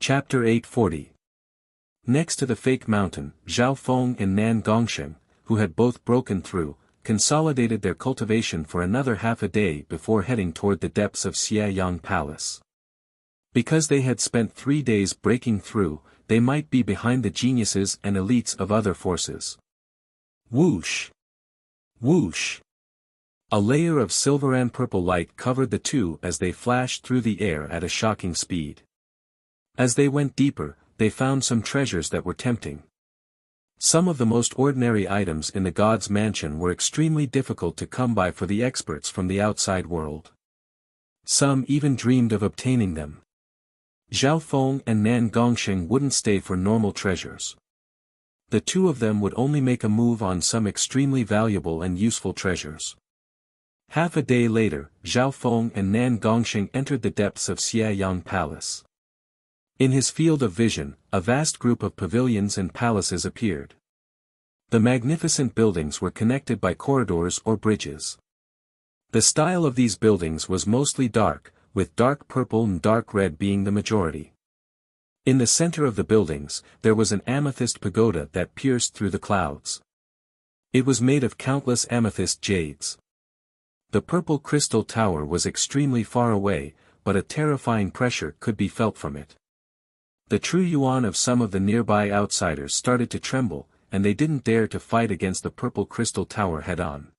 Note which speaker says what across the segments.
Speaker 1: Chapter 840. Next to the fake mountain, Zhao Feng and Nan Gongsheng, who had both broken through, consolidated their cultivation for another half a day before heading toward the depths of Xiayang Palace. Because they had spent 3 days breaking through, they might be behind the geniuses and elites of other forces. Whoosh! Whoosh! A layer of silver and purple light covered the two as they flashed through the air at a shocking speed. As they went deeper, they found some treasures that were tempting. Some of the most ordinary items in the god's mansion were extremely difficult to come by for the experts from the outside world. Some even dreamed of obtaining them. Zhao Feng and Nan Gongsheng wouldn't stay for normal treasures. The two of them would only make a move on some extremely valuable and useful treasures. Half a day later, Zhao Feng and Nan Gongsheng entered the depths of Xiayang Palace. In his field of vision, a vast group of pavilions and palaces appeared. The magnificent buildings were connected by corridors or bridges. The style of these buildings was mostly dark, with dark purple and dark red being the majority. In the center of the buildings, there was an amethyst pagoda that pierced through the clouds. It was made of countless amethyst jades. The purple crystal tower was extremely far away, but a terrifying pressure could be felt from it. The true yuan of some of the nearby outsiders started to tremble, and they didn't dare to fight against the purple crystal tower head-on.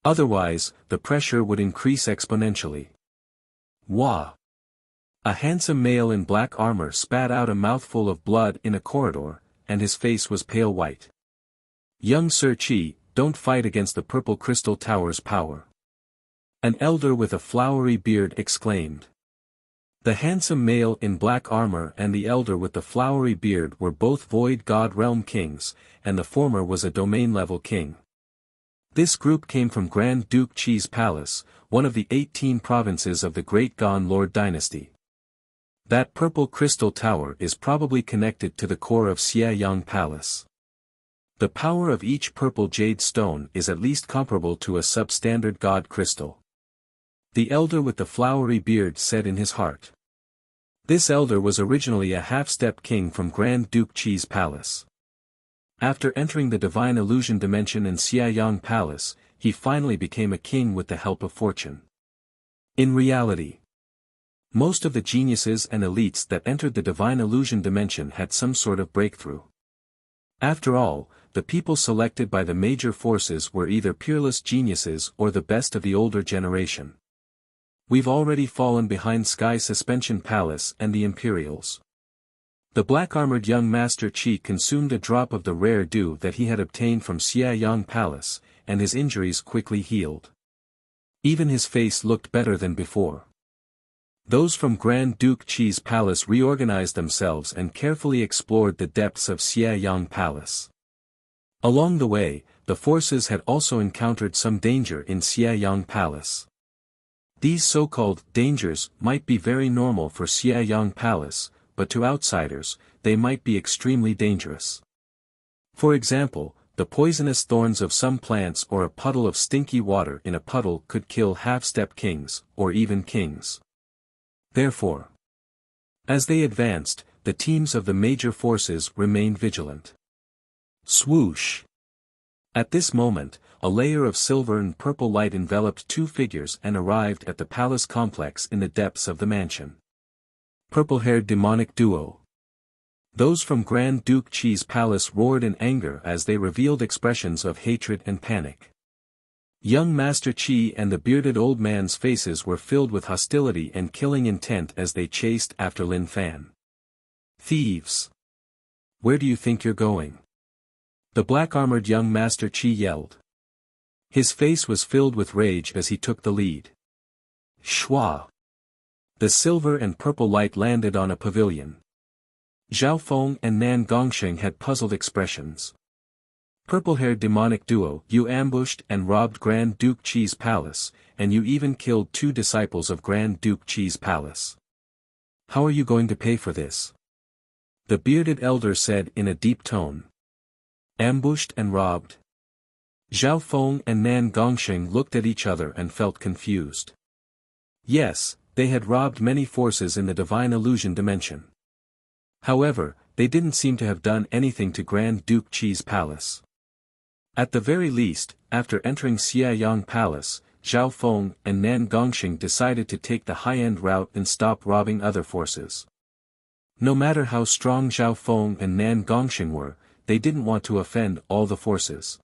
Speaker 1: Otherwise, the pressure would increase exponentially. Wah! A handsome male in black armor spat out a mouthful of blood in a corridor, and his face was pale white. Young Sir Qi, don't fight against the purple crystal tower's power. An elder with a flowery beard exclaimed. The handsome male in black armor and the elder with the flowery beard were both Void God Realm kings, and the former was a domain-level king. This group came from Grand Duke Qi's palace, one of the 18 provinces of the Great Gan Lord dynasty. That purple crystal tower is probably connected to the core of Xiayang Palace. The power of each purple jade stone is at least comparable to a substandard god crystal. The elder with the flowery beard said in his heart. This elder was originally a half-step king from Grand Duke Qi's palace. After entering the divine illusion dimension in Xiayang Palace, he finally became a king with the help of fortune. In reality, most of the geniuses and elites that entered the divine illusion dimension had some sort of breakthrough. After all, the people selected by the major forces were either peerless geniuses or the best of the older generation. We've already fallen behind Sky Suspension Palace and the Imperials. The black-armored young Master Qi consumed a drop of the rare dew that he had obtained from Xiayang Palace, and his injuries quickly healed. Even his face looked better than before. Those from Grand Duke Qi's palace reorganized themselves and carefully explored the depths of Xiayang Palace. Along the way, the forces had also encountered some danger in Xiayang Palace. These so-called dangers might be very normal for Xiayang Palace, but to outsiders, they might be extremely dangerous. For example, the poisonous thorns of some plants or a puddle of stinky water in a puddle could kill half-step kings, or even kings. Therefore, as they advanced, the teams of the major forces remained vigilant. Swoosh! At this moment, a layer of silver and purple light enveloped two figures and arrived at the palace complex in the depths of the mansion. Purple-haired demonic duo. Those from Grand Duke Qi's palace roared in anger as they revealed expressions of hatred and panic. Young Master Qi and the bearded old man's faces were filled with hostility and killing intent as they chased after Lin Fan. Thieves! Where do you think you're going? The black-armored young Master Qi yelled. His face was filled with rage as he took the lead. Shwa! The silver and purple light landed on a pavilion. Zhao Feng and Nan Gongsheng had puzzled expressions. Purple-haired demonic duo, you ambushed and robbed Grand Duke Qi's palace, and you even killed 2 disciples of Grand Duke Qi's palace. How are you going to pay for this? The bearded elder said in a deep tone. Ambushed and robbed. Zhao Feng and Nan Gongsheng looked at each other and felt confused. Yes, they had robbed many forces in the divine illusion dimension. However, they didn't seem to have done anything to Grand Duke Qi's palace. At the very least, after entering Xiayang Palace, Zhao Feng and Nan Gongxing decided to take the high-end route and stop robbing other forces. No matter how strong Zhao Feng and Nan Gongxing were, they didn't want to offend all the forces.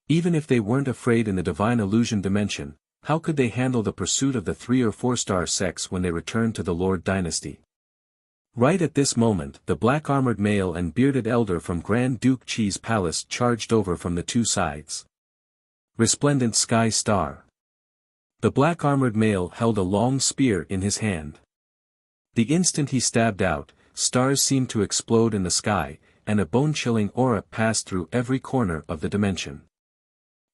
Speaker 1: Even if they weren't afraid in the divine illusion dimension, how could they handle the pursuit of the 3 or 4-star sects when they returned to the Lord Dynasty? Right at this moment, the black-armored male and bearded elder from Grand Duke Qi's palace charged over from the two sides. Resplendent Sky Star. The black-armored male held a long spear in his hand. The instant he stabbed out, stars seemed to explode in the sky, and a bone-chilling aura passed through every corner of the dimension.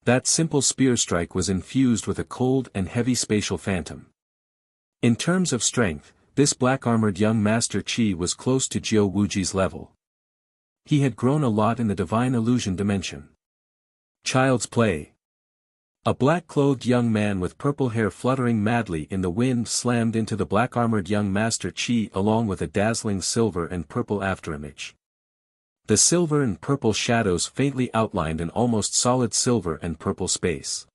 Speaker 1: That simple spear strike was infused with a cold and heavy spatial phantom. In terms of strength, this black-armored young Master Qi was close to Jiu Wuji's level. He had grown a lot in the divine illusion dimension. Child's play. A black-clothed young man with purple hair fluttering madly in the wind slammed into the black-armored young Master Qi along with a dazzling silver and purple afterimage. The silver and purple shadows faintly outlined an almost solid silver and purple space.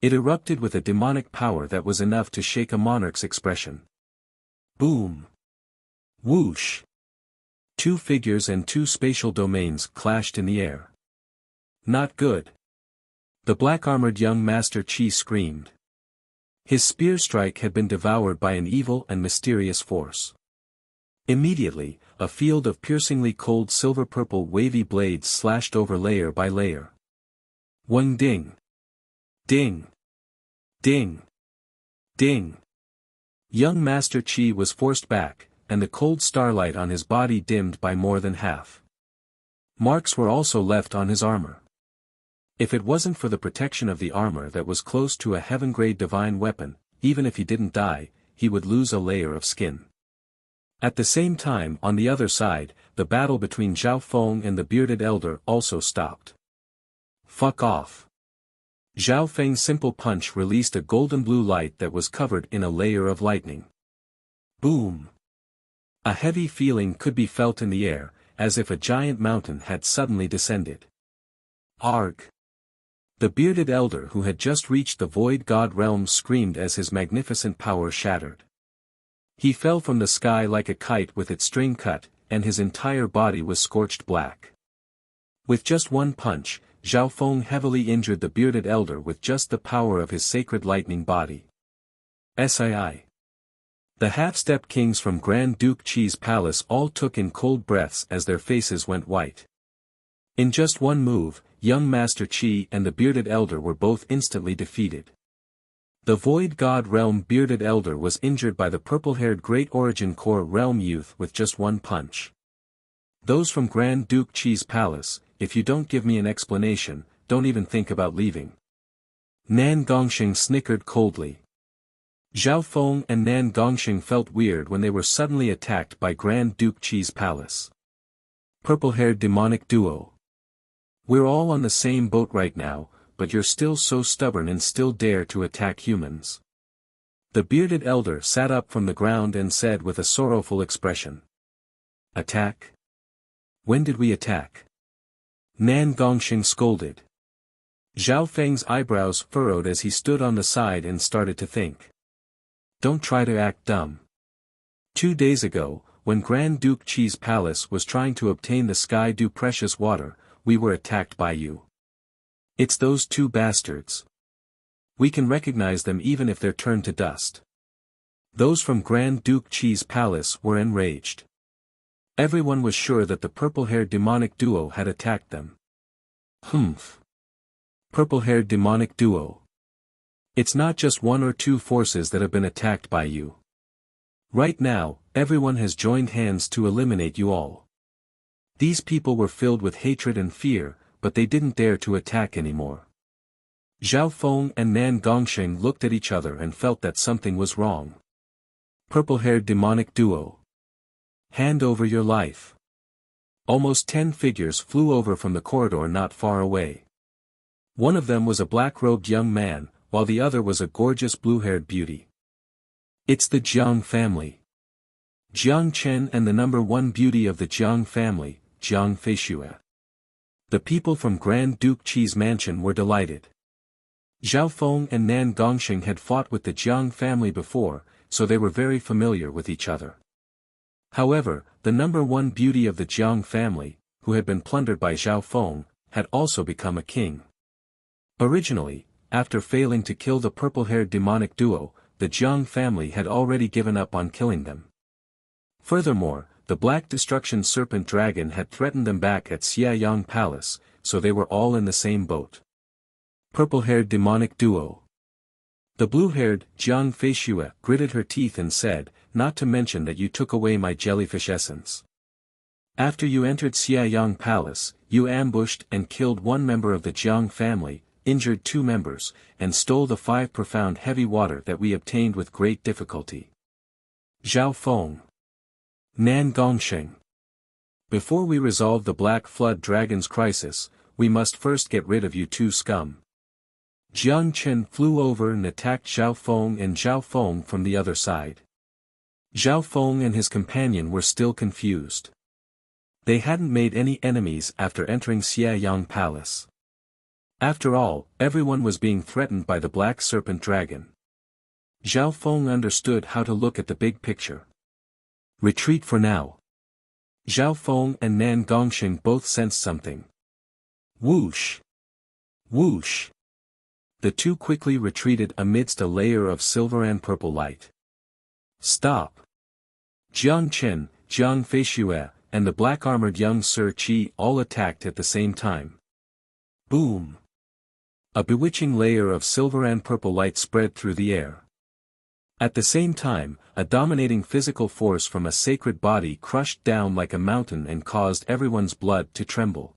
Speaker 1: It erupted with a demonic power that was enough to shake a monarch's expression. Boom! Whoosh! 2 figures and 2 spatial domains clashed in the air. Not good. The black-armored young Master Qi screamed. His spear strike had been devoured by an evil and mysterious force. Immediately, a field of piercingly cold silver-purple wavy blades slashed over layer by layer. Wang ding! Ding! Ding! Ding! Young Master Qi was forced back, and the cold starlight on his body dimmed by more than half. Marks were also left on his armor. If it wasn't for the protection of the armor that was close to a heaven-grade divine weapon, even if he didn't die, he would lose a layer of skin. At the same time, on the other side, the battle between Zhao Feng and the bearded elder also stopped. Fuck off. Zhao Feng's simple punch released a golden blue light that was covered in a layer of lightning. Boom! A heavy feeling could be felt in the air, as if a giant mountain had suddenly descended. Arg! The bearded elder who had just reached the void god realm screamed as his magnificent power shattered. He fell from the sky like a kite with its string cut, and his entire body was scorched black. With just one punch, Zhao Feng heavily injured the bearded elder with just the power of his sacred lightning body. Sii. The half-step kings from Grand Duke Qi's palace all took in cold breaths as their faces went white. In just one move, young Master Qi and the bearded elder were both instantly defeated. The Void God Realm bearded elder was injured by the purple-haired Great Origin Core Realm youth with just one punch. Those from Grand Duke Qi's palace, if you don't give me an explanation, don't even think about leaving. Nan Gongxing snickered coldly. Zhao Feng and Nan Gongxing felt weird when they were suddenly attacked by Grand Duke Qi's palace. Purple-haired demonic duo. We're all on the same boat right now, but you're still so stubborn and still dare to attack humans. The bearded elder sat up from the ground and said with a sorrowful expression. Attack? When did we attack? Nan Gongxing scolded. Zhao Feng's eyebrows furrowed as he stood on the side and started to think. Don't try to act dumb. 2 days ago, when Grand Duke Qi's palace was trying to obtain the Sky Dew precious water, we were attacked by you. It's those 2 bastards. We can recognize them even if they're turned to dust. Those from Grand Duke Qi's palace were enraged. Everyone was sure that the purple-haired demonic duo had attacked them. Humph. Purple-haired demonic duo. It's not just 1 or 2 forces that have been attacked by you. Right now, everyone has joined hands to eliminate you all. These people were filled with hatred and fear, but they didn't dare to attack anymore. Zhao Feng and Nan Gongxing looked at each other and felt that something was wrong. Purple-haired demonic duo. Hand over your life. Almost 10 figures flew over from the corridor not far away. One of them was a black-robed young man, while the other was a gorgeous blue-haired beauty. It's the Jiang family. Jiang Chen and the number one beauty of the Jiang family, Jiang Feishue. The people from Grand Duke Qi's mansion were delighted. Zhao Feng and Nan Gongxing had fought with the Jiang family before, so they were very familiar with each other. However, the number one beauty of the Jiang family, who had been plundered by Zhao Feng, had also become a king. Originally, after failing to kill the purple-haired demonic duo, the Jiang family had already given up on killing them. Furthermore, the Black Destruction Serpent Dragon had threatened them back at Xiayang Palace, so they were all in the same boat. Purple-haired demonic duo. The blue-haired, Jiang Feishue, gritted her teeth and said, "Not to mention that you took away my jellyfish essence. After you entered Xiayang Palace, you ambushed and killed one member of the Jiang family, injured two members, and stole the 5 profound heavy water that we obtained with great difficulty." Zhao Feng. Nan Gongxing. Before we resolve the Black Flood Dragon's crisis, we must first get rid of you two scum. Jiang Chen flew over and attacked Zhao Feng from the other side. Zhao Feng and his companion were still confused. They hadn't made any enemies after entering Xiayang Palace. After all, everyone was being threatened by the Black Serpent Dragon. Zhao Feng understood how to look at the big picture. Retreat for now. Zhao Feng and Nan Gongxing both sensed something. Whoosh! Whoosh! The two quickly retreated amidst a layer of silver and purple light. Stop! Jiang Chen, Jiang Feishue, and the black-armored young Sir Qi all attacked at the same time. Boom! A bewitching layer of silver and purple light spread through the air. At the same time, a dominating physical force from a sacred body crushed down like a mountain and caused everyone's blood to tremble.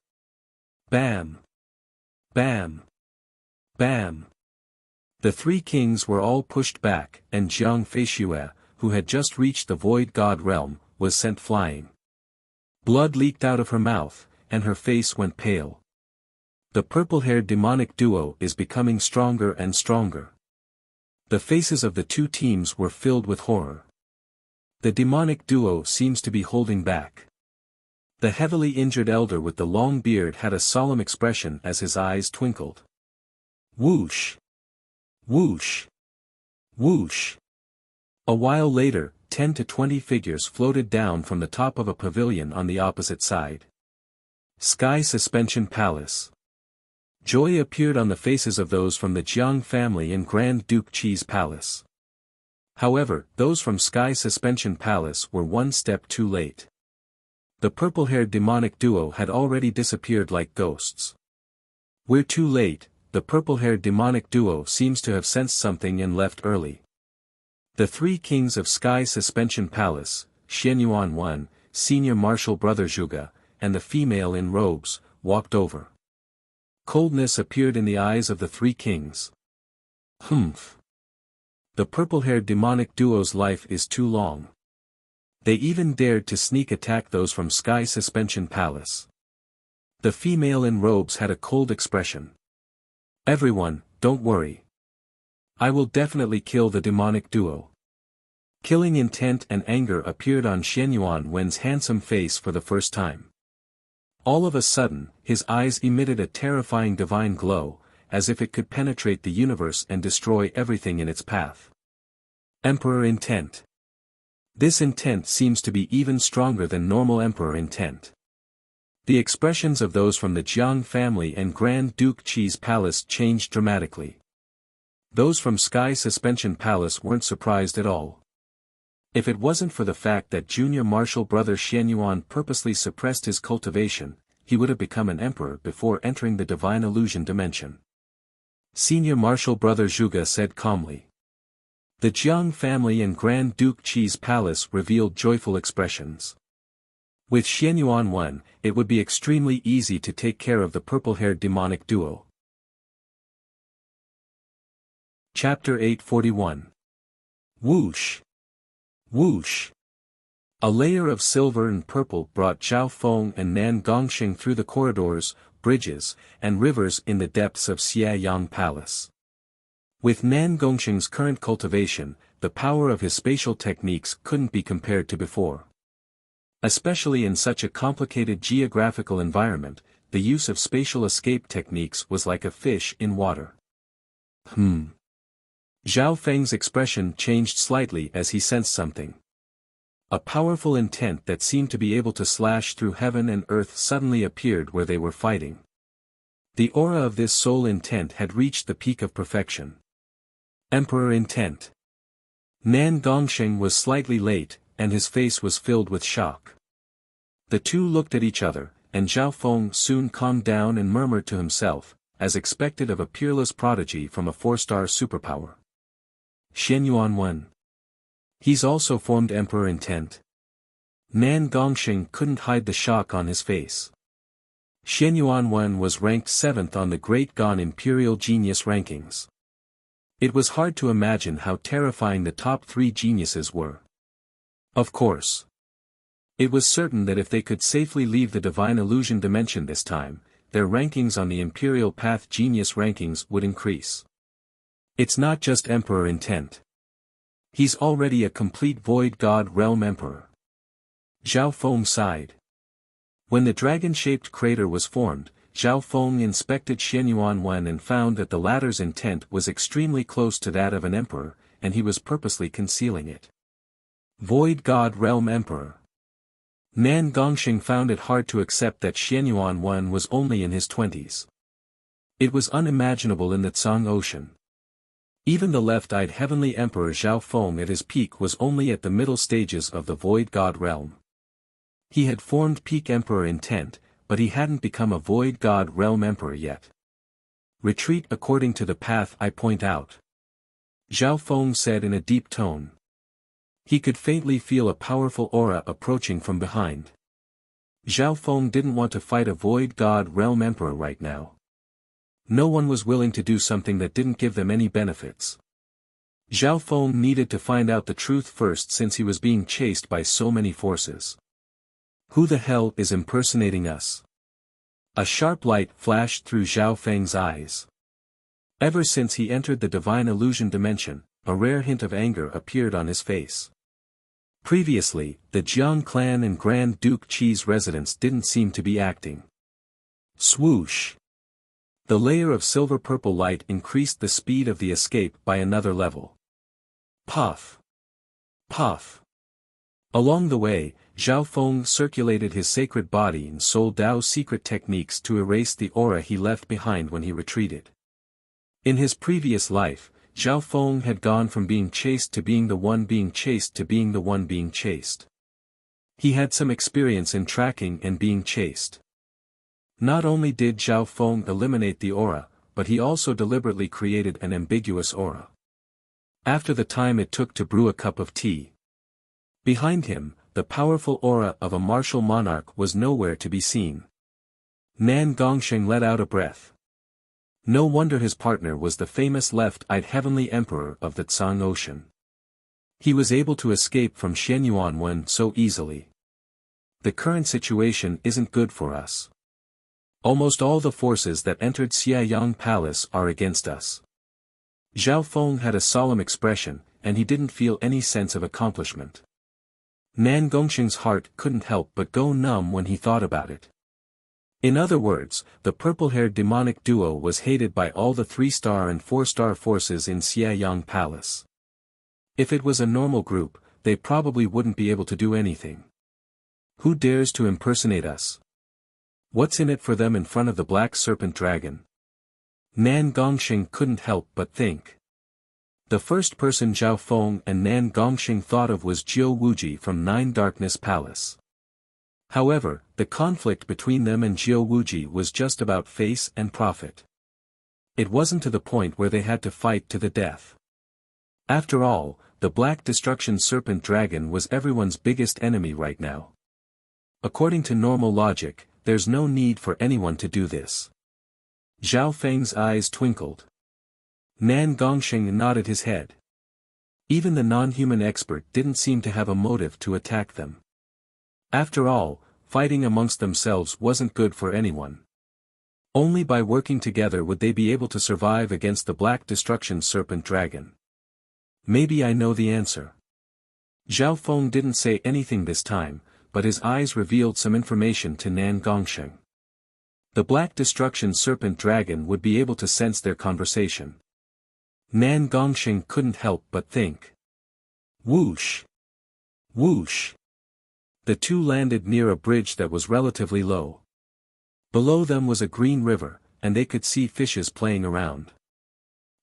Speaker 1: Bam! Bam! Bam! The three kings were all pushed back, and Jiang Feishue, who had just reached the Void God realm, was sent flying. Blood leaked out of her mouth, and her face went pale. The purple-haired demonic duo is becoming stronger and stronger. The faces of the two teams were filled with horror. The demonic duo seems to be holding back. The heavily injured elder with the long beard had a solemn expression as his eyes twinkled. Whoosh! Whoosh! Whoosh! A while later, 10 to 20 figures floated down from the top of a pavilion on the opposite side. Sky Suspension Palace. Joy appeared on the faces of those from the Jiang family in Grand Duke Qi's palace. However, those from Sky Suspension Palace were one step too late. The purple-haired demonic duo had already disappeared like ghosts. We're too late, the purple-haired demonic duo seems to have sensed something and left early. The three kings of Sky Suspension Palace, Xianyuan I, Senior Marshal Brother Zhuge, and the female in robes, walked over. Coldness appeared in the eyes of the three kings. Humph! The purple-haired demonic duo's life is too long. They even dared to sneak attack those from Sky Suspension Palace. The female in robes had a cold expression. Everyone, don't worry. I will definitely kill the demonic duo. Killing intent and anger appeared on Xianyuan Wen's handsome face for the first time. All of a sudden, his eyes emitted a terrifying divine glow, as if it could penetrate the universe and destroy everything in its path. Emperor intent. This intent seems to be even stronger than normal emperor intent. The expressions of those from the Jiang family and Grand Duke Qi's palace changed dramatically. Those from Sky Suspension Palace weren't surprised at all. If it wasn't for the fact that Junior Marshal Brother Xianyuan purposely suppressed his cultivation, he would have become an emperor before entering the divine illusion dimension. Senior Marshal Brother Zhuge said calmly. The Jiang family and Grand Duke Qi's palace revealed joyful expressions. With Xianyuan I, it would be extremely easy to take care of the purple-haired demonic duo. Chapter 841. Whoosh! Whoosh! A layer of silver and purple brought Zhao Feng and Nan Gongxing through the corridors, bridges, and rivers in the depths of Xiayang Palace. With Nan Gongxing's current cultivation, the power of his spatial techniques couldn't be compared to before. Especially in such a complicated geographical environment, the use of spatial escape techniques was like a fish in water. Zhao Feng's expression changed slightly as he sensed something. A powerful intent that seemed to be able to slash through heaven and earth suddenly appeared where they were fighting. The aura of this soul intent had reached the peak of perfection. Emperor intent. Nan Gongsheng was slightly late, and his face was filled with shock. The two looked at each other, and Zhao Feng soon calmed down and murmured to himself, as expected of a peerless prodigy from a 4-star superpower. Xianyuan Wen. He's also formed Emperor intent. Nan Gongsheng couldn't hide the shock on his face. Xianyuan Wen was ranked 7th on the Great Gan Imperial Genius rankings. It was hard to imagine how terrifying the top 3 geniuses were. Of course. It was certain that if they could safely leave the Divine Illusion dimension this time, their rankings on the Imperial Path Genius rankings would increase. It's not just Emperor intent. He's already a complete Void God Realm Emperor. Zhao Feng sighed. When the dragon-shaped crater was formed, Zhao Feng inspected Xianyuan Wen and found that the latter's intent was extremely close to that of an emperor, and he was purposely concealing it. Void God Realm Emperor. Nan Gongsheng found it hard to accept that Xianyuan Wen was only in his 20s. It was unimaginable in the Tsang Ocean. Even the left-eyed heavenly emperor Zhao Feng at his peak was only at the middle stages of the Void God Realm. He had formed peak emperor intent, but he hadn't become a Void God Realm Emperor yet. Retreat according to the path I point out. Zhao Feng said in a deep tone. He could faintly feel a powerful aura approaching from behind. Zhao Feng didn't want to fight a Void God Realm Emperor right now. No one was willing to do something that didn't give them any benefits. Zhao Feng needed to find out the truth first since he was being chased by so many forces. Who the hell is impersonating us? A sharp light flashed through Zhao Feng's eyes. Ever since he entered the Divine Illusion dimension, a rare hint of anger appeared on his face. Previously, the Jiang clan and Grand Duke Qi's residents didn't seem to be acting. Swoosh! The layer of silver-purple light increased the speed of the escape by another level. Puff! Puff! Along the way, Zhao Feng circulated his sacred body and Soul Dao's secret techniques to erase the aura he left behind when he retreated. In his previous life, Zhao Feng had gone from being chased to being the one being chased to being the one being chased. He had some experience in tracking and being chased. Not only did Zhao Feng eliminate the aura, but he also deliberately created an ambiguous aura. After the time it took to brew a cup of tea. Behind him, the powerful aura of a martial monarch was nowhere to be seen. Nan Gongsheng let out a breath. No wonder his partner was the famous left-eyed heavenly emperor of the Tsang Ocean. He was able to escape from Xianyuan Wen so easily. The current situation isn't good for us. Almost all the forces that entered Xiayang Palace are against us. Zhao Feng had a solemn expression, and he didn't feel any sense of accomplishment. Nan Gongsheng's heart couldn't help but go numb when he thought about it. In other words, the purple-haired demonic duo was hated by all the 3-star and 4-star forces in Xiayang Palace. If it was a normal group, they probably wouldn't be able to do anything. Who dares to impersonate us? What's in it for them in front of the Black Serpent Dragon? Nan Gongsheng couldn't help but think. The first person Zhao Feng and Nan Gongsheng thought of was Jiu Wuji from Nine Darkness Palace. However, the conflict between them and Jiu Wuji was just about face and profit. It wasn't to the point where they had to fight to the death. After all, the Black Destruction Serpent Dragon was everyone's biggest enemy right now. According to normal logic, there's no need for anyone to do this. Zhao Feng's eyes twinkled. Nan Gongsheng nodded his head. Even the non-human expert didn't seem to have a motive to attack them. After all, fighting amongst themselves wasn't good for anyone. Only by working together would they be able to survive against the Black Destruction Serpent Dragon. Maybe I know the answer. Zhao Feng didn't say anything this time, but his eyes revealed some information to Nan Gongsheng. The Black Destruction Serpent Dragon would be able to sense their conversation. Nan Gongsheng couldn't help but think. Whoosh! Whoosh! The two landed near a bridge that was relatively low. Below them was a green river, and they could see fishes playing around.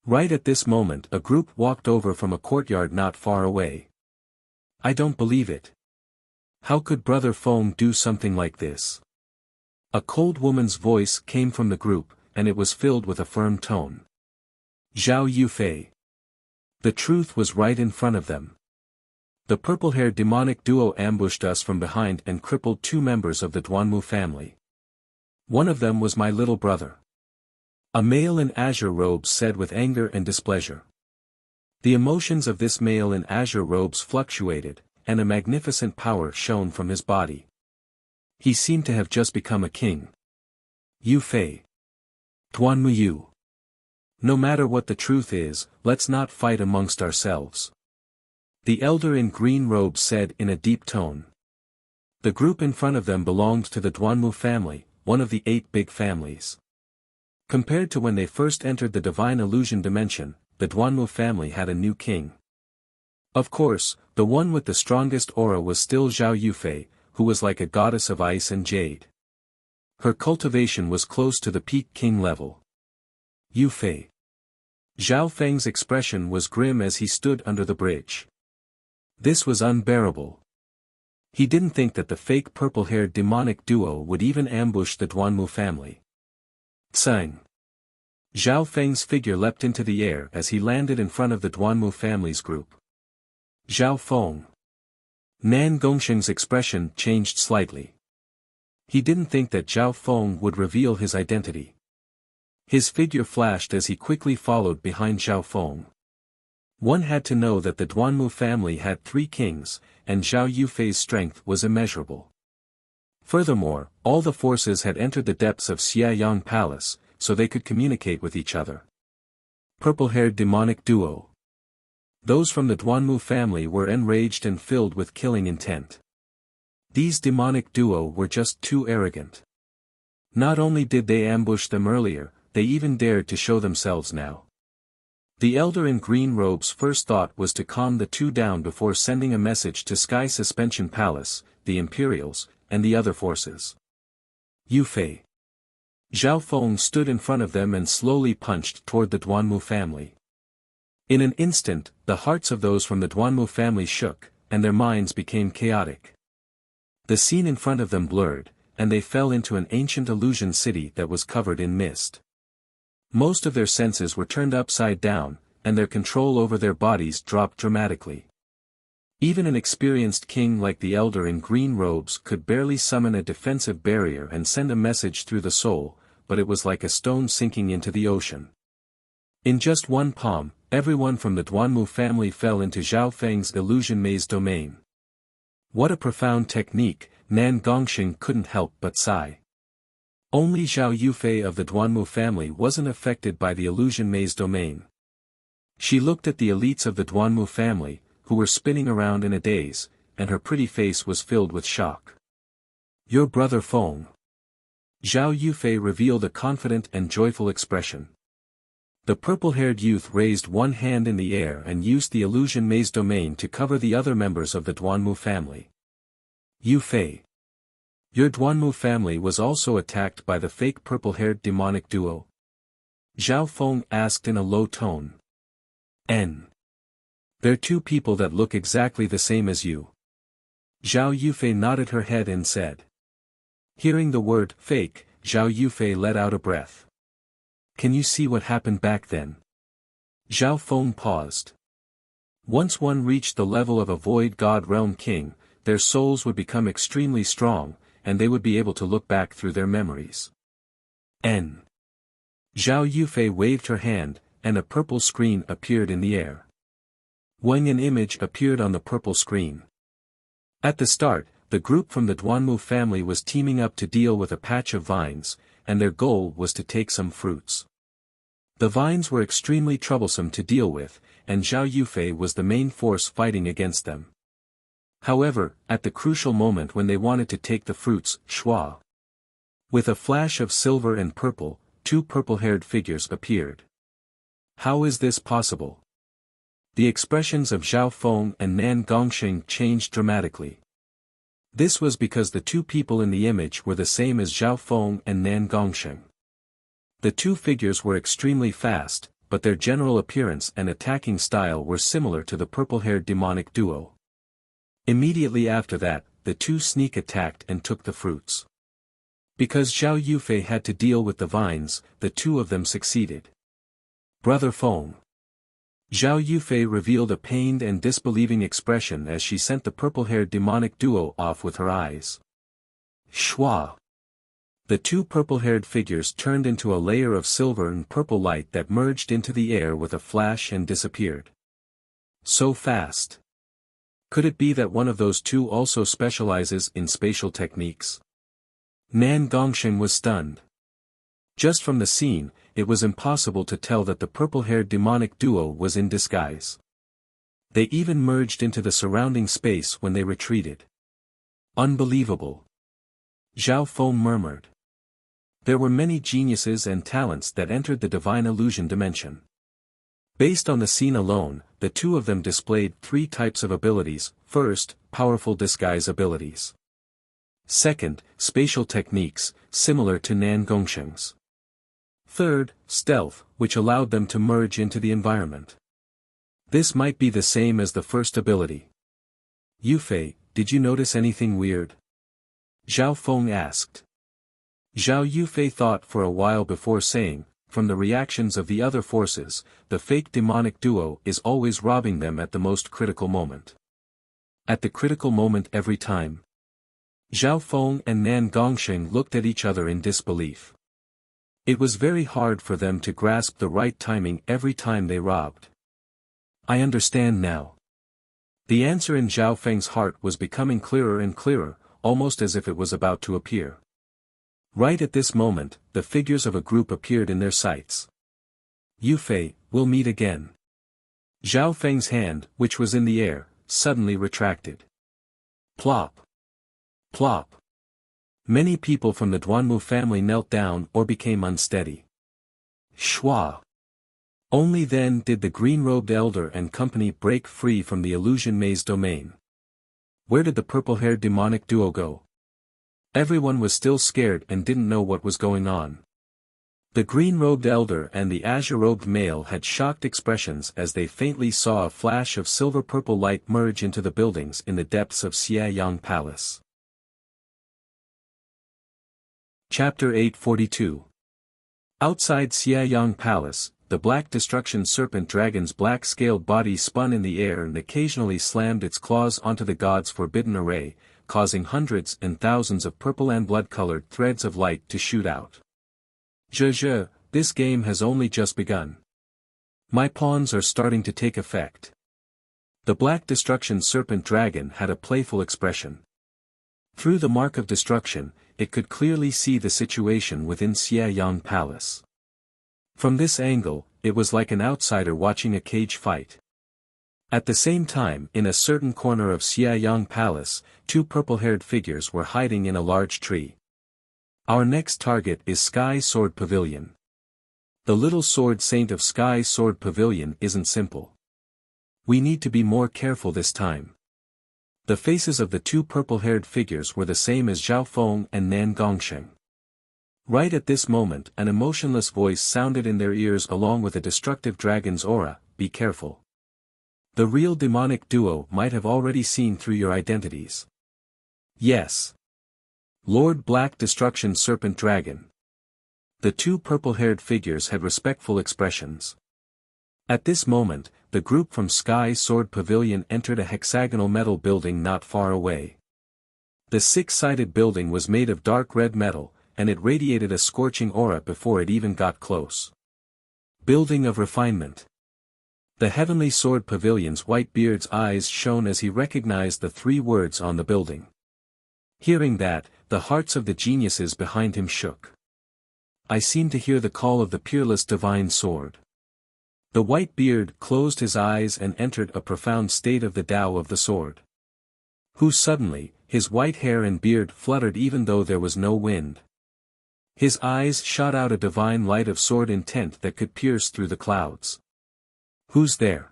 Speaker 1: Right at this moment a group walked over from a courtyard not far away. I don't believe it. How could Brother Feng do something like this? A cold woman's voice came from the group, and it was filled with a firm tone. Zhao Yufei. The truth was right in front of them. The purple-haired demonic duo ambushed us from behind and crippled two members of the Duanmu family. One of them was my little brother. A male in azure robes said with anger and displeasure. The emotions of this male in azure robes fluctuated, and a magnificent power shone from his body. He seemed to have just become a king. Yu Fei. Duanmu Yu. No matter what the truth is, let's not fight amongst ourselves. The elder in green robes said in a deep tone. The group in front of them belonged to the Duanmu family, one of the 8 big families. Compared to when they first entered the divine illusion dimension, the Duanmu family had a new king. Of course, the one with the strongest aura was still Zhao Yufei, who was like a goddess of ice and jade. Her cultivation was close to the peak king level. Yufei. Zhao Feng's expression was grim as he stood under the bridge. This was unbearable. He didn't think that the fake purple-haired demonic duo would even ambush the Duanmu family. Tsang. Zhao Feng's figure leapt into the air as he landed in front of the Duanmu family's group. Zhao Feng. Nan Gongsheng's expression changed slightly. He didn't think that Zhao Feng would reveal his identity. His figure flashed as he quickly followed behind Zhao Feng. One had to know that the Duanmu family had 3 kings, and Zhao Yufei's strength was immeasurable. Furthermore, all the forces had entered the depths of Xiayang Palace, so they could communicate with each other. Purple-haired demonic duo. Those from the Duanmu family were enraged and filled with killing intent. These demonic duo were just too arrogant. Not only did they ambush them earlier, they even dared to show themselves now. The elder in green robes' first thought was to calm the two down before sending a message to Sky Suspension Palace, the Imperials, and the other forces. Yufei. Zhao Feng stood in front of them and slowly punched toward the Duanmu family. In an instant, the hearts of those from the Duanmu family shook, and their minds became chaotic. The scene in front of them blurred, and they fell into an ancient illusion city that was covered in mist. Most of their senses were turned upside down, and their control over their bodies dropped dramatically. Even an experienced king like the elder in green robes could barely summon a defensive barrier and send a message through the soul, but it was like a stone sinking into the ocean. In just one palm, everyone from the Duanmu family fell into Zhao Feng's illusion maze domain. What a profound technique, Nan Gongsheng couldn't help but sigh. Only Zhao Yufei of the Duanmu family wasn't affected by the illusion maze domain. She looked at the elites of the Duanmu family, who were spinning around in a daze, and her pretty face was filled with shock. Your brother Feng. Zhao Yufei revealed a confident and joyful expression. The purple-haired youth raised one hand in the air and used the illusion maze domain to cover the other members of the Duanmu family. Yufei. Your Duanmu family was also attacked by the fake purple-haired demonic duo? Zhao Feng asked in a low tone. They're 2 people that look exactly the same as you. Zhao Yufei nodded her head and said. Hearing the word fake, Zhao Yufei let out a breath. Can you see what happened back then? Zhao Feng paused. Once one reached the level of a void god realm king, their souls would become extremely strong, and they would be able to look back through their memories. Zhao Yufei waved her hand, and a purple screen appeared in the air. When an image appeared on the purple screen. At the start, the group from the Duanmu family was teaming up to deal with a patch of vines, and their goal was to take some fruits. The vines were extremely troublesome to deal with, and Zhao Yufei was the main force fighting against them. However, at the crucial moment when they wanted to take the fruits, Shua. With a flash of silver and purple, two purple-haired figures appeared. How is this possible? The expressions of Zhao Feng and Nan Gongsheng changed dramatically. This was because the two people in the image were the same as Zhao Feng and Nan Gongsheng. The two figures were extremely fast, but their general appearance and attacking style were similar to the purple-haired demonic duo. Immediately after that, the two sneak attacked and took the fruits. Because Zhao Yufei had to deal with the vines, the two of them succeeded. Brother Feng. Zhao Yufei revealed a pained and disbelieving expression as she sent the purple-haired demonic duo off with her eyes. Shua. The two purple-haired figures turned into a layer of silver and purple light that merged into the air with a flash and disappeared. So fast. Could it be that one of those two also specializes in spatial techniques? Nan Gongsheng was stunned. Just from the scene, it was impossible to tell that the purple-haired demonic duo was in disguise. They even merged into the surrounding space when they retreated. Unbelievable. Zhao Feng murmured. There were many geniuses and talents that entered the divine illusion dimension. Based on the scene alone, the two of them displayed three types of abilities. First, powerful disguise abilities. Second, spatial techniques, similar to Nan Gongsheng's. Third, stealth, which allowed them to merge into the environment. This might be the same as the first ability. Yufei, did you notice anything weird? Zhao Feng asked. Zhao Yufei thought for a while before saying, from the reactions of the other forces, the fake demonic duo is always robbing them at the most critical moment. At the critical moment every time. Zhao Feng and Nan Gongsheng looked at each other in disbelief. It was very hard for them to grasp the right timing every time they robbed. I understand now. The answer in Zhao Feng's heart was becoming clearer and clearer, almost as if it was about to appear. Right at this moment, the figures of a group appeared in their sights. Yufei, we'll meet again. Zhao Feng's hand, which was in the air, suddenly retracted. Plop. Plop. Many people from the Duanmu family knelt down or became unsteady. Shua. Only then did the green-robed elder and company break free from the illusion maze domain. Where did the purple-haired demonic duo go? Everyone was still scared and didn't know what was going on. The green-robed elder and the azure-robed male had shocked expressions as they faintly saw a flash of silver-purple light merge into the buildings in the depths of Xiayang Palace. Chapter 842. Outside Xiayang Palace, the black destruction serpent dragon's black-scaled body spun in the air and occasionally slammed its claws onto the god's forbidden array, causing hundreds and thousands of purple and blood-colored threads of light to shoot out. Zhe, this game has only just begun. My pawns are starting to take effect. The black destruction serpent dragon had a playful expression. Through the mark of destruction, it could clearly see the situation within Xiayang Palace. From this angle, it was like an outsider watching a cage fight. At the same time, in a certain corner of Xiayang Palace, two purple-haired figures were hiding in a large tree. Our next target is Sky Sword Pavilion. The little sword saint of Sky Sword Pavilion isn't simple. We need to be more careful this time. The faces of the two purple-haired figures were the same as Zhao Feng and Nan Gongsheng. Right at this moment an emotionless voice sounded in their ears along with a destructive dragon's aura, be careful. The real demonic duo might have already seen through your identities. Yes. Lord Black Destruction Serpent Dragon. The two purple-haired figures had respectful expressions. At this moment, the group from Sky Sword Pavilion entered a hexagonal metal building not far away. The six-sided building was made of dark red metal, and it radiated a scorching aura before it even got close. Building of Refinement. The Heavenly Sword Pavilion's Whitebeard's eyes shone as he recognized the three words on the building. Hearing that, the hearts of the geniuses behind him shook. I seem to hear the call of the peerless divine sword. The white beard closed his eyes and entered a profound state of the Tao of the sword. Who suddenly, his white hair and beard fluttered even though there was no wind. His eyes shot out a divine light of sword intent that could pierce through the clouds. Who's there?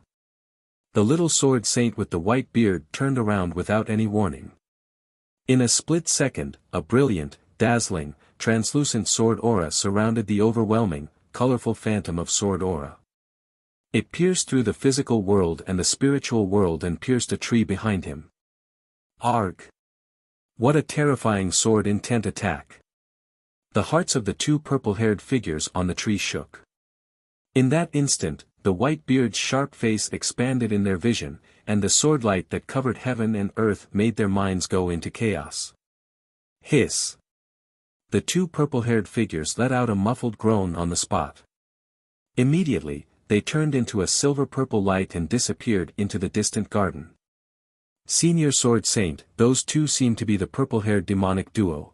Speaker 1: The little sword saint with the white beard turned around without any warning. In a split second, a brilliant, dazzling, translucent sword aura surrounded the overwhelming, colorful phantom of sword aura. It pierced through the physical world and the spiritual world and pierced a tree behind him. Arg! What a terrifying sword intent attack! The hearts of the two purple-haired figures on the tree shook. In that instant, the white beard's sharp face expanded in their vision, and the sword light that covered heaven and earth made their minds go into chaos. Hiss! The two purple-haired figures let out a muffled groan on the spot. Immediately, they turned into a silver-purple light and disappeared into the distant garden. Senior Sword Saint, those two seem to be the purple-haired demonic duo.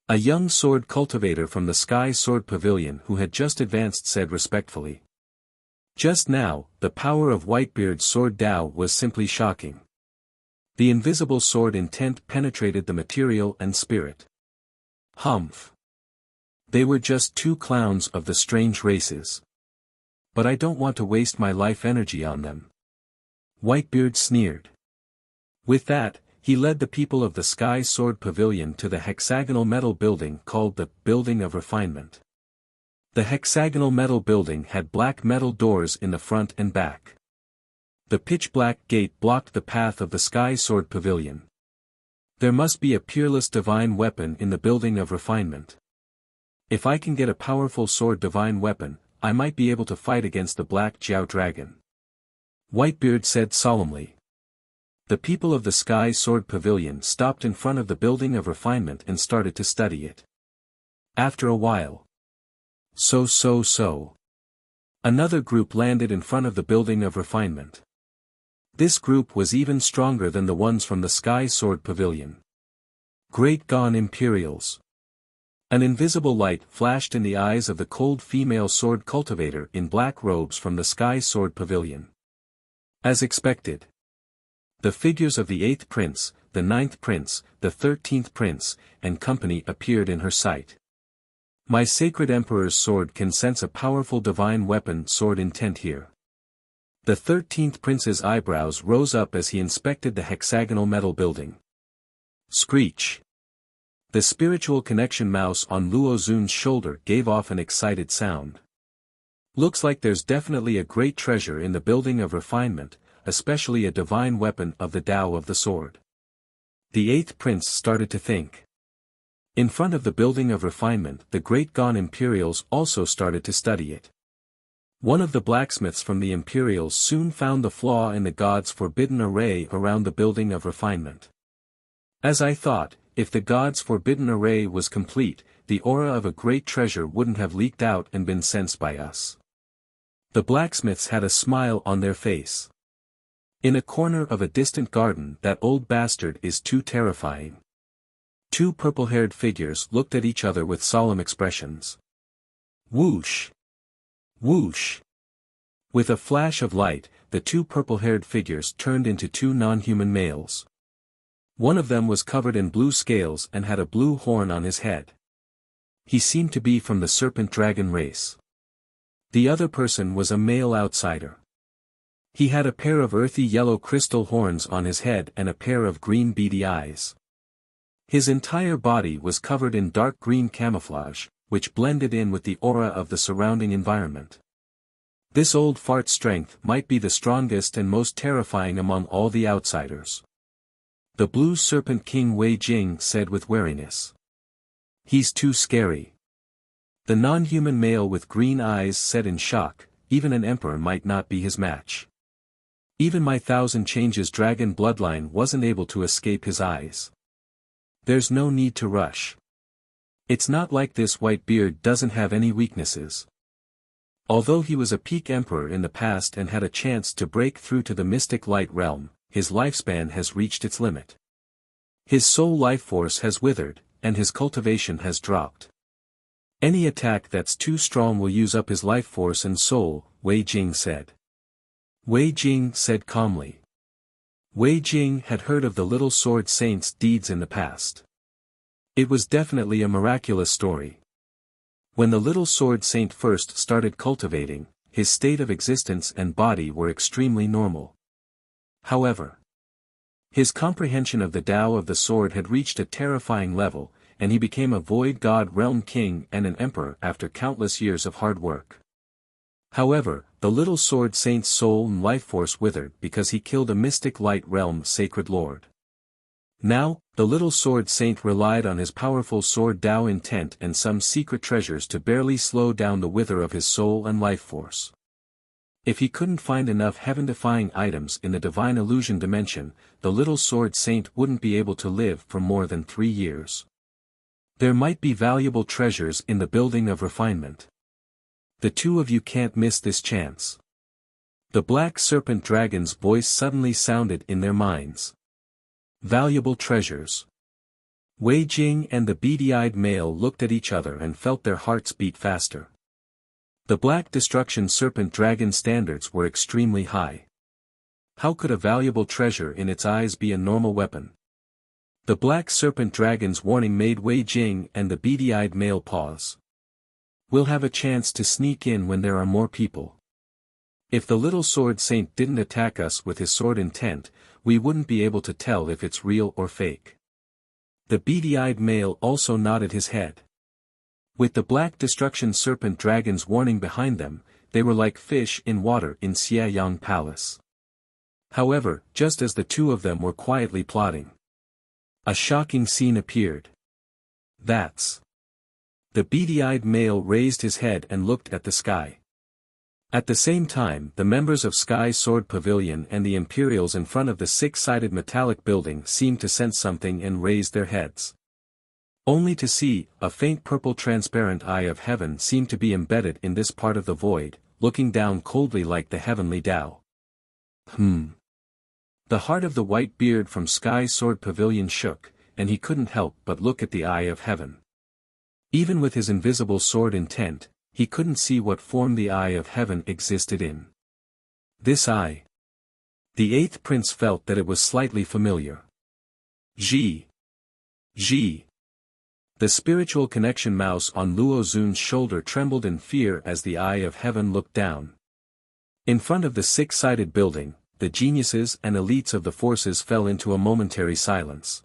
Speaker 1: A young sword cultivator from the Sky Sword Pavilion who had just advanced said respectfully. Just now, the power of Whitebeard's sword Tao was simply shocking. The invisible sword intent penetrated the material and spirit. Humph. They were just two clowns of the strange races. But I don't want to waste my life energy on them. Whitebeard sneered. With that, he led the people of the Sky Sword Pavilion to the hexagonal metal building called the Building of Refinement. The hexagonal metal building had black metal doors in the front and back. The pitch-black gate blocked the path of the Sky Sword Pavilion. There must be a peerless divine weapon in the Building of Refinement. If I can get a powerful sword divine weapon, I might be able to fight against the Black Jiao Dragon. Whitebeard said solemnly. The people of the Sky Sword Pavilion stopped in front of the Building of Refinement and started to study it. After a while. So. Another group landed in front of the Building of Refinement. This group was even stronger than the ones from the Sky Sword Pavilion. Great Gone Imperials. An invisible light flashed in the eyes of the cold female sword cultivator in black robes from the Sky Sword Pavilion. As expected. The figures of the 8th Prince, the 9th Prince, the 13th Prince, and company appeared in her sight. My sacred Emperor's sword can sense a powerful divine weapon sword intent here. The 13th Prince's eyebrows rose up as he inspected the hexagonal metal building. Screech. The spiritual connection mouse on Luo Zun's shoulder gave off an excited sound. Looks like there's definitely a great treasure in the Building of Refinement, especially a divine weapon of the Tao of the sword. The 8th Prince started to think. In front of the Building of Refinement, the Great Gone Imperials also started to study it. One of the blacksmiths from the Imperials soon found the flaw in the god's forbidden array around the Building of Refinement. As I thought, if the god's forbidden array was complete, the aura of a great treasure wouldn't have leaked out and been sensed by us. The blacksmiths had a smile on their face. In a corner of a distant garden, that old bastard is too terrifying. Two purple-haired figures looked at each other with solemn expressions. Whoosh! Whoosh! With a flash of light, the two purple-haired figures turned into two non-human males. One of them was covered in blue scales and had a blue horn on his head. He seemed to be from the serpent-dragon race. The other person was a male outsider. He had a pair of earthy yellow crystal horns on his head and a pair of green beady eyes. His entire body was covered in dark green camouflage, which blended in with the aura of the surrounding environment. This old fart's strength might be the strongest and most terrifying among all the outsiders. The Blue Serpent King Wei Jing said with wariness. He's too scary. The non-human male with green eyes said in shock, even an emperor might not be his match. Even my Thousand Changes dragon bloodline wasn't able to escape his eyes. There's no need to rush. It's not like this white beard doesn't have any weaknesses. Although he was a peak emperor in the past and had a chance to break through to the mystic light realm, his lifespan has reached its limit. His soul life force has withered, and his cultivation has dropped. Any attack that's too strong will use up his life force and soul, Wei Jing said. Wei Jing said calmly. Wei Jing had heard of the little sword saint's deeds in the past. It was definitely a miraculous story. When the little sword saint first started cultivating, his state of existence and body were extremely normal. However, his comprehension of the Tao of the sword had reached a terrifying level, and he became a void god realm king and an emperor after countless years of hard work. However, the little sword saint's soul and life force withered because he killed a mystic light realm sacred lord. Now, the little sword saint relied on his powerful sword Tao intent and some secret treasures to barely slow down the wither of his soul and life force. If he couldn't find enough heaven-defying items in the divine illusion dimension, the little sword saint wouldn't be able to live for more than 3 years. There might be valuable treasures in the building of refinement. The two of you can't miss this chance. The black serpent dragon's voice suddenly sounded in their minds. Valuable treasures. Wei Jing and the beady-eyed male looked at each other and felt their hearts beat faster. The black destruction serpent dragon standards were extremely high. How could a valuable treasure in its eyes be a normal weapon? The black serpent dragon's warning made Wei Jing and the beady-eyed male pause. We'll have a chance to sneak in when there are more people. If the little sword saint didn't attack us with his sword intent, we wouldn't be able to tell if it's real or fake. The beady-eyed male also nodded his head. With the black destruction serpent dragon's warning behind them, they were like fish in water in Xiayang Palace. However, just as the two of them were quietly plotting, a shocking scene appeared. That's... The beady-eyed male raised his head and looked at the sky. At the same time, the members of Sky Sword Pavilion and the Imperials in front of the six-sided metallic building seemed to sense something and raised their heads. Only to see, a faint purple transparent eye of heaven seemed to be embedded in this part of the void, looking down coldly like the heavenly Tao. The heart of the white beard from Sky Sword Pavilion shook, and he couldn't help but look at the eye of heaven. Even with his invisible sword intent, he couldn't see what form the eye of heaven existed in. This eye. The eighth prince felt that it was slightly familiar. Ji. The spiritual connection mouse on Luo Zun's shoulder trembled in fear as the eye of heaven looked down. In front of the six-sided building, the geniuses and elites of the forces fell into a momentary silence.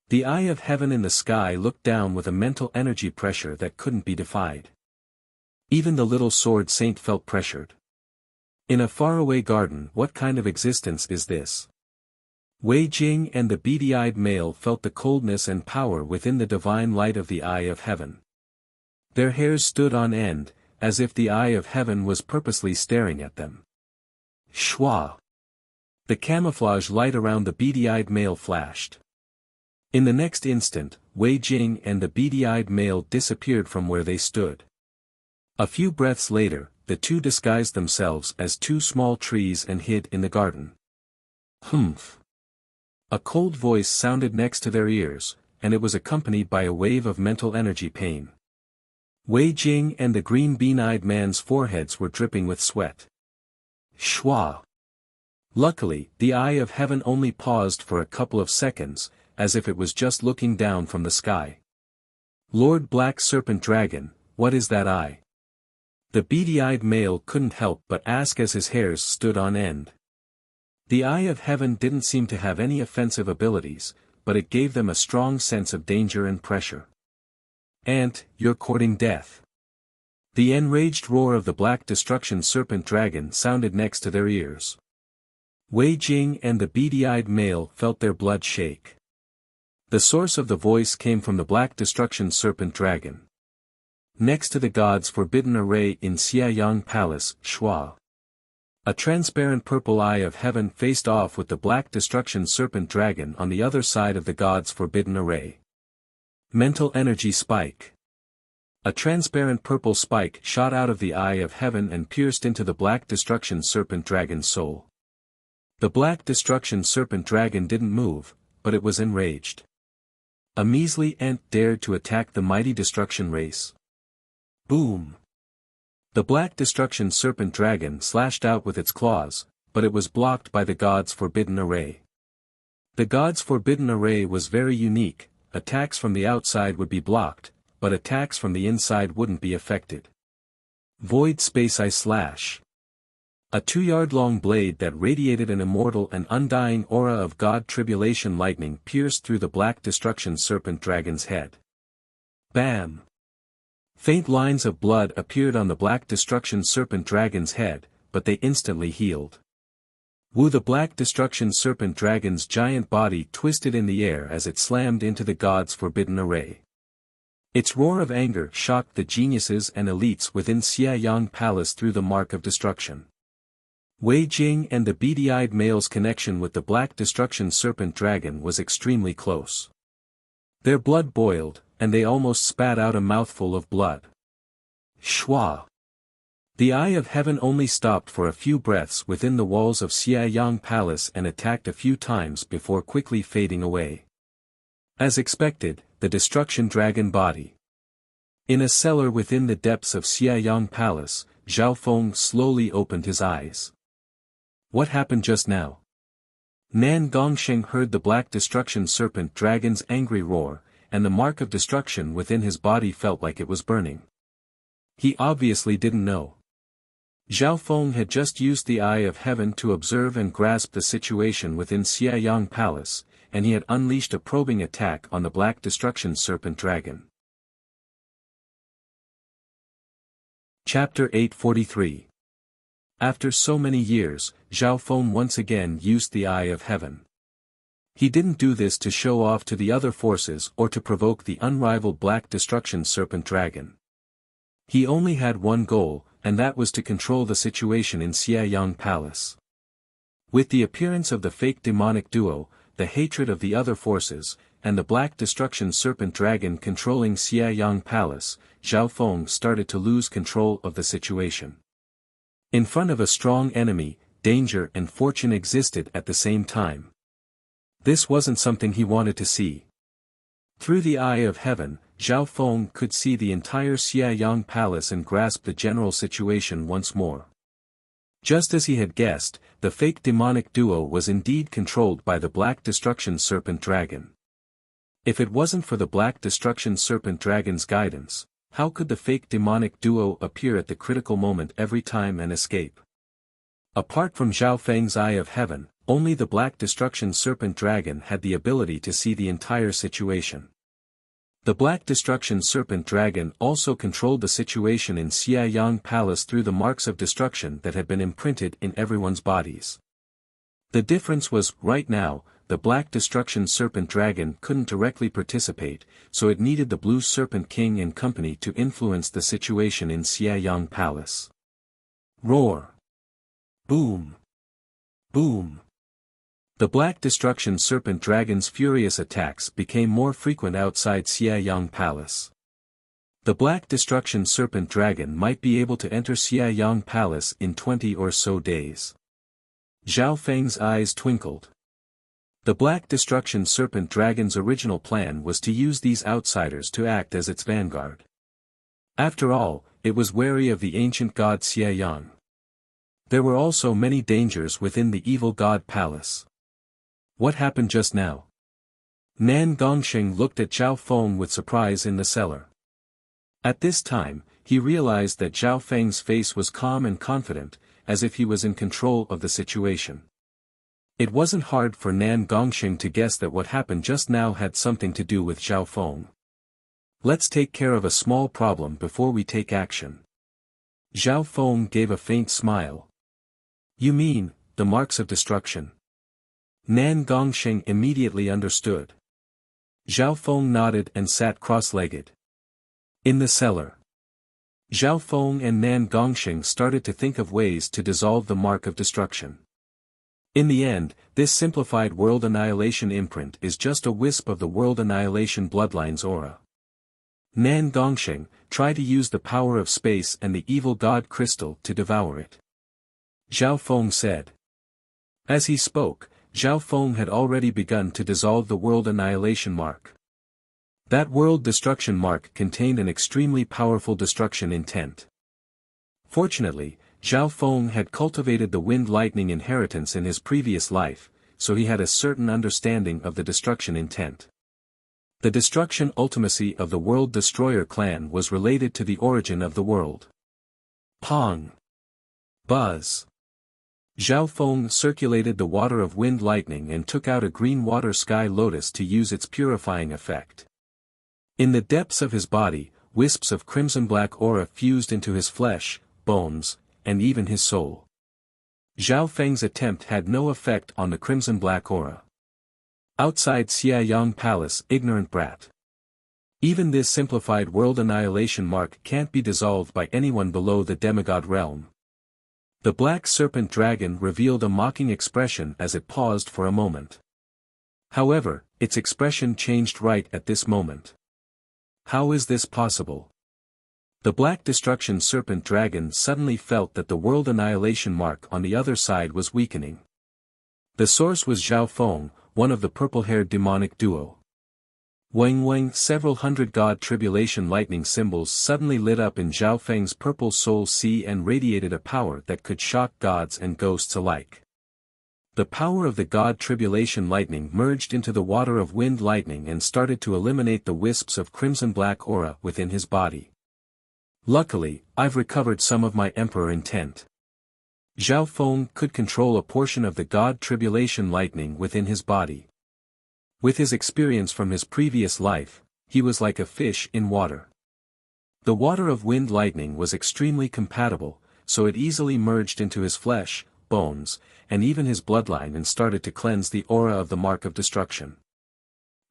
Speaker 1: The eye of heaven in the sky looked down with a mental energy pressure that couldn't be defied. Even the little sword saint felt pressured. In a faraway garden, what kind of existence is this? Wei Jing and the beady-eyed male felt the coldness and power within the divine light of the eye of heaven. Their hairs stood on end, as if the eye of heaven was purposely staring at them. Shwa! The camouflage light around the beady-eyed male flashed. In the next instant, Wei Jing and the beady-eyed male disappeared from where they stood. A few breaths later, the two disguised themselves as two small trees and hid in the garden. Humph! A cold voice sounded next to their ears, and it was accompanied by a wave of mental energy pain. Wei Jing and the green bean-eyed man's foreheads were dripping with sweat. Shwa! Luckily, the eye of heaven only paused for a couple of seconds, as if it was just looking down from the sky. Lord Black Serpent Dragon, what is that eye? The beady-eyed male couldn't help but ask as his hairs stood on end. The eye of heaven didn't seem to have any offensive abilities, but it gave them a strong sense of danger and pressure. Ant, you're courting death. The enraged roar of the black destruction serpent dragon sounded next to their ears. Wei Jing and the beady-eyed male felt their blood shake. The source of the voice came from the black destruction serpent dragon. Next to the god's forbidden array in Xiayang Palace, Shua. A transparent purple eye of heaven faced off with the black destruction serpent dragon on the other side of the god's forbidden array. Mental energy spike. A transparent purple spike shot out of the eye of heaven and pierced into the black destruction serpent dragon's soul. The black destruction serpent dragon didn't move, but it was enraged. A measly ant dared to attack the mighty destruction race. Boom! The Black Destruction Serpent Dragon slashed out with its claws, but it was blocked by the God's Forbidden Array. The God's Forbidden Array was very unique. Attacks from the outside would be blocked, but attacks from the inside wouldn't be affected. Void Space Eye Slash. A 2-yard-long blade that radiated an immortal and undying aura of God Tribulation lightning pierced through the Black Destruction Serpent Dragon's head. Bam! Faint lines of blood appeared on the Black Destruction Serpent Dragon's head, but they instantly healed. The Black Destruction Serpent Dragon's giant body twisted in the air as it slammed into the God's Forbidden Array. Its roar of anger shocked the geniuses and elites within Xiayang Palace through the Mark of Destruction. Wei Jing and the beady-eyed male's connection with the Black Destruction Serpent Dragon was extremely close. Their blood boiled, and they almost spat out a mouthful of blood. Shwa! The Eye of Heaven only stopped for a few breaths within the walls of Xiayang Palace and attacked a few times before quickly fading away. As expected, the Destruction Dragon body. In a cellar within the depths of Xiayang Palace, Zhao Feng slowly opened his eyes. What happened just now? Nan Gongsheng heard the Black Destruction Serpent Dragon's angry roar, and the Mark of Destruction within his body felt like it was burning. He obviously didn't know. Zhao Feng had just used the Eye of Heaven to observe and grasp the situation within Xiayang Palace, and he had unleashed a probing attack on the Black Destruction Serpent Dragon. Chapter 843. After so many years, Zhao Feng once again used the Eye of Heaven. He didn't do this to show off to the other forces or to provoke the unrivaled Black Destruction Serpent Dragon. He only had one goal, and that was to control the situation in Xiayang Palace. With the appearance of the fake demonic duo, the hatred of the other forces, and the Black Destruction Serpent Dragon controlling Xiayang Palace, Zhao Feng started to lose control of the situation. In front of a strong enemy, danger and fortune existed at the same time. This wasn't something he wanted to see. Through the Eye of Heaven, Zhao Feng could see the entire Xiayang Palace and grasp the general situation once more. Just as he had guessed, the fake demonic duo was indeed controlled by the Black Destruction Serpent Dragon. If it wasn't for the Black Destruction Serpent Dragon's guidance, how could the fake demonic duo appear at the critical moment every time and escape? Apart from Zhao Feng's Eye of Heaven, only the Black Destruction Serpent Dragon had the ability to see the entire situation. The Black Destruction Serpent Dragon also controlled the situation in Xiayang Palace through the marks of destruction that had been imprinted in everyone's bodies. The difference was, right now, the Black Destruction Serpent Dragon couldn't directly participate, so it needed the Blue Serpent King and company to influence the situation in Xiayang Palace. Roar! Boom! Boom! The Black Destruction Serpent Dragon's furious attacks became more frequent outside Xiayang Palace. The Black Destruction Serpent Dragon might be able to enter Xiayang Palace in 20 or so days. Zhao Feng's eyes twinkled. The Black Destruction Serpent Dragon's original plan was to use these outsiders to act as its vanguard. After all, it was wary of the ancient god Xiayang. There were also many dangers within the evil god palace. What happened just now? Nan Gongsheng looked at Zhao Feng with surprise in the cellar. At this time, he realized that Zhao Feng's face was calm and confident, as if he was in control of the situation. It wasn't hard for Nan Gongsheng to guess that what happened just now had something to do with Zhao Feng. Let's take care of a small problem before we take action. Zhao Feng gave a faint smile. You mean, the marks of destruction? Nan Gongsheng immediately understood. Zhao Feng nodded and sat cross-legged. In the cellar, Zhao Feng and Nan Gongsheng started to think of ways to dissolve the mark of destruction. In the end, this simplified world annihilation imprint is just a wisp of the world annihilation bloodline's aura. Nan Gongsheng, try to use the power of space and the evil god crystal to devour it. Zhao Feng said. As he spoke, Zhao Feng had already begun to dissolve the world annihilation mark. That world destruction mark contained an extremely powerful destruction intent. Fortunately, Zhao Feng had cultivated the wind lightning inheritance in his previous life, so he had a certain understanding of the destruction intent. The destruction ultimacy of the World Destroyer clan was related to the origin of the world. Pong! Buzz! Zhao Feng circulated the water of wind lightning and took out a green water sky lotus to use its purifying effect. In the depths of his body, wisps of crimson-black aura fused into his flesh, bones, and even his soul. Zhao Feng's attempt had no effect on the crimson-black aura. Outside Xiayang Palace, ignorant brat. Even this simplified world annihilation mark can't be dissolved by anyone below the demigod realm. The black serpent dragon revealed a mocking expression as it paused for a moment. However, its expression changed right at this moment. How is this possible? The black destruction serpent dragon suddenly felt that the world annihilation mark on the other side was weakening. The source was Zhao Feng, one of the purple-haired demonic duo. Wang Wang, several hundred god tribulation lightning symbols suddenly lit up in Zhao Feng's purple soul sea and radiated a power that could shock gods and ghosts alike. The power of the god tribulation lightning merged into the water of wind lightning and started to eliminate the wisps of crimson-black aura within his body. Luckily, I've recovered some of my emperor intent. Zhao Feng could control a portion of the god tribulation lightning within his body. With his experience from his previous life, he was like a fish in water. The water of wind lightning was extremely compatible, so it easily merged into his flesh, bones, and even his bloodline and started to cleanse the aura of the mark of destruction.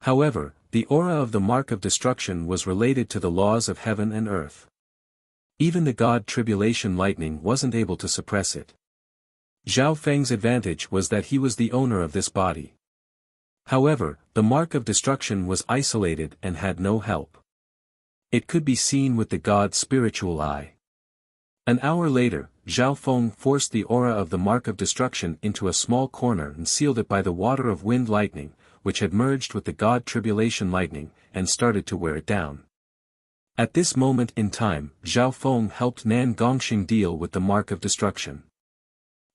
Speaker 1: However, the aura of the mark of destruction was related to the laws of heaven and earth. Even the god tribulation lightning wasn't able to suppress it. Zhao Feng's advantage was that he was the owner of this body. However, the mark of destruction was isolated and had no help. It could be seen with the god's spiritual eye. An hour later, Zhao Feng forced the aura of the mark of destruction into a small corner and sealed it by the water of wind lightning, which had merged with the god tribulation lightning, and started to wear it down. At this moment in time, Zhao Feng helped Nan Gongxing deal with the mark of destruction.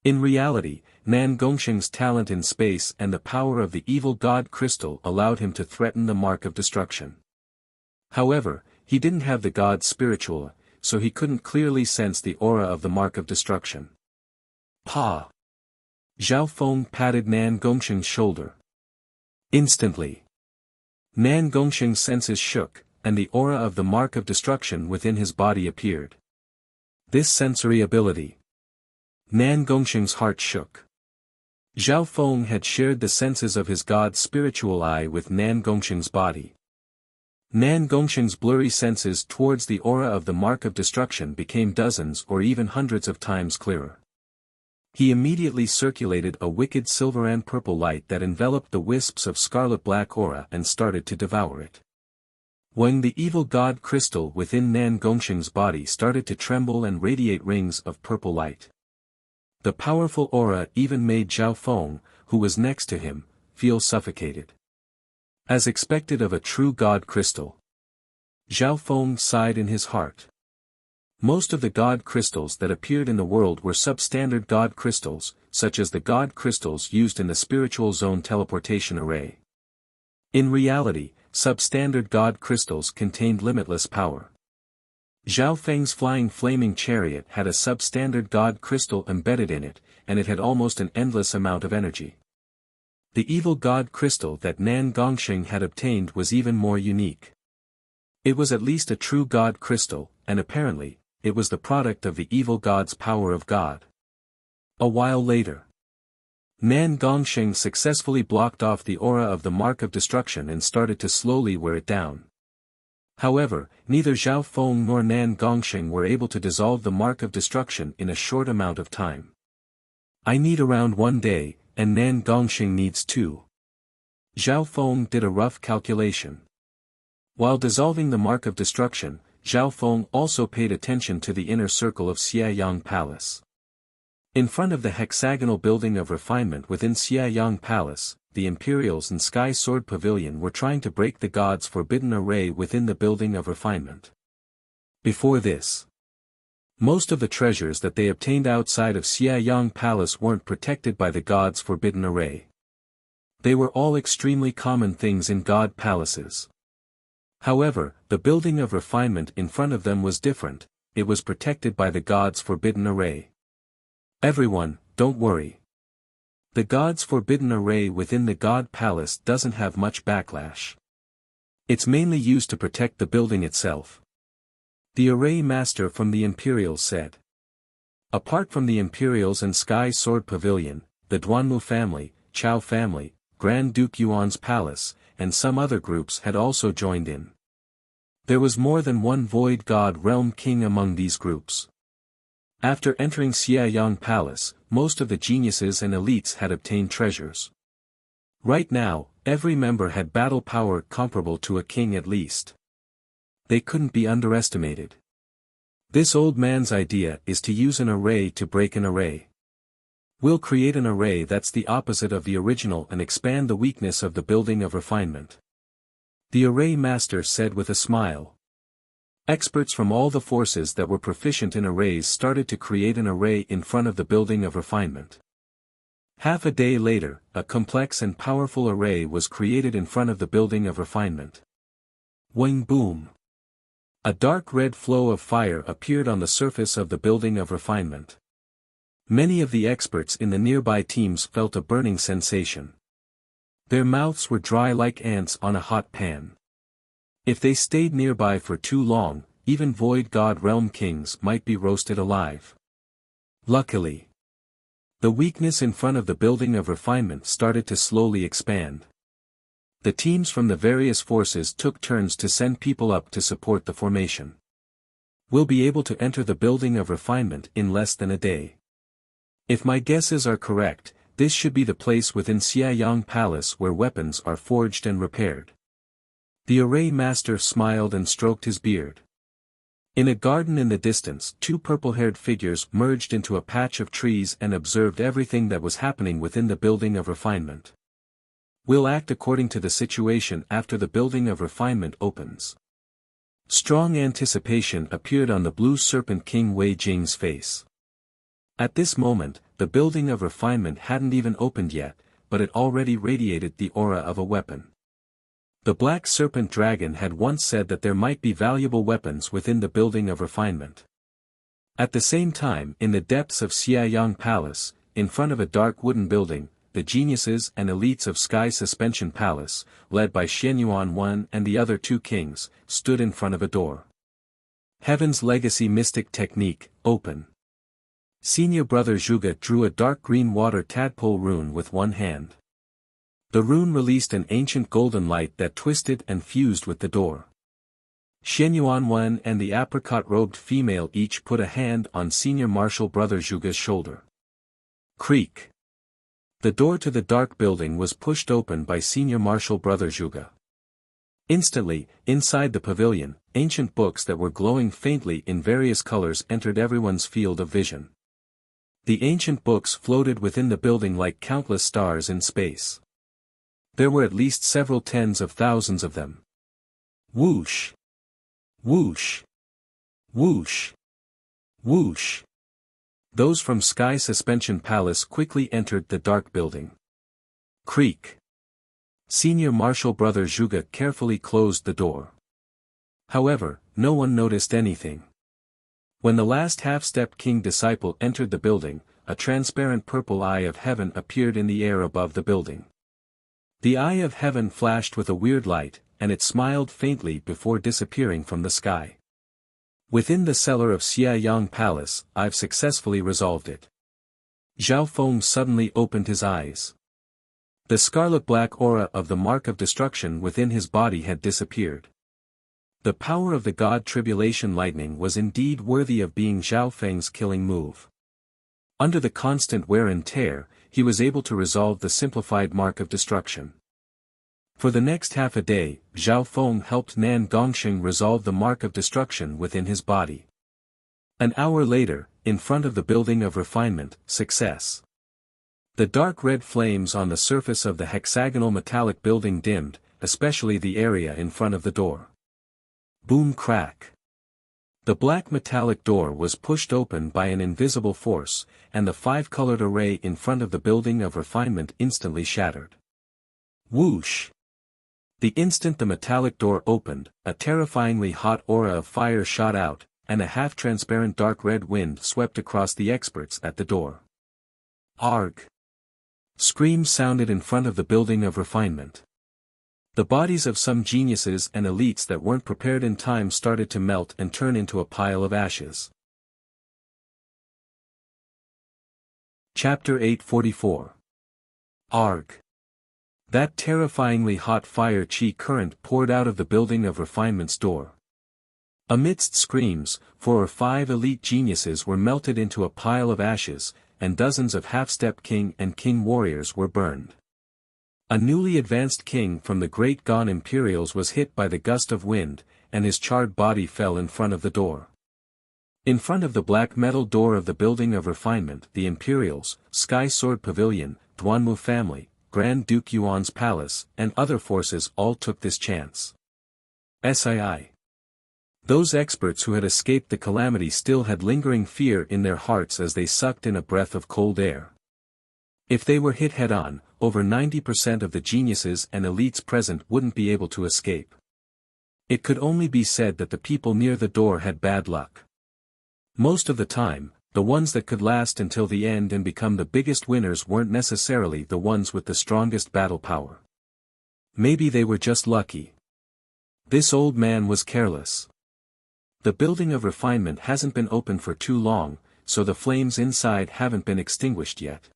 Speaker 1: In reality, Nan Gongxing's talent in space and the power of the evil god crystal allowed him to threaten the mark of destruction. However, he didn't have the god's spiritual, so he couldn't clearly sense the aura of the mark of destruction. Pa! Zhao Feng patted Nan Gongxing's shoulder. Instantly, Nan Gongxing's senses shook, and the aura of the mark of destruction within his body appeared. This sensory ability. Nan Gongxing's heart shook. Zhao Feng had shared the senses of his god's spiritual eye with Nan Gongxing's body. Nan Gongxing's blurry senses towards the aura of the mark of destruction became dozens or even hundreds of times clearer. He immediately circulated a wicked silver and purple light that enveloped the wisps of scarlet-black aura and started to devour it. When the evil god crystal within Nan Gongxing's body started to tremble and radiate rings of purple light. The powerful aura even made Zhao Feng, who was next to him, feel suffocated. As expected of a true god crystal. Zhao Feng sighed in his heart. Most of the god crystals that appeared in the world were substandard god crystals, such as the god crystals used in the spiritual zone teleportation array. In reality, substandard god crystals contained limitless power. Zhao Feng's flying flaming chariot had a substandard god crystal embedded in it, and it had almost an endless amount of energy. The evil god crystal that Nan Gongxing had obtained was even more unique. It was at least a true god crystal, and apparently, it was the product of the evil god's power of God. A while later, Nan Gongxing successfully blocked off the aura of the mark of destruction and started to slowly wear it down. However, neither Zhao Feng nor Nan Gongxing were able to dissolve the mark of destruction in a short amount of time. I need around 1 day, and Nan Gongxing needs 2. Zhao Feng did a rough calculation. While dissolving the mark of destruction, Zhao Feng also paid attention to the inner circle of Xiayang Palace. In front of the hexagonal building of refinement within Xiayang Palace, the Imperials and Sky Sword Pavilion were trying to break the gods' forbidden array within the building of refinement. Before this, most of the treasures that they obtained outside of Xiayang Palace weren't protected by the gods' forbidden array. They were all extremely common things in god palaces. However, the building of refinement in front of them was different. It was protected by the gods' forbidden array. Everyone, don't worry. The gods' forbidden array within the god palace doesn't have much backlash. It's mainly used to protect the building itself. The array master from the Imperials said. Apart from the Imperials and Sky Sword Pavilion, the Duanmu family, Chao family, Grand Duke Yuan's palace, and some other groups had also joined in. There was more than one Void God Realm King among these groups. After entering Xiayang Palace, most of the geniuses and elites had obtained treasures. Right now, every member had battle power comparable to a king at least. They couldn't be underestimated. This old man's idea is to use an array to break an array. We'll create an array that's the opposite of the original and expand the weakness of the building of refinement. The array master said with a smile. Experts from all the forces that were proficient in arrays started to create an array in front of the building of refinement. Half a day later, a complex and powerful array was created in front of the building of refinement. Wing boom! A dark red flow of fire appeared on the surface of the building of refinement. Many of the experts in the nearby teams felt a burning sensation. Their mouths were dry like ants on a hot pan. If they stayed nearby for too long, even Void God Realm Kings might be roasted alive. Luckily, the weakness in front of the building of refinement started to slowly expand. The teams from the various forces took turns to send people up to support the formation. We'll be able to enter the building of refinement in less than a day. If my guesses are correct, this should be the place within Xiayang Palace where weapons are forged and repaired. The array master smiled and stroked his beard. In a garden in the distance, two purple-haired figures merged into a patch of trees and observed everything that was happening within the building of refinement. We'll act according to the situation after the building of refinement opens. Strong anticipation appeared on the Blue Serpent King Wei Jing's face. At this moment, the building of refinement hadn't even opened yet, but it already radiated the aura of a weapon. The Black Serpent Dragon had once said that there might be valuable weapons within the building of refinement. At the same time, in the depths of Xiayang Palace, in front of a dark wooden building, the geniuses and elites of Sky Suspension Palace, led by Xianyuan I and the other two kings, stood in front of a door. Heaven's Legacy Mystic Technique, Open. Senior Brother Zhuge drew a dark green water tadpole rune with one hand. The rune released an ancient golden light that twisted and fused with the door. Xianyuan I and the apricot-robed female each put a hand on Senior Martial Brother Zhuge's shoulder. Creak. The door to the dark building was pushed open by Senior Martial Brother Zhuge. Instantly, inside the pavilion, ancient books that were glowing faintly in various colors entered everyone's field of vision. The ancient books floated within the building like countless stars in space. There were at least several tens of thousands of them. Whoosh! Whoosh! Whoosh! Whoosh! Those from Sky Suspension Palace quickly entered the dark building. Creak! Senior Martial Brother Zhuge carefully closed the door. However, no one noticed anything. When the last half-stepped king disciple entered the building, a transparent purple eye of heaven appeared in the air above the building. The eye of heaven flashed with a weird light, and it smiled faintly before disappearing from the sky. Within the cellar of Xiayang Palace, I've successfully resolved it. Zhao Feng suddenly opened his eyes. The scarlet-black aura of the mark of destruction within his body had disappeared. The power of the god Tribulation Lightning was indeed worthy of being Zhao Feng's killing move. Under the constant wear and tear, he was able to resolve the simplified mark of destruction. For the next half a day, Zhao Feng helped Nan Gongsheng resolve the mark of destruction within his body. An hour later, in front of the building of refinement, success. The dark red flames on the surface of the hexagonal metallic building dimmed, especially the area in front of the door. Boom crack. The black metallic door was pushed open by an invisible force, and the five-colored array in front of the building of refinement instantly shattered. Whoosh! The instant the metallic door opened, a terrifyingly hot aura of fire shot out, and a half-transparent dark red wind swept across the experts at the door. Arg! Screams sounded in front of the building of refinement. The bodies of some geniuses and elites that weren't prepared in time started to melt and turn into a pile of ashes. Chapter 844. Arg! That terrifyingly hot fire chi current poured out of the building of refinement's door. Amidst screams, 4 or 5 elite geniuses were melted into a pile of ashes, and dozens of half-step king and king warriors were burned. A newly advanced king from the Great Gone Imperials was hit by the gust of wind, and his charred body fell in front of the door. In front of the black metal door of the building of refinement, the Imperials, Sky Sword Pavilion, Duanmu family, Grand Duke Yuan's palace, and other forces all took this chance. Sii. Those experts who had escaped the calamity still had lingering fear in their hearts as they sucked in a breath of cold air. If they were hit head-on, over 90% of the geniuses and elites present wouldn't be able to escape. It could only be said that the people near the door had bad luck. Most of the time, the ones that could last until the end and become the biggest winners weren't necessarily the ones with the strongest battle power. Maybe they were just lucky. This old man was careless. The building of refinement hasn't been open for too long, so the flames inside haven't been extinguished yet.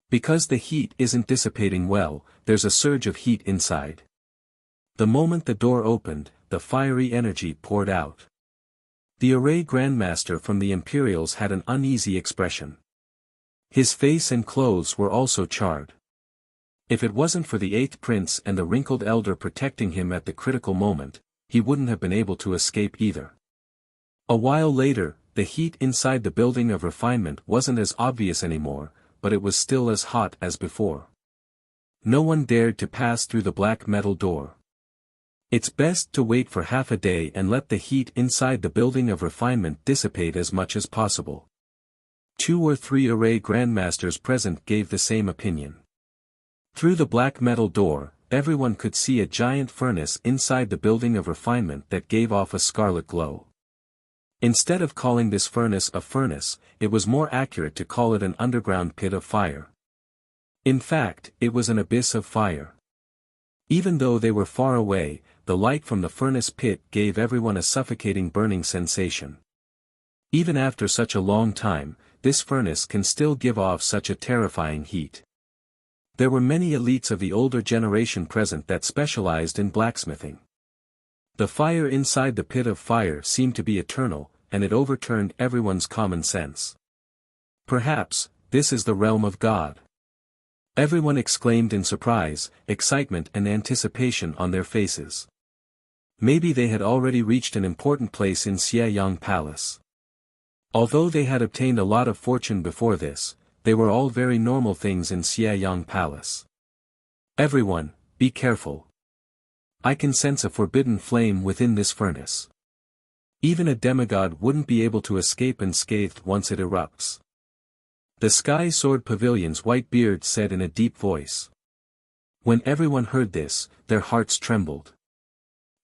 Speaker 1: Because the heat isn't dissipating well, there's a surge of heat inside. The moment the door opened, the fiery energy poured out. The array grandmaster from the Imperials had an uneasy expression. His face and clothes were also charred. If it wasn't for the 8th prince and the wrinkled elder protecting him at the critical moment, he wouldn't have been able to escape either. A while later, the heat inside the building of refinement wasn't as obvious anymore, but it was still as hot as before. No one dared to pass through the black metal door. It's best to wait for half a day and let the heat inside the building of refinement dissipate as much as possible. 2 or 3 array grandmasters present gave the same opinion. Through the black metal door, everyone could see a giant furnace inside the building of refinement that gave off a scarlet glow. Instead of calling this furnace a furnace, it was more accurate to call it an underground pit of fire. In fact, it was an abyss of fire. Even though they were far away, the light from the furnace pit gave everyone a suffocating burning sensation. Even after such a long time, this furnace can still give off such a terrifying heat. There were many elites of the older generation present that specialized in blacksmithing. The fire inside the pit of fire seemed to be eternal, and it overturned everyone's common sense. Perhaps, this is the realm of God. Everyone exclaimed in surprise, excitement and anticipation on their faces. Maybe they had already reached an important place in Xieyang Palace. Although they had obtained a lot of fortune before this, they were all very normal things in Xieyang Palace. Everyone, be careful. I can sense a forbidden flame within this furnace. Even a demigod wouldn't be able to escape unscathed once it erupts. The Sky Sword Pavilion's white beard said in a deep voice. When everyone heard this, their hearts trembled.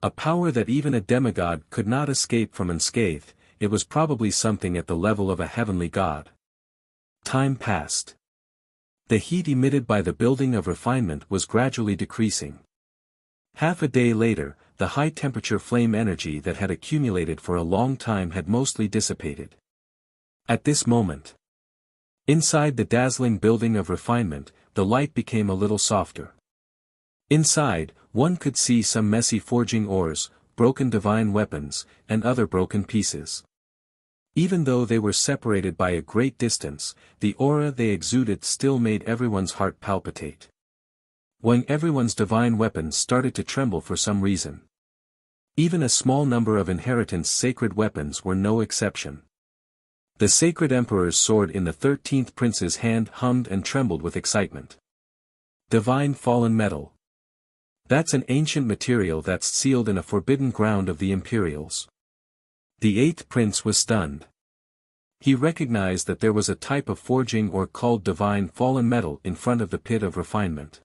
Speaker 1: A power that even a demigod could not escape from unscathed, it was probably something at the level of a heavenly god. Time passed. The heat emitted by the building of refinement was gradually decreasing. Half a day later, the high-temperature flame energy that had accumulated for a long time had mostly dissipated. At this moment, inside the dazzling building of refinement, the light became a little softer. Inside, one could see some messy forging ores, broken divine weapons, and other broken pieces. Even though they were separated by a great distance, the aura they exuded still made everyone's heart palpitate. When everyone's divine weapons started to tremble for some reason. Even a small number of inheritance sacred weapons were no exception. The sacred emperor's sword in the 13th prince's hand hummed and trembled with excitement. Divine fallen metal. That's an ancient material that's sealed in a forbidden ground of the Imperials. The 8th prince was stunned. He recognized that there was a type of forging ore called divine fallen metal in front of the pit of refinement.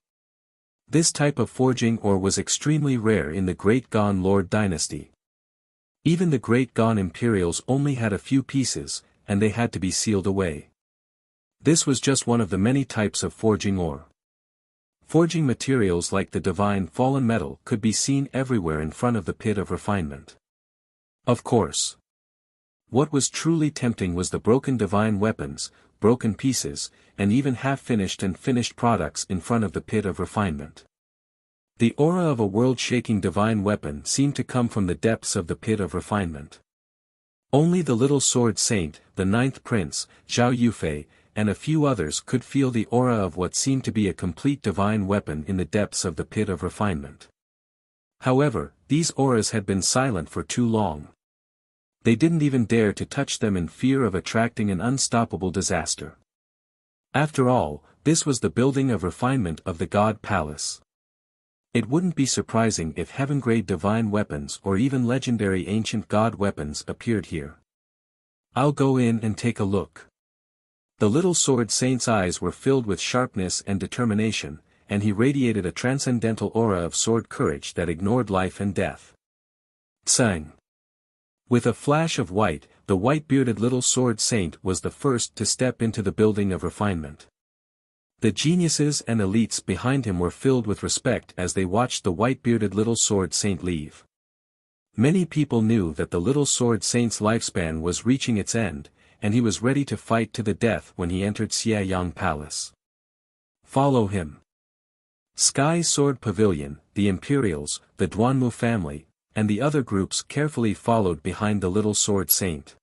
Speaker 1: This type of forging ore was extremely rare in the Great Gon Lord dynasty. Even the Great Gon Imperials only had a few pieces, and they had to be sealed away. This was just one of the many types of forging ore. Forging materials like the divine fallen metal could be seen everywhere in front of the pit of refinement. Of course. What was truly tempting was the broken divine weapons, broken pieces, and even half-finished and finished products in front of the pit of refinement. The aura of a world-shaking divine weapon seemed to come from the depths of the pit of refinement. Only the little sword saint, the 9th prince, Zhao Yufei, and a few others could feel the aura of what seemed to be a complete divine weapon in the depths of the pit of refinement. However, these auras had been silent for too long. They didn't even dare to touch them in fear of attracting an unstoppable disaster. After all, this was the building of refinement of the God Palace. It wouldn't be surprising if heaven-grade divine weapons or even legendary ancient god weapons appeared here. I'll go in and take a look. The little sword saint's eyes were filled with sharpness and determination, and he radiated a transcendental aura of sword courage that ignored life and death. Tsang. With a flash of white, the white-bearded little sword saint was the first to step into the building of refinement. The geniuses and elites behind him were filled with respect as they watched the white-bearded little sword saint leave. Many people knew that the little sword saint's lifespan was reaching its end, and he was ready to fight to the death when he entered Xiayang Palace. Follow him. Sky Sword Pavilion, the Imperials, the Duanmu family, and the other groups carefully followed behind the little sword saint.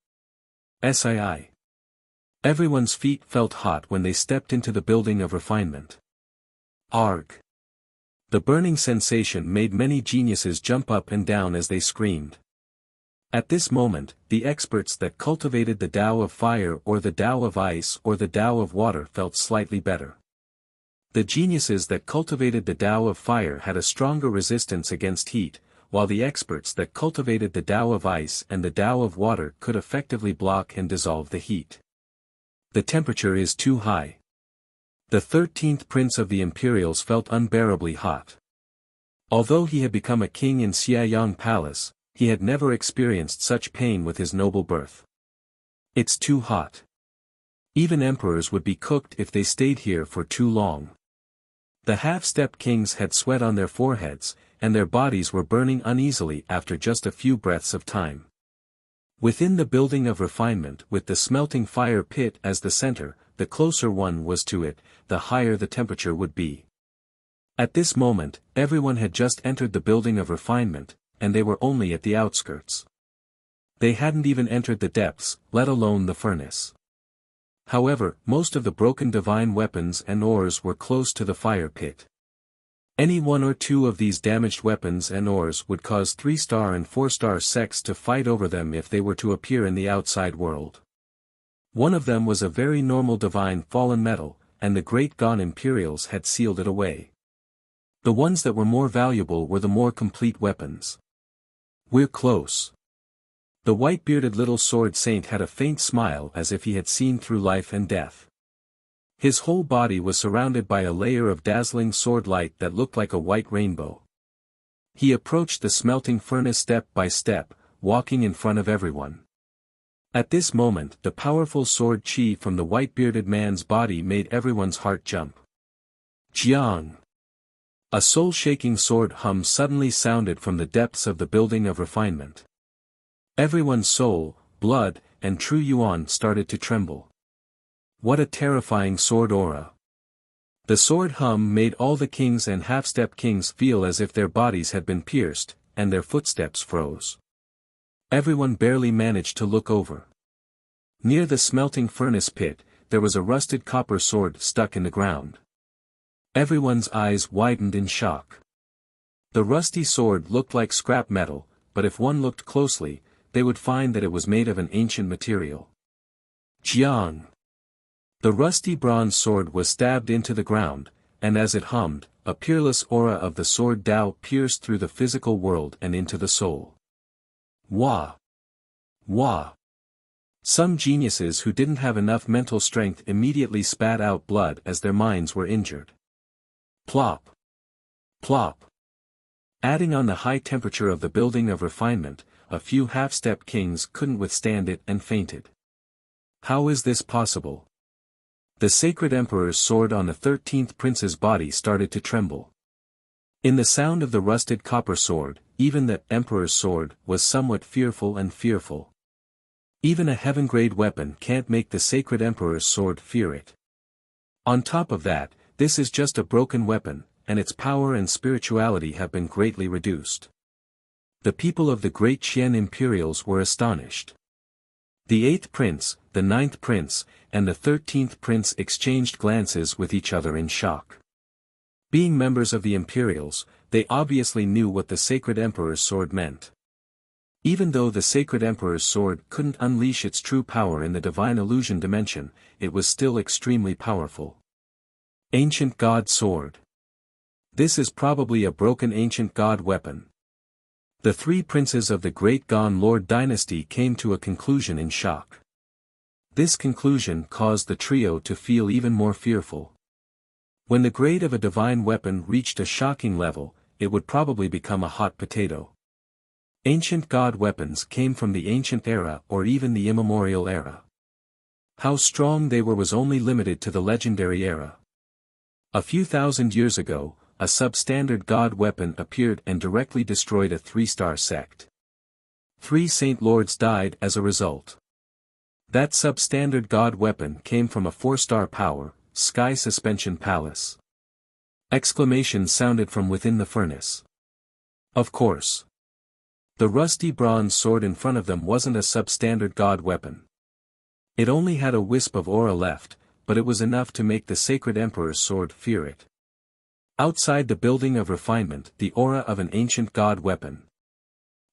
Speaker 1: Sii. Everyone's feet felt hot when they stepped into the building of refinement. Arg. The burning sensation made many geniuses jump up and down as they screamed. At this moment, the experts that cultivated the Tao of fire or the Tao of ice or the Tao of water felt slightly better. The geniuses that cultivated the Tao of fire had a stronger resistance against heat, while the experts that cultivated the Tao of ice and the Tao of water could effectively block and dissolve the heat. The temperature is too high. The 13th prince of the Imperials felt unbearably hot. Although he had become a king in Xiayang Palace, he had never experienced such pain with his noble birth. It's too hot. Even emperors would be cooked if they stayed here for too long. The half-step kings had sweat on their foreheads, and their bodies were burning uneasily after just a few breaths of time. Within the building of refinement with the smelting fire pit as the center, the closer one was to it, the higher the temperature would be. At this moment, everyone had just entered the building of refinement, and they were only at the outskirts. They hadn't even entered the depths, let alone the furnace. However, most of the broken divine weapons and ores were close to the fire pit. Any one or two of these damaged weapons and ores would cause 3-star and 4-star sects to fight over them if they were to appear in the outside world. One of them was a very normal divine fallen metal, and the Great Gon Imperials had sealed it away. The ones that were more valuable were the more complete weapons. We're close. The white-bearded little sword saint had a faint smile as if he had seen through life and death. His whole body was surrounded by a layer of dazzling sword light that looked like a white rainbow. He approached the smelting furnace step by step, walking in front of everyone. At this moment the powerful sword chi from the white-bearded man's body made everyone's heart jump. Jiang! A soul-shaking sword hum suddenly sounded from the depths of the building of refinement. Everyone's soul, blood, and true yuan started to tremble. What a terrifying sword aura. The sword hum made all the kings and half-step kings feel as if their bodies had been pierced, and their footsteps froze. Everyone barely managed to look over. Near the smelting furnace pit, there was a rusted copper sword stuck in the ground. Everyone's eyes widened in shock. The rusty sword looked like scrap metal, but if one looked closely, they would find that it was made of an ancient material. Jiang. The rusty bronze sword was stabbed into the ground, and as it hummed, a peerless aura of the sword Tao pierced through the physical world and into the soul. Wah! Wah! Some geniuses who didn't have enough mental strength immediately spat out blood as their minds were injured. Plop! Plop! Adding on the high temperature of the building of refinement, a few half-step kings couldn't withstand it and fainted. How is this possible? The sacred emperor's sword on the 13th prince's body started to tremble. In the sound of the rusted copper sword, even the emperor's sword was somewhat fearful and fearful. Even a heaven-grade weapon can't make the sacred emperor's sword fear it. On top of that, this is just a broken weapon, and its power and spirituality have been greatly reduced. The people of the great Qian imperials were astonished. The 8th prince, the 9th prince, and the 13th prince exchanged glances with each other in shock. Being members of the imperials, they obviously knew what the sacred emperor's sword meant. Even though the sacred emperor's sword couldn't unleash its true power in the divine illusion dimension, it was still extremely powerful. Ancient God Sword. This is probably a broken ancient god weapon. The 3 princes of the Great Gon Lord dynasty came to a conclusion in shock. This conclusion caused the trio to feel even more fearful. When the grade of a divine weapon reached a shocking level, it would probably become a hot potato. Ancient god weapons came from the ancient era or even the immemorial era. How strong they were was only limited to the legendary era. A few thousand years ago, a substandard god weapon appeared and directly destroyed a 3-star sect. 3 Saint Lords died as a result. That substandard god weapon came from a 4-star power, Sky Suspension Palace. Exclamations sounded from within the furnace. Of course. The rusty bronze sword in front of them wasn't a substandard god weapon. It only had a wisp of aura left, but it was enough to make the sacred emperor's sword fear it. Outside the building of refinement, the aura of an ancient god weapon.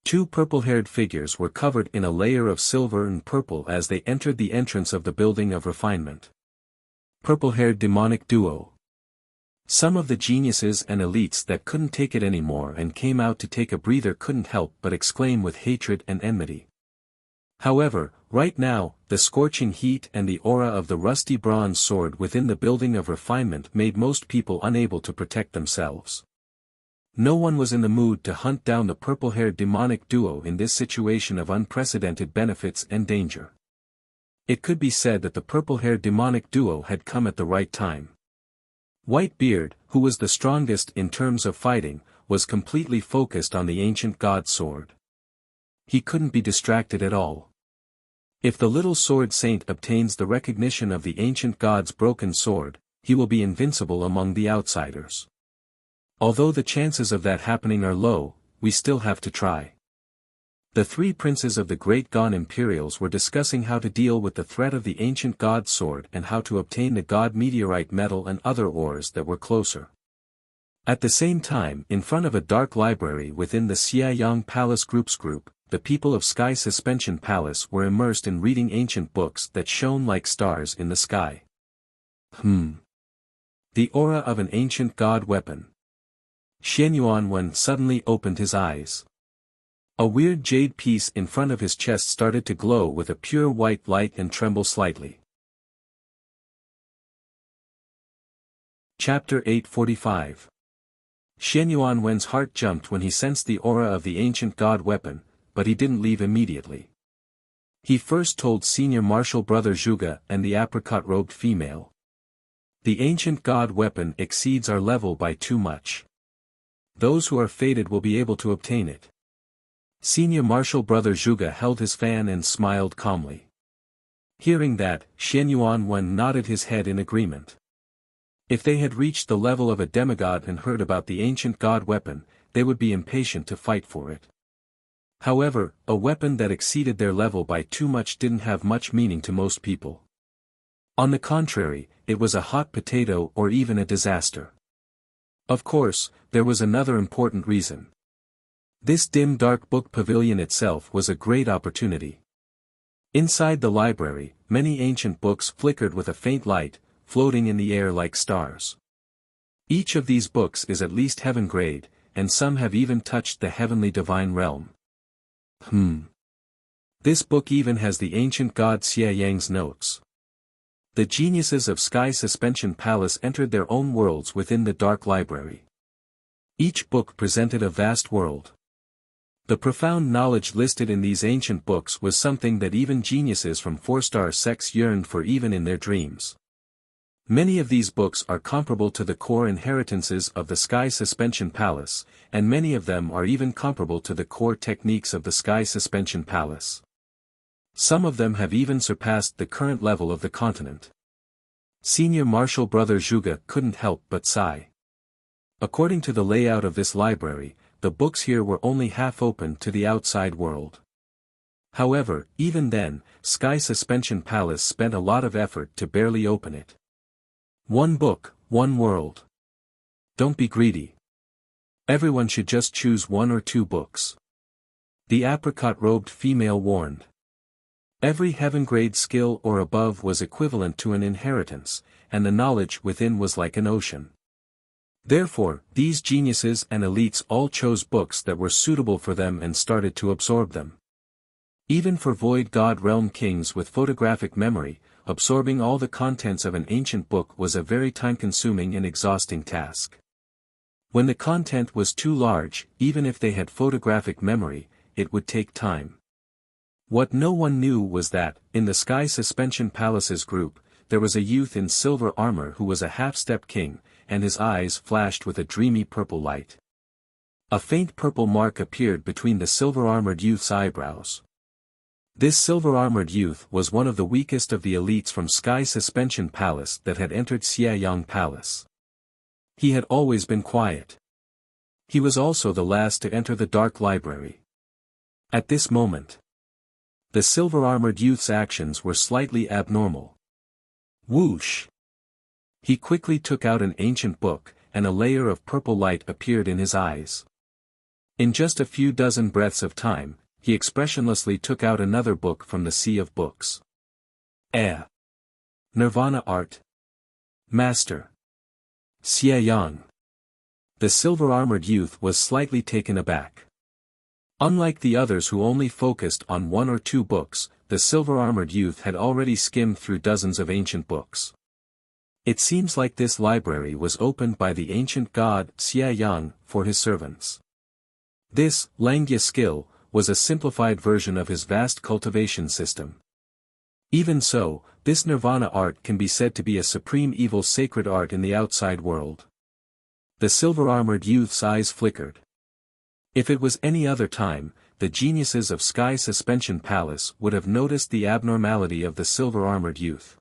Speaker 1: 2 purple-haired figures were covered in a layer of silver and purple as they entered the entrance of the building of refinement. Purple-haired demonic duo. Some of the geniuses and elites that couldn't take it anymore and came out to take a breather couldn't help but exclaim with hatred and enmity. However, right now, the scorching heat and the aura of the rusty bronze sword within the building of refinement made most people unable to protect themselves. No one was in the mood to hunt down the purple-haired demonic duo in this situation of unprecedented benefits and danger. It could be said that the purple-haired demonic duo had come at the right time. Whitebeard, who was the strongest in terms of fighting, was completely focused on the ancient god sword. He couldn't be distracted at all. If the little sword saint obtains the recognition of the ancient god's broken sword, he will be invincible among the outsiders. Although the chances of that happening are low, we still have to try. The 3 princes of the Great Gon Imperials were discussing how to deal with the threat of the ancient god sword and how to obtain the god meteorite metal and other ores that were closer. At the same time, in front of a dark library within the Xiaoyang Palace Group, the people of Sky Suspension Palace were immersed in reading ancient books that shone like stars in the sky. The aura of an ancient god weapon. Xian Yuanwen suddenly opened his eyes. A weird jade piece in front of his chest started to glow with a pure white light and tremble slightly. Chapter 845. Xian Yuanwen's heart jumped when he sensed the aura of the ancient god weapon, but he didn't leave immediately. He first told senior martial brother Zhuge and the apricot-robed female. The ancient god weapon exceeds our level by too much. Those who are fated will be able to obtain it. Senior martial brother Zhuge held his fan and smiled calmly. Hearing that, Xian Yuanwen nodded his head in agreement. If they had reached the level of a demigod and heard about the ancient god weapon, they would be impatient to fight for it. However, a weapon that exceeded their level by too much didn't have much meaning to most people. On the contrary, it was a hot potato or even a disaster. Of course, there was another important reason. This dim dark book pavilion itself was a great opportunity. Inside the library, many ancient books flickered with a faint light, floating in the air like stars. Each of these books is at least heaven grade, and some have even touched the heavenly divine realm. This book even has the ancient god Xie Yang's notes. The geniuses of Sky Suspension Palace entered their own worlds within the dark library. Each book presented a vast world. The profound knowledge listed in these ancient books was something that even geniuses from four-star sects yearned for even in their dreams. Many of these books are comparable to the core inheritances of the Sky Suspension Palace, and many of them are even comparable to the core techniques of the Sky Suspension Palace. Some of them have even surpassed the current level of the continent. Senior Marshal Brother Zhuge couldn't help but sigh. According to the layout of this library, the books here were only half open to the outside world. However, even then, Sky Suspension Palace spent a lot of effort to barely open it. One book, one world. Don't be greedy. Everyone should just choose one or two books. The apricot-robed female warned. Every heaven-grade skill or above was equivalent to an inheritance, and the knowledge within was like an ocean. Therefore, these geniuses and elites all chose books that were suitable for them and started to absorb them. Even for Void God Realm kings with photographic memory, absorbing all the contents of an ancient book was a very time-consuming and exhausting task. When the content was too large, even if they had photographic memory, it would take time. What no one knew was that, in the Sky Suspension Palace's group, there was a youth in silver armor who was a half-step king, and his eyes flashed with a dreamy purple light. A faint purple mark appeared between the silver-armored youth's eyebrows. This silver-armored youth was one of the weakest of the elites from Sky Suspension Palace that had entered Xieyang Palace. He had always been quiet. He was also the last to enter the Dark Library. At this moment, the silver-armored youth's actions were slightly abnormal. Whoosh! He quickly took out an ancient book, and a layer of purple light appeared in his eyes. In just a few dozen breaths of time, he expressionlessly took out another book from the sea of books. Nirvana Art. Master. Xie Yang. The silver-armored youth was slightly taken aback. Unlike the others who only focused on one or two books, the silver-armored youth had already skimmed through dozens of ancient books. It seems like this library was opened by the ancient god Xie Yang for his servants. This Langya skill was a simplified version of his vast cultivation system. Even so, this Nirvana art can be said to be a supreme evil sacred art in the outside world. The silver-armored youth's eyes flickered. If it was any other time, the geniuses of Sky Suspension Palace would have noticed the abnormality of the silver-armored youth.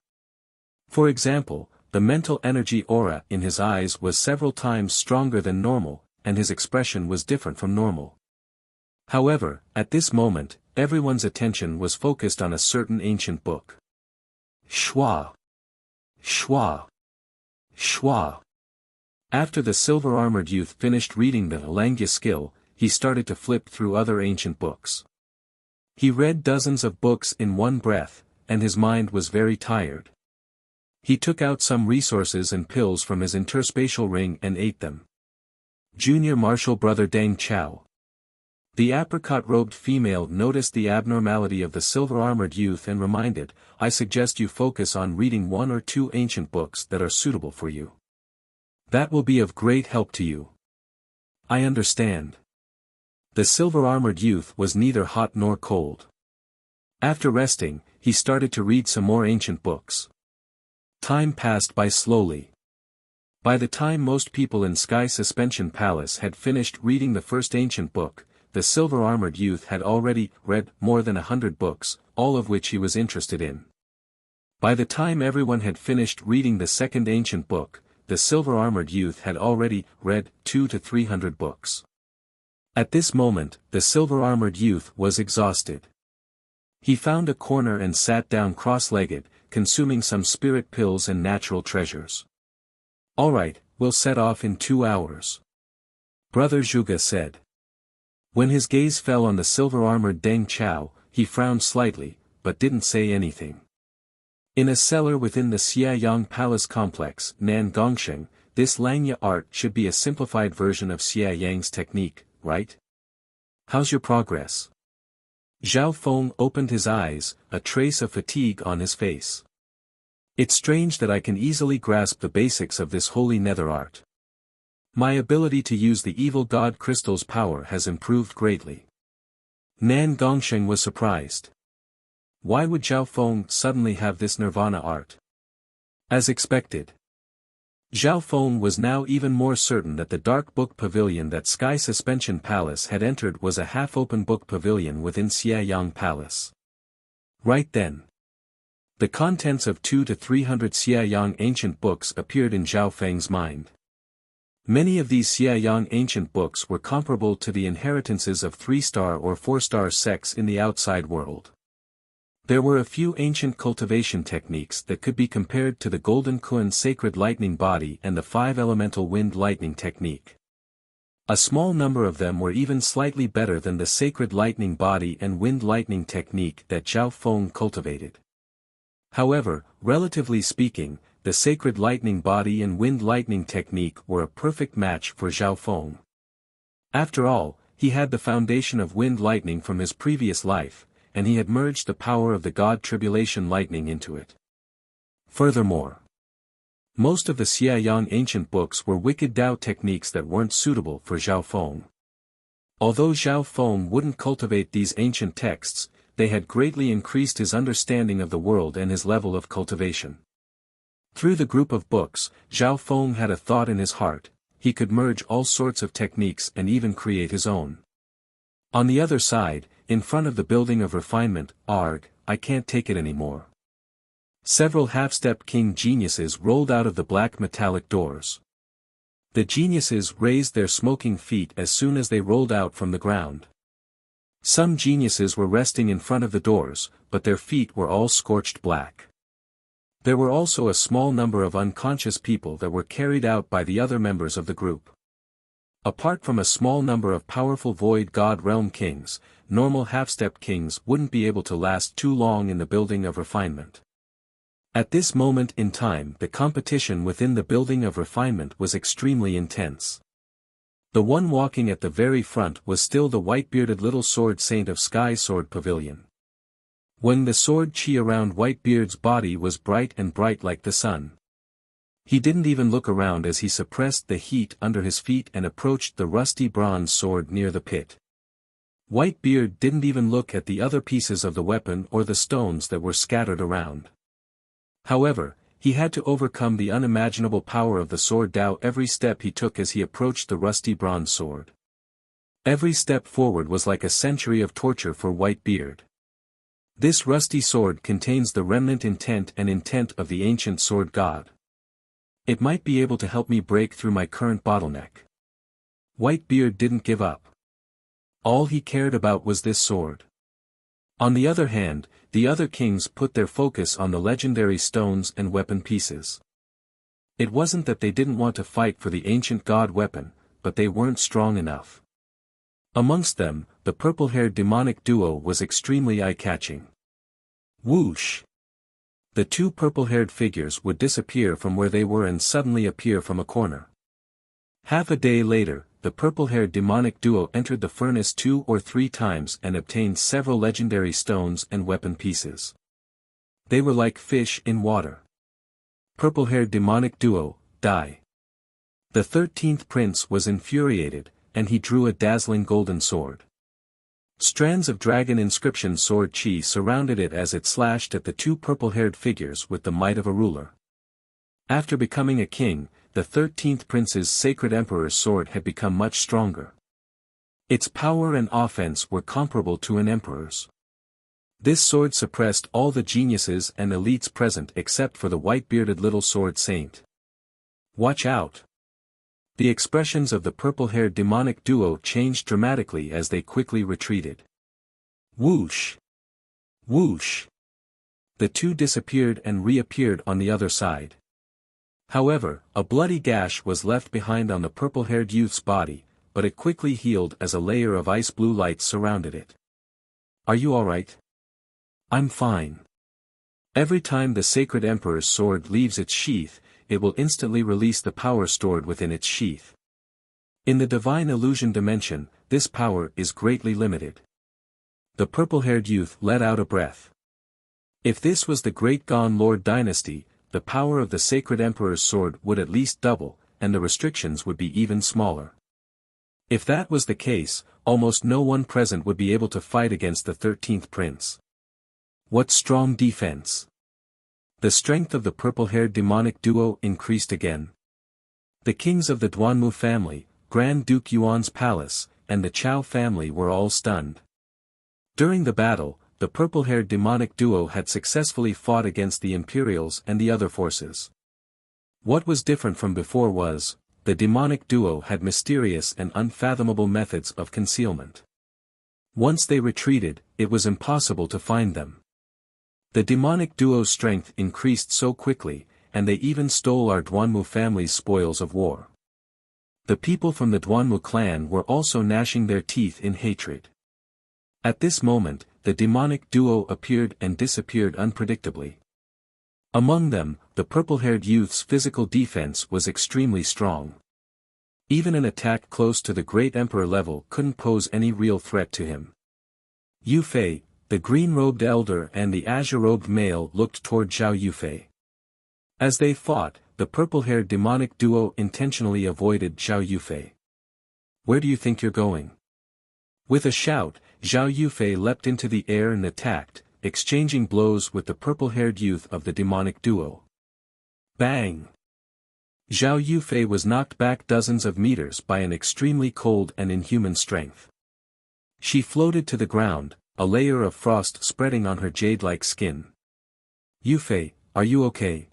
Speaker 1: For example, the mental energy aura in his eyes was several times stronger than normal, and his expression was different from normal. However, at this moment, everyone's attention was focused on a certain ancient book. Schwa. Schwa. Schwa. After the silver-armored youth finished reading the Langya skill, he started to flip through other ancient books. He read dozens of books in one breath, and his mind was very tired. He took out some resources and pills from his interspatial ring and ate them. Junior Marshal Brother Deng Chao. The apricot-robed female noticed the abnormality of the silver-armored youth and reminded, "I suggest you focus on reading one or two ancient books that are suitable for you. That will be of great help to you." "I understand." The silver-armored youth was neither hot nor cold. After resting, he started to read some more ancient books. Time passed by slowly. By the time most people in Sky Suspension Palace had finished reading the first ancient book, the silver-armored youth had already read more than 100 books, all of which he was interested in. By the time everyone had finished reading the second ancient book, the silver-armored youth had already read 200 to 300 books. At this moment, the silver-armored youth was exhausted. He found a corner and sat down cross-legged, consuming some spirit pills and natural treasures. "All right, we'll set off in 2 hours." Brother Zhuge said. When his gaze fell on the silver-armored Deng Chao, he frowned slightly, but didn't say anything. In a cellar within the Xiaoyang Palace complex, Nan Gongsheng, this Langya art should be a simplified version of Xiaoyang's technique, right? How's your progress? Zhao Feng opened his eyes, a trace of fatigue on his face. It's strange that I can easily grasp the basics of this holy nether art. My ability to use the evil god crystal's power has improved greatly. Nan Gongsheng was surprised. Why would Zhao Feng suddenly have this nirvana art? As expected. Zhao Feng was now even more certain that the dark book pavilion that Sky Suspension Palace had entered was a half-open book pavilion within Xiaoyang Palace. Right then. The contents of 200 to 300 Xiaoyang ancient books appeared in Zhao Feng's mind. Many of these Xiaoyang ancient books were comparable to the inheritances of 3-star or 4-star sects in the outside world. There were a few ancient cultivation techniques that could be compared to the Golden Kun Sacred Lightning Body and the 5-elemental Wind Lightning technique. A small number of them were even slightly better than the Sacred Lightning Body and Wind Lightning technique that Zhao Feng cultivated. However, relatively speaking, the Sacred Lightning Body and Wind Lightning technique were a perfect match for Zhao Feng. After all, he had the foundation of Wind Lightning from his previous life, and he had merged the power of the god Tribulation Lightning into it. Furthermore, most of the Xiaoyang ancient books were wicked Dao techniques that weren't suitable for Zhao Feng. Although Zhao Feng wouldn't cultivate these ancient texts, they had greatly increased his understanding of the world and his level of cultivation. Through the group of books, Zhao Feng had a thought in his heart: he could merge all sorts of techniques and even create his own. On the other side, in front of the building of refinement, arg, I can't take it anymore. Several half-step king geniuses rolled out of the black metallic doors. The geniuses raised their smoking feet as soon as they rolled out from the ground. Some geniuses were resting in front of the doors, but their feet were all scorched black. There were also a small number of unconscious people that were carried out by the other members of the group. Apart from a small number of powerful Void God Realm kings, normal half-step kings wouldn't be able to last too long in the building of refinement. At this moment in time, the competition within the building of refinement was extremely intense. The one walking at the very front was still the white-bearded little sword saint of Sky Sword Pavilion. When the sword chi around Whitebeard's body was bright and bright like the sun. He didn't even look around as he suppressed the heat under his feet and approached the rusty bronze sword near the pit. Whitebeard didn't even look at the other pieces of the weapon or the stones that were scattered around. However, he had to overcome the unimaginable power of the sword Dao every step he took as he approached the rusty bronze sword. Every step forward was like a century of torture for Whitebeard. This rusty sword contains the remnant intent and intent of the ancient sword god. It might be able to help me break through my current bottleneck. Whitebeard didn't give up. All he cared about was this sword. On the other hand, the other kings put their focus on the legendary stones and weapon pieces. It wasn't that they didn't want to fight for the ancient god weapon, but they weren't strong enough. Amongst them, the purple-haired demonic duo was extremely eye-catching. Whoosh! The two purple-haired figures would disappear from where they were and suddenly appear from a corner. Half a day later, the purple-haired demonic duo entered the furnace 2 or 3 times and obtained several legendary stones and weapon pieces. They were like fish in water. Purple-haired demonic duo, die. The 13th prince was infuriated, and he drew a dazzling golden sword. Strands of dragon inscription sword chi surrounded it as it slashed at the two purple-haired figures with the might of a ruler. After becoming a king, the 13th prince's sacred emperor's sword had become much stronger. Its power and offense were comparable to an emperor's. This sword suppressed all the geniuses and elites present except for the white-bearded little sword saint. Watch out! The expressions of the purple-haired demonic duo changed dramatically as they quickly retreated. Whoosh! Whoosh! The two disappeared and reappeared on the other side. However, a bloody gash was left behind on the purple-haired youth's body, but it quickly healed as a layer of ice-blue light surrounded it. Are you alright? I'm fine. Every time the sacred emperor's sword leaves its sheath, it will instantly release the power stored within its sheath. In the divine illusion dimension, this power is greatly limited. The purple-haired youth let out a breath. If this was the Great Gon Lord dynasty, the power of the sacred emperor's sword would at least double, and the restrictions would be even smaller. If that was the case, almost no one present would be able to fight against the 13th prince. What strong defense! The strength of the purple-haired demonic duo increased again. The kings of the Duanmu family, Grand Duke Yuan's palace, and the Chao family were all stunned. During the battle, the purple-haired demonic duo had successfully fought against the Imperials and the other forces. What was different from before was, the demonic duo had mysterious and unfathomable methods of concealment. Once they retreated, it was impossible to find them. The demonic duo's strength increased so quickly, and they even stole our Duanmu family's spoils of war. The people from the Duanmu clan were also gnashing their teeth in hatred. At this moment, the demonic duo appeared and disappeared unpredictably. Among them, the purple-haired youth's physical defense was extremely strong. Even an attack close to the great emperor level couldn't pose any real threat to him. Yu Fei, the green-robed elder and the azure-robed male looked toward Zhao Yufei. As they fought, the purple-haired demonic duo intentionally avoided Zhao Yufei. "Where do you think you're going?" With a shout, Zhao Yufei leapt into the air and attacked, exchanging blows with the purple-haired youth of the demonic duo. Bang! Zhao Yufei was knocked back dozens of meters by an extremely cold and inhuman strength. She floated to the ground, a layer of frost spreading on her jade-like skin. "Yufei, are you okay?"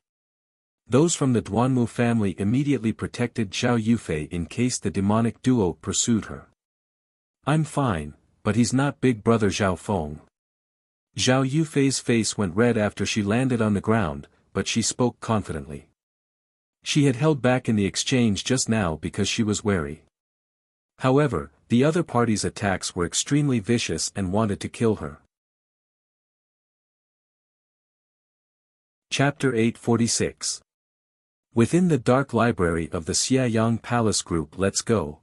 Speaker 1: Those from the Duanmu family immediately protected Zhao Yufei in case the demonic duo pursued her. "I'm fine, but he's not Big Brother Zhao Feng." Zhao Yufei's face went red after she landed on the ground, but she spoke confidently. She had held back in the exchange just now because she was wary. However, the other party's attacks were extremely vicious and wanted to kill her. Chapter 846. Within the dark library of the Xiayang Palace Group. Let's go.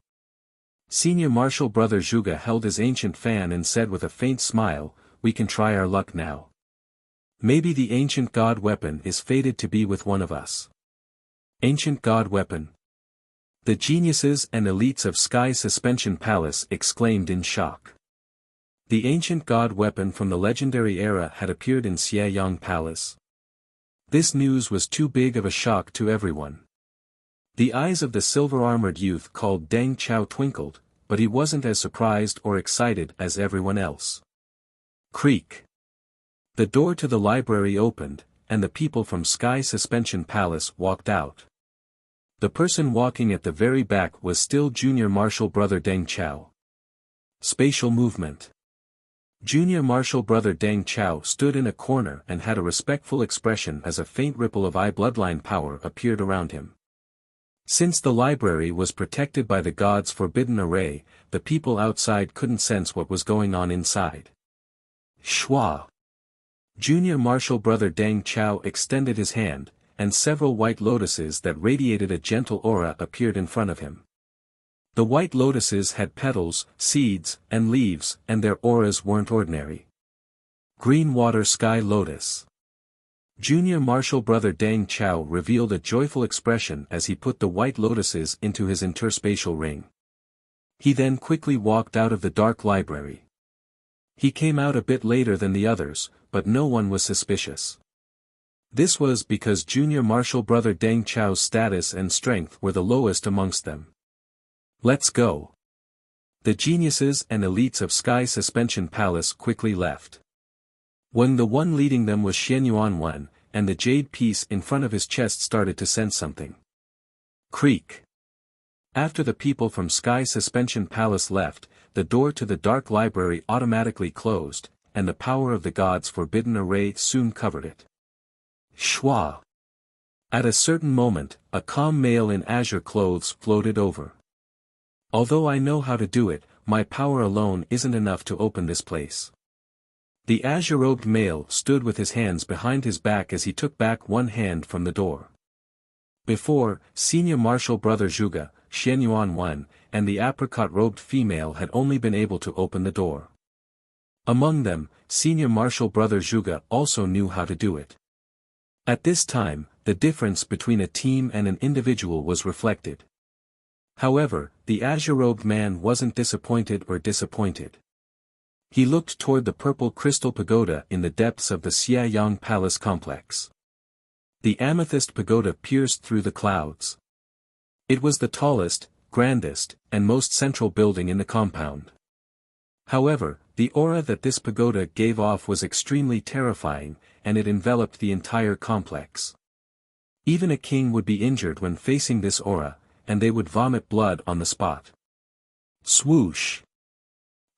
Speaker 1: Senior Marshal Brother Zhuge held his ancient fan and said with a faint smile, "We can try our luck now. Maybe the ancient god weapon is fated to be with one of us." Ancient god weapon? The geniuses and elites of Sky Suspension Palace exclaimed in shock. The ancient god weapon from the legendary era had appeared in Xiayang Palace. This news was too big of a shock to everyone. The eyes of the silver-armored youth called Deng Chao twinkled, but he wasn't as surprised or excited as everyone else. Creak. The door to the library opened, and the people from Sky Suspension Palace walked out. The person walking at the very back was still Junior Marshal Brother Deng Chao. Spatial movement. Junior Marshal Brother Deng Chao stood in a corner and had a respectful expression as a faint ripple of bloodline power appeared around him. Since the library was protected by the god's forbidden array, the people outside couldn't sense what was going on inside. Shwa! Junior Marshal Brother Deng Chao extended his hand, and several white lotuses that radiated a gentle aura appeared in front of him. The white lotuses had petals, seeds, and leaves, and their auras weren't ordinary. Green water sky lotus. Junior Marshal Brother Deng Chao revealed a joyful expression as he put the white lotuses into his interspatial ring. He then quickly walked out of the dark library. He came out a bit later than the others, but no one was suspicious. This was because Junior Marshal Brother Deng Chao's status and strength were the lowest amongst them. Let's go. The geniuses and elites of Sky Suspension Palace quickly left. When the one leading them was Xian Yuanwen, and the jade piece in front of his chest started to sense something. Creak. After the people from Sky Suspension Palace left, the door to the dark library automatically closed, and the power of the god's forbidden array soon covered it. Shwa! At a certain moment, a calm male in azure clothes floated over. "Although I know how to do it, my power alone isn't enough to open this place." The azure-robed male stood with his hands behind his back as he took back one hand from the door. Before, Senior Marshal Brother Zhuge, Xianyuan Wen, and the apricot-robed female had only been able to open the door. Among them, Senior Marshal Brother Zhuge also knew how to do it. At this time, the difference between a team and an individual was reflected. However, the azure-robed man wasn't disappointed. He looked toward the purple crystal pagoda in the depths of the Xiayang Palace complex. The amethyst pagoda pierced through the clouds. It was the tallest, grandest, and most central building in the compound. However, the aura that this pagoda gave off was extremely terrifying, and it enveloped the entire complex. Even a king would be injured when facing this aura, and they would vomit blood on the spot. Swoosh!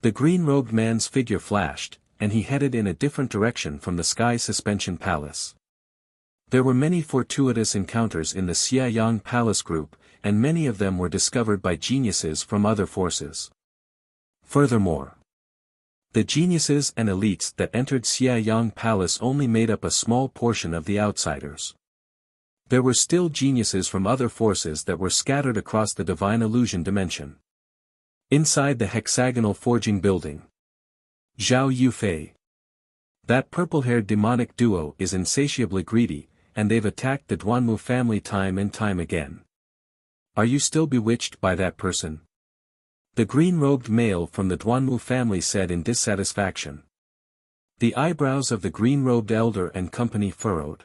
Speaker 1: The green-robed man's figure flashed, and he headed in a different direction from the Sky Suspension Palace. There were many fortuitous encounters in the Xiayang Palace group, and many of them were discovered by geniuses from other forces. Furthermore, the geniuses and elites that entered Xiayang Palace only made up a small portion of the outsiders. There were still geniuses from other forces that were scattered across the divine illusion dimension. Inside the hexagonal forging building. Zhao Yufei. That purple-haired demonic duo is insatiably greedy, and they've attacked the Duanmu family time and time again. Are you still bewitched by that person? The green-robed male from the Duanmu family said in dissatisfaction. The eyebrows of the green-robed elder and company furrowed.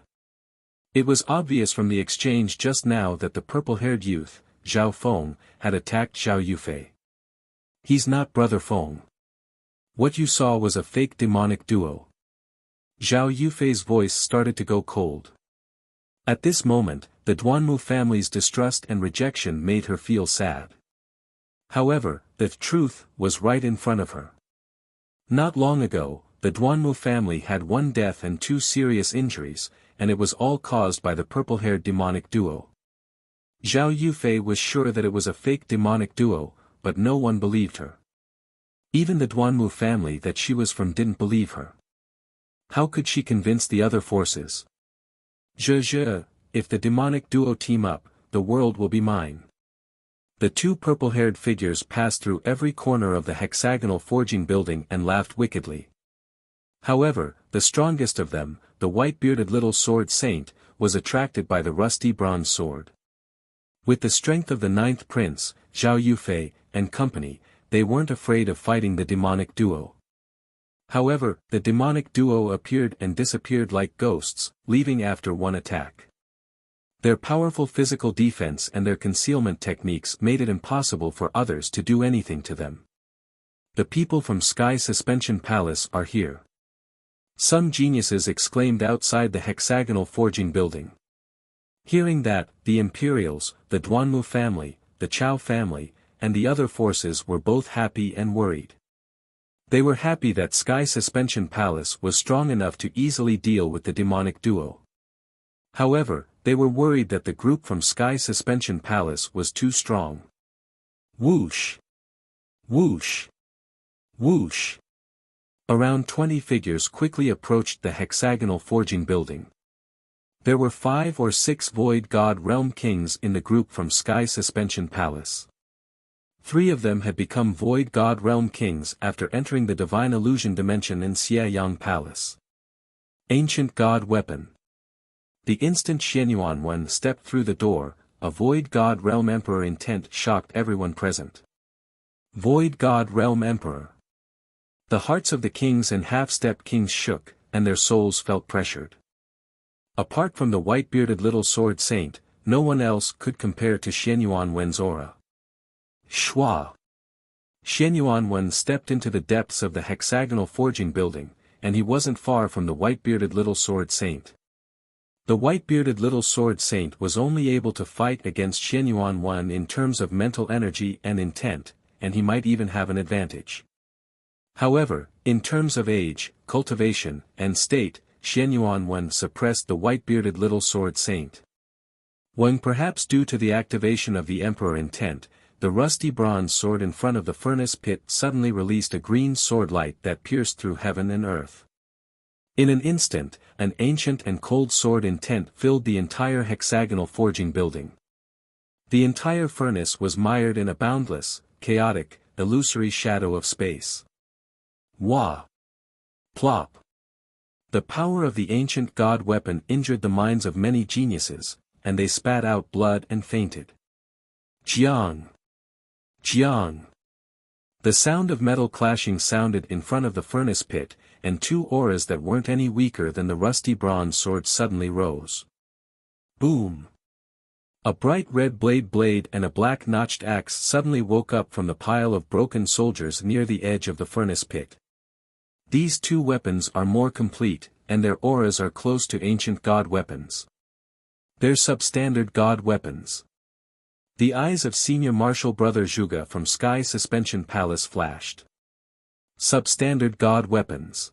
Speaker 1: It was obvious from the exchange just now that the purple-haired youth, Zhao Feng, had attacked Zhao Yufei. He's not Brother Feng. What you saw was a fake demonic duo. Zhao Yufei's voice started to go cold. At this moment, the Duanmu family's distrust and rejection made her feel sad. However, the truth was right in front of her. Not long ago, the Duanmu family had one death and 2 serious injuries, and it was all caused by the purple-haired demonic duo. Zhao Yufei was sure that it was a fake demonic duo, but no one believed her. Even the Duanmu family that she was from didn't believe her. How could she convince the other forces? If the demonic duo team up, the world will be mine. The 2 purple-haired figures passed through every corner of the hexagonal forging building and laughed wickedly. However, the strongest of them, the white-bearded little sword saint, was attracted by the rusty bronze sword. With the strength of the 9th prince, Zhao Yufei, and company, they weren't afraid of fighting the demonic duo. However, the demonic duo appeared and disappeared like ghosts, leaving after one attack. Their powerful physical defense and their concealment techniques made it impossible for others to do anything to them. The people from Sky Suspension Palace are here. Some geniuses exclaimed outside the hexagonal forging building. Hearing that, the Imperials, the Duanmu family, the Chao family, and the other forces were both happy and worried. They were happy that Sky Suspension Palace was strong enough to easily deal with the demonic duo. However, they were worried that the group from Sky Suspension Palace was too strong. Whoosh! Whoosh! Whoosh! Around 20 figures quickly approached the hexagonal forging building. There were 5 or 6 Void God Realm Kings in the group from Sky Suspension Palace. 3 of them had become Void God Realm Kings after entering the Divine Illusion Dimension in Xiayang Palace. Ancient God Weapon. The instant Xianyuan Wen stepped through the door, a Void God Realm Emperor intent shocked everyone present. Void God Realm Emperor. The hearts of the kings and half-stepped kings shook, and their souls felt pressured. Apart from the white-bearded little sword saint, no one else could compare to Xianyuan Wen's aura. Shua! Xianyuan Wen stepped into the depths of the hexagonal forging building, and he wasn't far from the white-bearded little sword saint. The white-bearded little sword saint was only able to fight against Xianyuan Wen in terms of mental energy and intent, and he might even have an advantage. However, in terms of age, cultivation, and state, Xianyuan Wen suppressed the white-bearded little sword saint. When perhaps due to the activation of the Emperor intent, the rusty bronze sword in front of the furnace pit suddenly released a green sword light that pierced through heaven and earth. In an instant, an ancient and cold sword intent filled the entire hexagonal forging building. The entire furnace was mired in a boundless, chaotic, illusory shadow of space. Wah! Plop! The power of the ancient god weapon injured the minds of many geniuses, and they spat out blood and fainted. Jiang! Jiang! The sound of metal clashing sounded in front of the furnace pit, and two auras that weren't any weaker than the rusty bronze sword suddenly rose. Boom! A bright red blade and a black notched axe suddenly woke up from the pile of broken soldiers near the edge of the furnace pit. These two weapons are more complete, and their auras are close to ancient god weapons. They're substandard god weapons. The eyes of Senior Marshal Brother Zhuge from Sky Suspension Palace flashed. Substandard god weapons.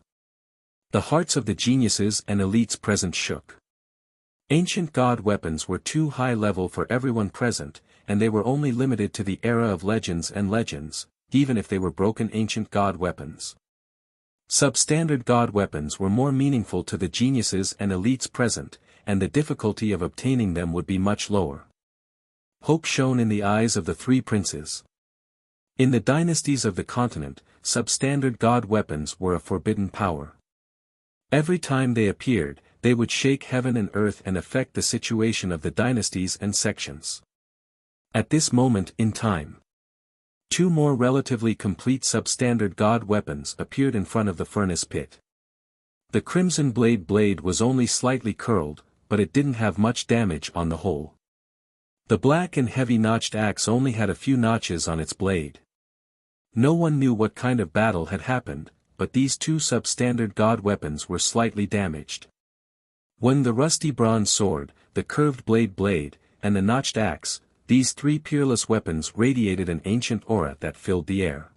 Speaker 1: The hearts of the geniuses and elites present shook. Ancient god weapons were too high level for everyone present, and they were only limited to the era of legends and legends, even if they were broken ancient god weapons. Substandard god weapons were more meaningful to the geniuses and elites present, and the difficulty of obtaining them would be much lower. Hope shone in the eyes of the three princes. In the dynasties of the continent, substandard god weapons were a forbidden power. Every time they appeared, they would shake heaven and earth and affect the situation of the dynasties and sections. At this moment in time, two more relatively complete substandard god weapons appeared in front of the furnace pit. The crimson blade was only slightly curled, but it didn't have much damage on the whole. The black and heavy notched axe only had a few notches on its blade. No one knew what kind of battle had happened, but these two substandard god weapons were slightly damaged. When the rusty bronze sword, the curved blade, and the notched axe, these three peerless weapons radiated an ancient aura that filled the air.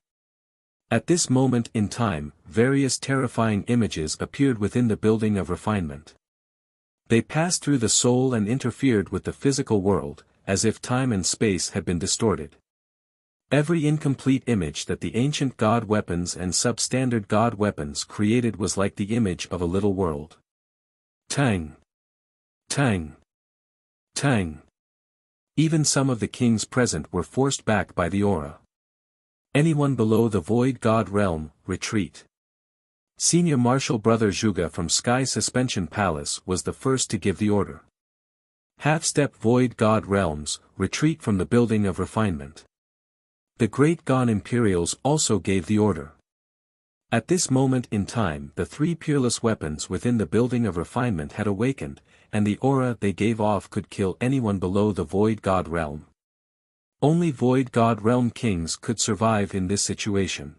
Speaker 1: At this moment in time, various terrifying images appeared within the building of refinement. They passed through the soul and interfered with the physical world, as if time and space had been distorted. Every incomplete image that the ancient god weapons and substandard god weapons created was like the image of a little world. Tang! Tang! Tang! Even some of the kings present were forced back by the aura. Anyone below the void god realm, retreat. Senior Marshal Brother Zhuge from Sky Suspension Palace was the first to give the order. Half-step void god realms, retreat from the building of refinement. The great Gon Imperials also gave the order. At this moment in time the three peerless weapons within the building of refinement had awakened, and the aura they gave off could kill anyone below the void god realm. Only void god realm kings could survive in this situation.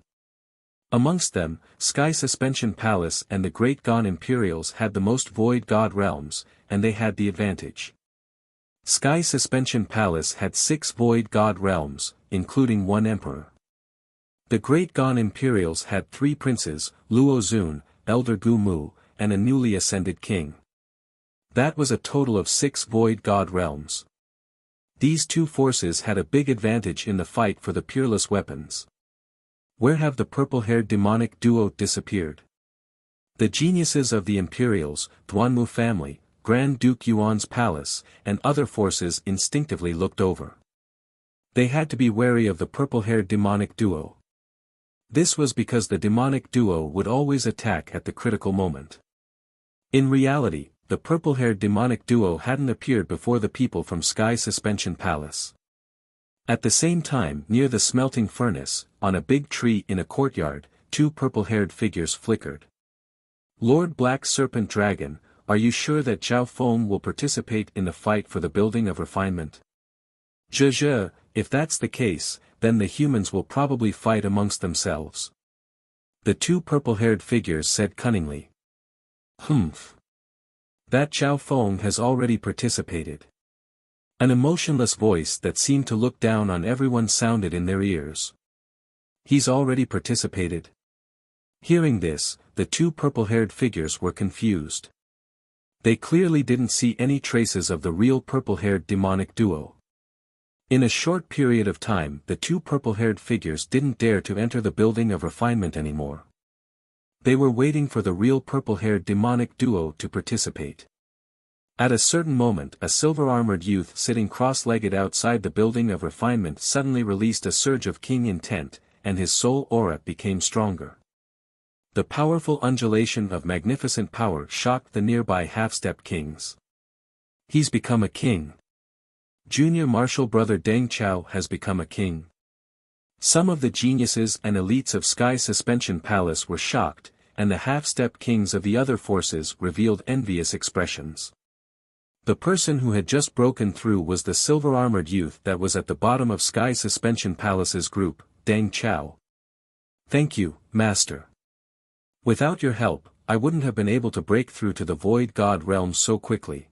Speaker 1: Amongst them, Sky Suspension Palace and the Great Gon Imperials had the most void god realms, and they had the advantage. Sky Suspension Palace had 6 void god realms, including 1 emperor. The Great Gon Imperials had 3 princes, Luo Zun, Elder Gu Mu, and a newly ascended king. That was a total of 6 void god realms. These two forces had a big advantage in the fight for the peerless weapons. Where have the purple-haired demonic duo disappeared? The geniuses of the Imperials, Duanmu family, Grand Duke Yuan's palace, and other forces instinctively looked over. They had to be wary of the purple-haired demonic duo. This was because the demonic duo would always attack at the critical moment. In reality, the purple-haired demonic duo hadn't appeared before the people from Sky Suspension Palace. At the same time, near the smelting furnace, on a big tree in a courtyard, 2 purple-haired figures flickered. Lord Black Serpent Dragon, are you sure that Zhao Feng will participate in the fight for the building of refinement? Zhe, if that's the case, then the humans will probably fight amongst themselves. The 2 purple-haired figures said cunningly. Humph. That Zhao Feng has already participated. An emotionless voice that seemed to look down on everyone sounded in their ears. He's already participated. Hearing this, the 2 purple-haired figures were confused. They clearly didn't see any traces of the real purple-haired demonic duo. In a short period of time the 2 purple-haired figures didn't dare to enter the building of refinement anymore. They were waiting for the real purple-haired demonic duo to participate. At a certain moment a silver-armored youth sitting cross-legged outside the building of refinement suddenly released a surge of king intent, and his soul aura became stronger. The powerful undulation of magnificent power shocked the nearby half-step kings. He's become a king. Junior martial brother Deng Chao has become a king. Some of the geniuses and elites of Sky Suspension Palace were shocked, and the half-step kings of the other forces revealed envious expressions. The person who had just broken through was the silver-armored youth that was at the bottom of Sky Suspension Palace's group, Deng Chao. Thank you, Master. Without your help, I wouldn't have been able to break through to the Void God realm so quickly.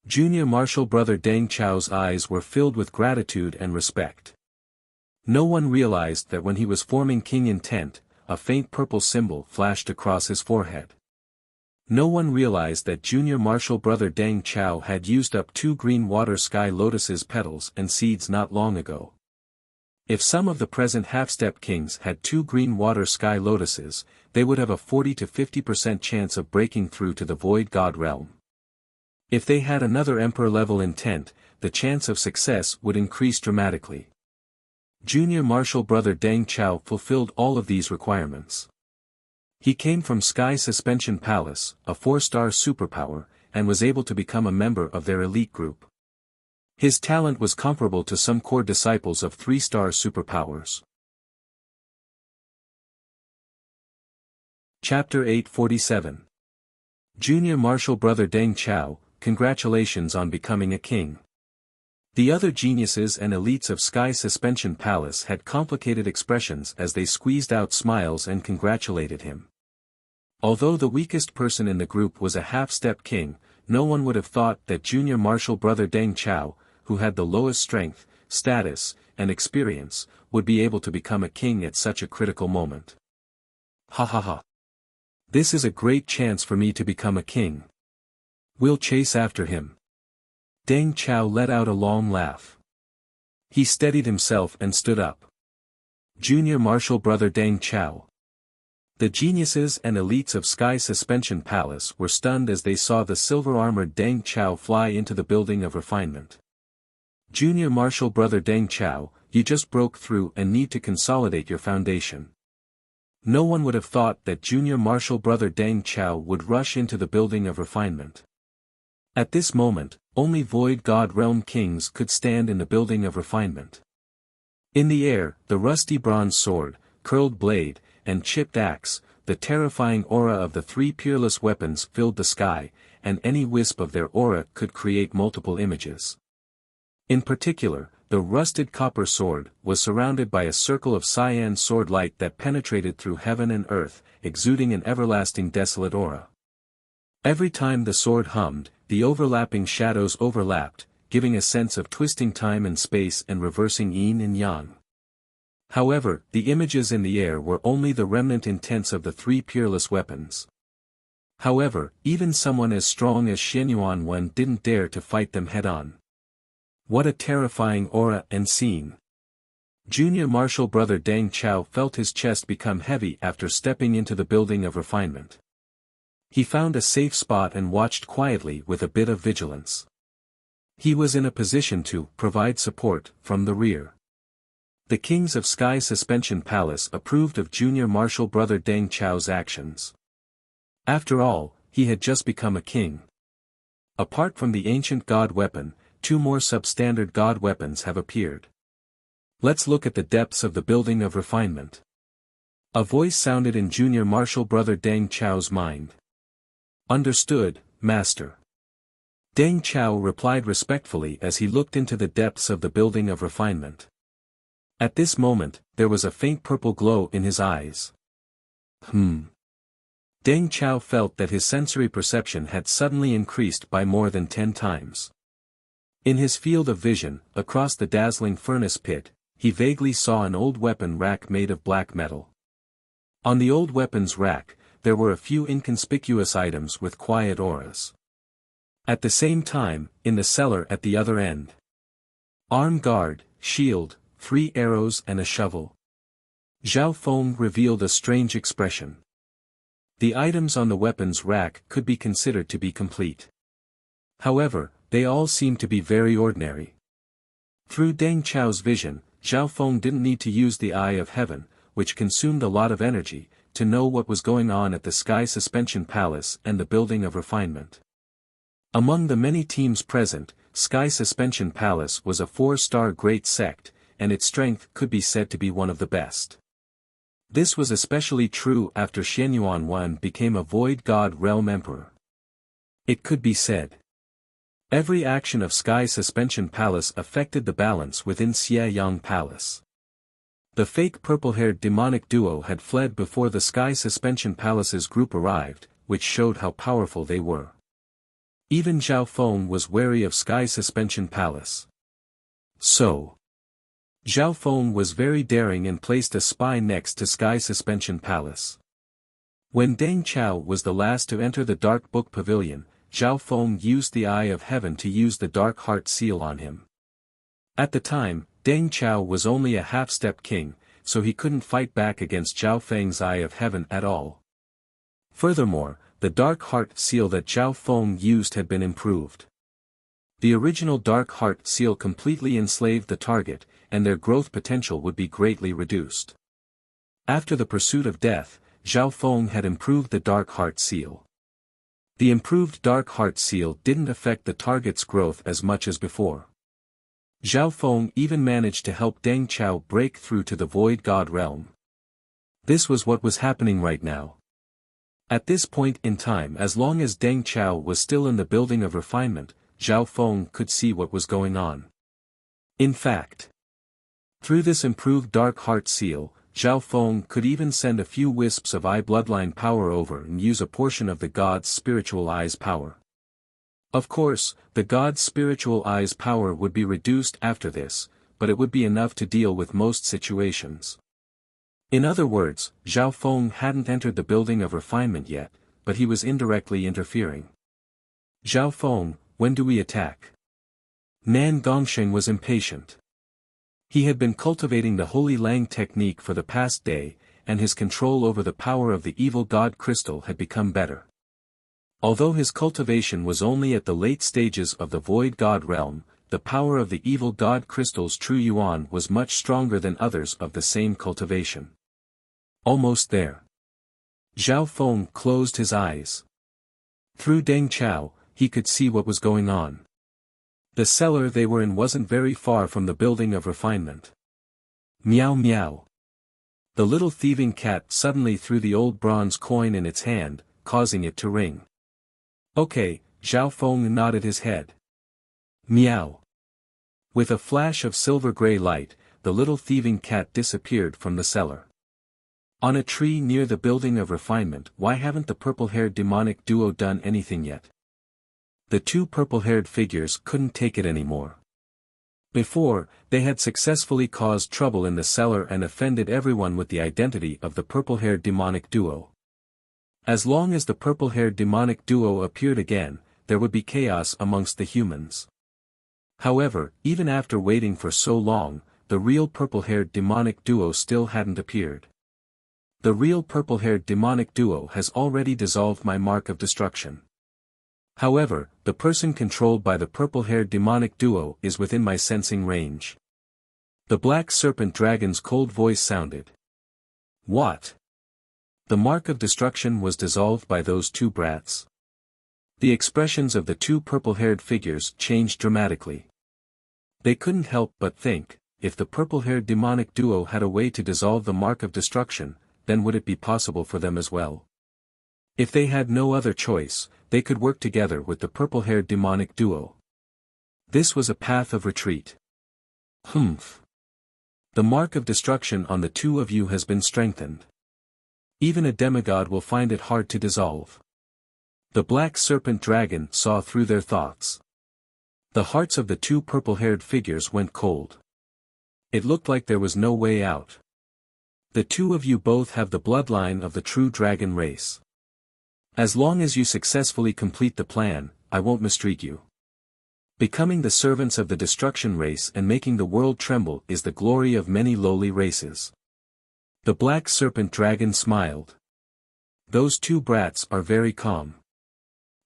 Speaker 1: Junior martial brother Deng Chao's eyes were filled with gratitude and respect. No one realized that when he was forming king intent, a faint purple symbol flashed across his forehead. No one realized that junior martial brother Deng Chao had used up 2 green water sky lotuses petals and seeds not long ago. If some of the present half-step kings had 2 green water sky lotuses, they would have a 40 to 50% chance of breaking through to the Void God realm. If they had another emperor-level intent, the chance of success would increase dramatically. Junior martial brother Deng Chao fulfilled all of these requirements. He came from Sky Suspension Palace, a 4-star superpower, and was able to become a member of their elite group. His talent was comparable to some core disciples of 3-star superpowers. Chapter 847. Junior martial brother Deng Chao, congratulations on becoming a king. The other geniuses and elites of Sky Suspension Palace had complicated expressions as they squeezed out smiles and congratulated him. Although the weakest person in the group was a half-step king, no one would have thought that junior martial brother Deng Chao, who had the lowest strength, status, and experience, would be able to become a king at such a critical moment. Ha ha ha. This is a great chance for me to become a king. We'll chase after him. Deng Chao let out a long laugh. He steadied himself and stood up. Junior martial brother Deng Chao. The geniuses and elites of Sky Suspension Palace were stunned as they saw the silver-armored Deng Chao fly into the building of refinement. Junior martial brother Deng Chao, you just broke through and need to consolidate your foundation. No one would have thought that junior martial brother Deng Chao would rush into the building of refinement. At this moment, only Void God Realm kings could stand in the building of refinement. In the air, the rusty bronze sword, curled blade, and chipped axe, the terrifying aura of the 3 peerless weapons filled the sky, and any wisp of their aura could create multiple images. In particular, the rusted copper sword was surrounded by a circle of cyan sword light that penetrated through heaven and earth, exuding an everlasting desolate aura. Every time the sword hummed, the overlapping shadows overlapped, giving a sense of twisting time and space and reversing yin and yang. However, the images in the air were only the remnant intents of the 3 peerless weapons. However, even someone as strong as Xianyuan Wen didn't dare to fight them head-on. What a terrifying aura and scene. Junior martial brother Deng Chao felt his chest become heavy after stepping into the building of refinement. He found a safe spot and watched quietly with a bit of vigilance. He was in a position to provide support from the rear. The kings of Sky Suspension Palace approved of junior martial brother Deng Chao's actions. After all, he had just become a king. Apart from the ancient god weapon, 2 more substandard god weapons have appeared. Let's look at the depths of the building of refinement. A voice sounded in junior martial brother Deng Chao's mind. Understood, Master. Deng Chao replied respectfully as he looked into the depths of the building of refinement. At this moment, there was a faint purple glow in his eyes. Deng Chao felt that his sensory perception had suddenly increased by more than 10 times. In his field of vision, across the dazzling furnace pit, he vaguely saw an old weapon rack made of black metal. On the old weapons rack, there were a few inconspicuous items with quiet auras. At the same time, in the cellar at the other end. Arm guard, shield, 3 arrows and a shovel. Zhao Feng revealed a strange expression. The items on the weapons rack could be considered to be complete. However, they all seemed to be very ordinary. Through Deng Chao's vision, Zhao Feng didn't need to use the Eye of Heaven, which consumed a lot of energy, to know what was going on at the Sky Suspension Palace and the Building of Refinement. Among the many teams present, Sky Suspension Palace was a 4-star great sect, and its strength could be said to be one of the best. This was especially true after Xianyuan Wan became a Void God Realm Emperor. It could be said, every action of Sky Suspension Palace affected the balance within Xianyang Palace. The fake purple-haired demonic duo had fled before the Sky Suspension Palace's group arrived, which showed how powerful they were. Even Zhao Feng was wary of Sky Suspension Palace. So, Zhao Feng was very daring and placed a spy next to Sky Suspension Palace. When Deng Chao was the last to enter the Dark Book Pavilion, Zhao Feng used the Eye of Heaven to use the Dark Heart Seal on him. At the time, Deng Chao was only a half-step king, so he couldn't fight back against Zhao Feng's Eye of Heaven at all. Furthermore, the Dark Heart Seal that Zhao Feng used had been improved. The original Dark Heart Seal completely enslaved the target, and their growth potential would be greatly reduced. After the pursuit of death, Zhao Feng had improved the Dark Heart Seal. The improved Dark Heart Seal didn't affect the target's growth as much as before. Zhao Feng even managed to help Deng Chao break through to the Void God realm. This was what was happening right now. At this point in time, as long as Deng Chao was still in the Building of Refinement, Zhao Feng could see what was going on. In fact, through this improved Dark Heart Seal, Zhao Feng could even send a few wisps of Eye Bloodline power over and use a portion of the God's Spiritual Eye's power. Of course, the God's Spiritual Eye's power would be reduced after this, but it would be enough to deal with most situations. In other words, Zhao Feng hadn't entered the Building of Refinement yet, but he was indirectly interfering. Zhao Feng, when do we attack? Nan Gongsheng was impatient. He had been cultivating the Holy Lang technique for the past day, and his control over the power of the evil god crystal had become better. Although his cultivation was only at the late stages of the Void God realm, the power of the evil god crystal's true yuan was much stronger than others of the same cultivation. Almost there. Zhao Feng closed his eyes. Through Deng Chao, he could see what was going on. The cellar they were in wasn't very far from the Building of Refinement. Meow meow. The little thieving cat suddenly threw the old bronze coin in its hand, causing it to ring. Okay, Zhao Feng nodded his head. Meow. With a flash of silver-gray light, the little thieving cat disappeared from the cellar. On a tree near the Building of Refinement, why haven't the purple-haired demonic duo done anything yet? The two purple-haired figures couldn't take it anymore. Before, they had successfully caused trouble in the cellar and offended everyone with the identity of the purple-haired demonic duo. As long as the purple-haired demonic duo appeared again, there would be chaos amongst the humans. However, even after waiting for so long, the real purple-haired demonic duo still hadn't appeared. The real purple-haired demonic duo has already dissolved my mark of destruction. However, the person controlled by the purple-haired demonic duo is within my sensing range. The black serpent dragon's cold voice sounded. What? The mark of destruction was dissolved by those two brats. The expressions of the two purple-haired figures changed dramatically. They couldn't help but think, if the purple-haired demonic duo had a way to dissolve the mark of destruction, then would it be possible for them as well? If they had no other choice, they could work together with the purple-haired demonic duo. This was a path of retreat. Humph. The mark of destruction on the two of you has been strengthened. Even a demigod will find it hard to dissolve. The black serpent dragon saw through their thoughts. The hearts of the two purple-haired figures went cold. It looked like there was no way out. The two of you both have the bloodline of the true dragon race. As long as you successfully complete the plan, I won't mistreat you. Becoming the servants of the destruction race and making the world tremble is the glory of many lowly races. The black serpent dragon smiled. Those two brats are very calm.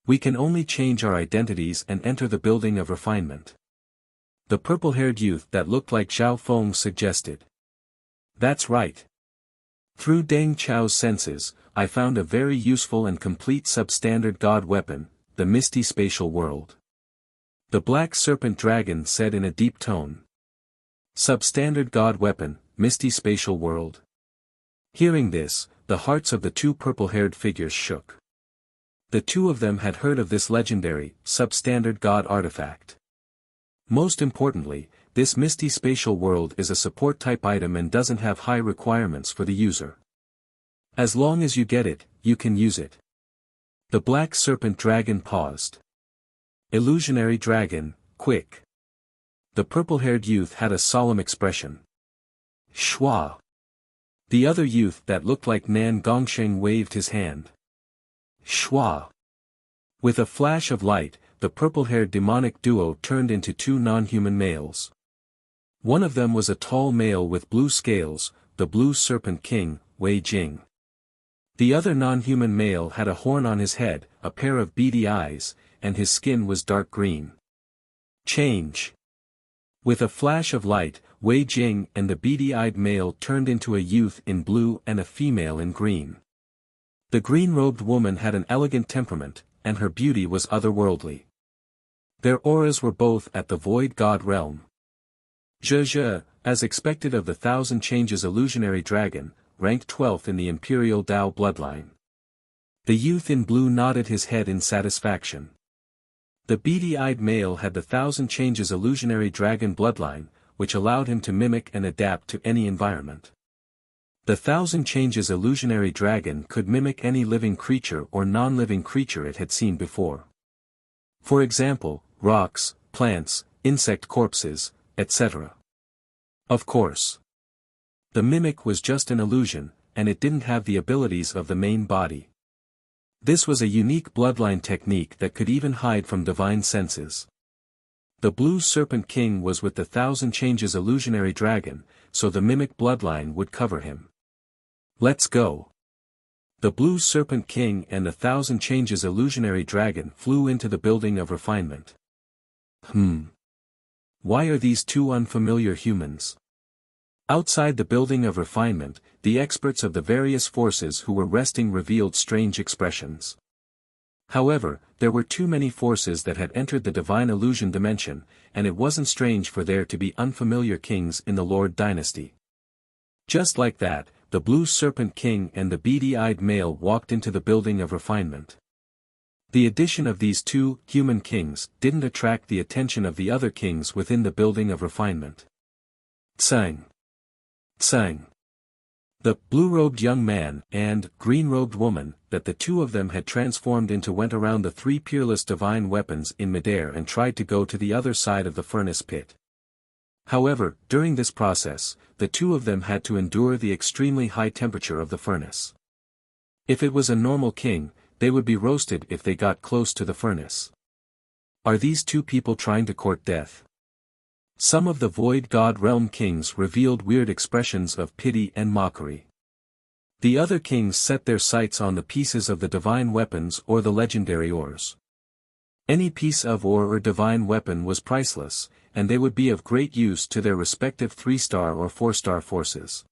Speaker 1: We can only change our identities and enter the building of refinement. The purple-haired youth that looked like Zhao Feng suggested. That's right. Through Deng Chao's senses, I found a very useful and complete substandard god weapon, the misty spatial world. The black serpent dragon said in a deep tone. Substandard god weapon, misty spatial world. Hearing this, the hearts of the two purple-haired figures shook. The two of them had heard of this legendary, substandard god artifact. Most importantly, this misty spatial world is a support-type item and doesn't have high requirements for the user. As long as you get it, you can use it. The black serpent dragon paused. Illusionary dragon, quick. The purple-haired youth had a solemn expression. Shua. The other youth that looked like Nan Gongsheng waved his hand. Shua. With a flash of light, the purple-haired demonic duo turned into two non-human males. One of them was a tall male with blue scales, the blue serpent king, Wei Jing. The other non-human male had a horn on his head, a pair of beady eyes, and his skin was dark green. Change. With a flash of light, Wei Jing and the beady-eyed male turned into a youth in blue and a female in green. The green-robed woman had an elegant temperament, and her beauty was otherworldly. Their auras were both at the void god realm. Zhe, as expected of the Thousand Changes illusionary dragon, ranked 12th in the Imperial Dao bloodline. The youth in blue nodded his head in satisfaction. The beady-eyed male had the Thousand Changes illusionary dragon bloodline, which allowed him to mimic and adapt to any environment. The Thousand Changes illusionary dragon could mimic any living creature or non-living creature it had seen before. For example, rocks, plants, insect corpses, etc. Of course. The mimic was just an illusion, and it didn't have the abilities of the main body. This was a unique bloodline technique that could even hide from divine senses. The blue serpent king was with the Thousand Changes illusionary dragon, so the mimic bloodline would cover him. Let's go. The blue serpent king and the Thousand Changes illusionary dragon flew into the building of refinement. Why are these two unfamiliar humans? Outside the building of refinement, the experts of the various forces who were resting revealed strange expressions. However, there were too many forces that had entered the divine illusion dimension, and it wasn't strange for there to be unfamiliar kings in the Lord dynasty. Just like that, the blue serpent king and the beady-eyed male walked into the building of refinement. The addition of these two human kings didn't attract the attention of the other kings within the building of refinement. Tsang. Tsang. The blue-robed young man and green-robed woman that the two of them had transformed into went around the three peerless divine weapons in midair and tried to go to the other side of the furnace pit. However, during this process, the two of them had to endure the extremely high temperature of the furnace. If it was a normal king, they would be roasted if they got close to the furnace. Are these two people trying to court death? Some of the void god realm kings revealed weird expressions of pity and mockery. The other kings set their sights on the pieces of the divine weapons or the legendary ores. Any piece of ore or divine weapon was priceless, and they would be of great use to their respective 3-star or 4-star forces.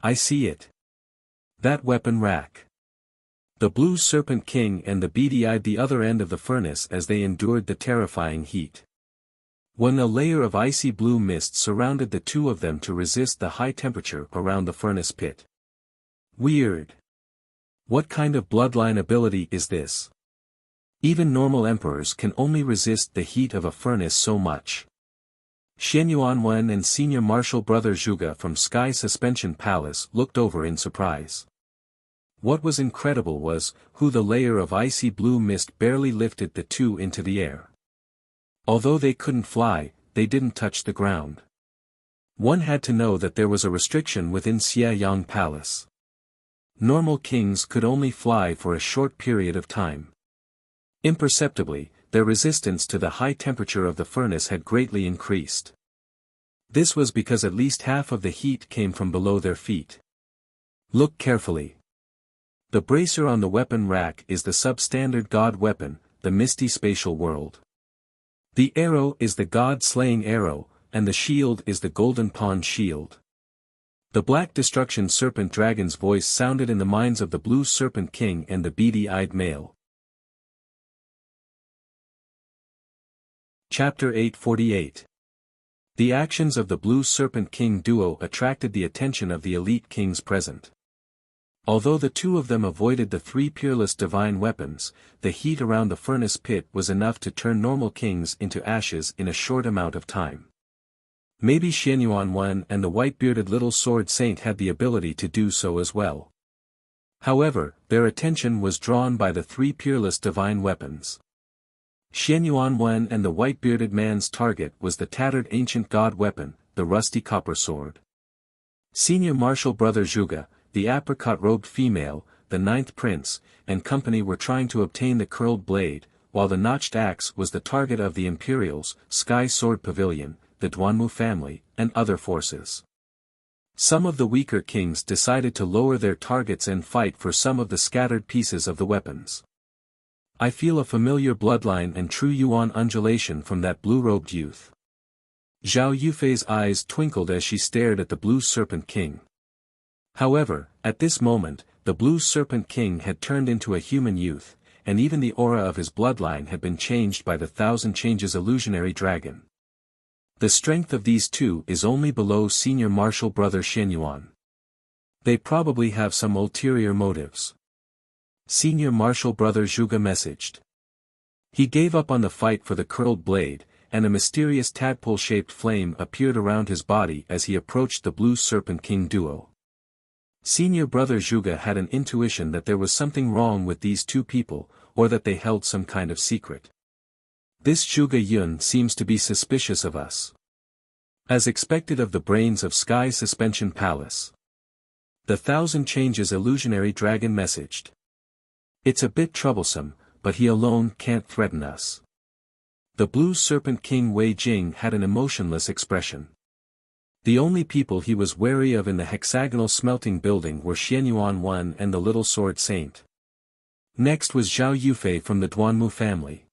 Speaker 1: I see it. That weapon rack. The blue serpent king and the beady-eyed the other end of the furnace as they endured the terrifying heat. When a layer of icy blue mist surrounded the two of them to resist the high temperature around the furnace pit. Weird. What kind of bloodline ability is this? Even normal emperors can only resist the heat of a furnace so much. Xian Yuanwen and senior marshal brother Zhuge from Sky Suspension Palace looked over in surprise. What was incredible was, how the layer of icy blue mist barely lifted the two into the air. Although they couldn't fly, they didn't touch the ground. One had to know that there was a restriction within Xieyang Palace. Normal kings could only fly for a short period of time. Imperceptibly, their resistance to the high temperature of the furnace had greatly increased. This was because at least half of the heat came from below their feet. Look carefully. The bracer on the weapon rack is the substandard god weapon, the Misty Spatial World. The arrow is the god-slaying arrow, and the shield is the Golden Pawn shield. The Black Destruction Serpent Dragon's voice sounded in the minds of the Blue Serpent King and the beady-eyed male. Chapter 848. The actions of the Blue Serpent King duo attracted the attention of the elite kings present. Although the two of them avoided the three peerless divine weapons, the heat around the furnace pit was enough to turn normal kings into ashes in a short amount of time. Maybe Xianyuan Wen and the white-bearded little sword saint had the ability to do so as well. However, their attention was drawn by the three peerless divine weapons. Xianyuan Wen and the white-bearded man's target was the tattered ancient god weapon, the rusty copper sword. Senior Marshal Brother Zhuge, the apricot-robed female, the ninth prince, and company were trying to obtain the curled blade, while the notched axe was the target of the Imperials, Sky Sword Pavilion, the Duanmu family, and other forces. Some of the weaker kings decided to lower their targets and fight for some of the scattered pieces of the weapons. I feel a familiar bloodline and true Yuan undulation from that blue-robed youth. Zhao Yufei's eyes twinkled as she stared at the Blue Serpent King. However, at this moment, the Blue Serpent King had turned into a human youth, and even the aura of his bloodline had been changed by the Thousand Changes illusionary dragon. The strength of these two is only below Senior Marshal Brother Xianyuan. They probably have some ulterior motives. Senior Marshal Brother Zhuge messaged. He gave up on the fight for the curled blade, and a mysterious tadpole-shaped flame appeared around his body as he approached the Blue Serpent King duo. Senior Brother Zhuge had an intuition that there was something wrong with these two people, or that they held some kind of secret. This Zhuge Yun seems to be suspicious of us. As expected of the brains of Sky Suspension Palace. The Thousand Changes illusionary dragon messaged. It's a bit troublesome, but he alone can't threaten us. The Blue Serpent King Wei Jing had an emotionless expression. The only people he was wary of in the hexagonal smelting building were Xianyuan Wen and the Little Sword Saint. Next was Zhao Yufei from the Duanmu family.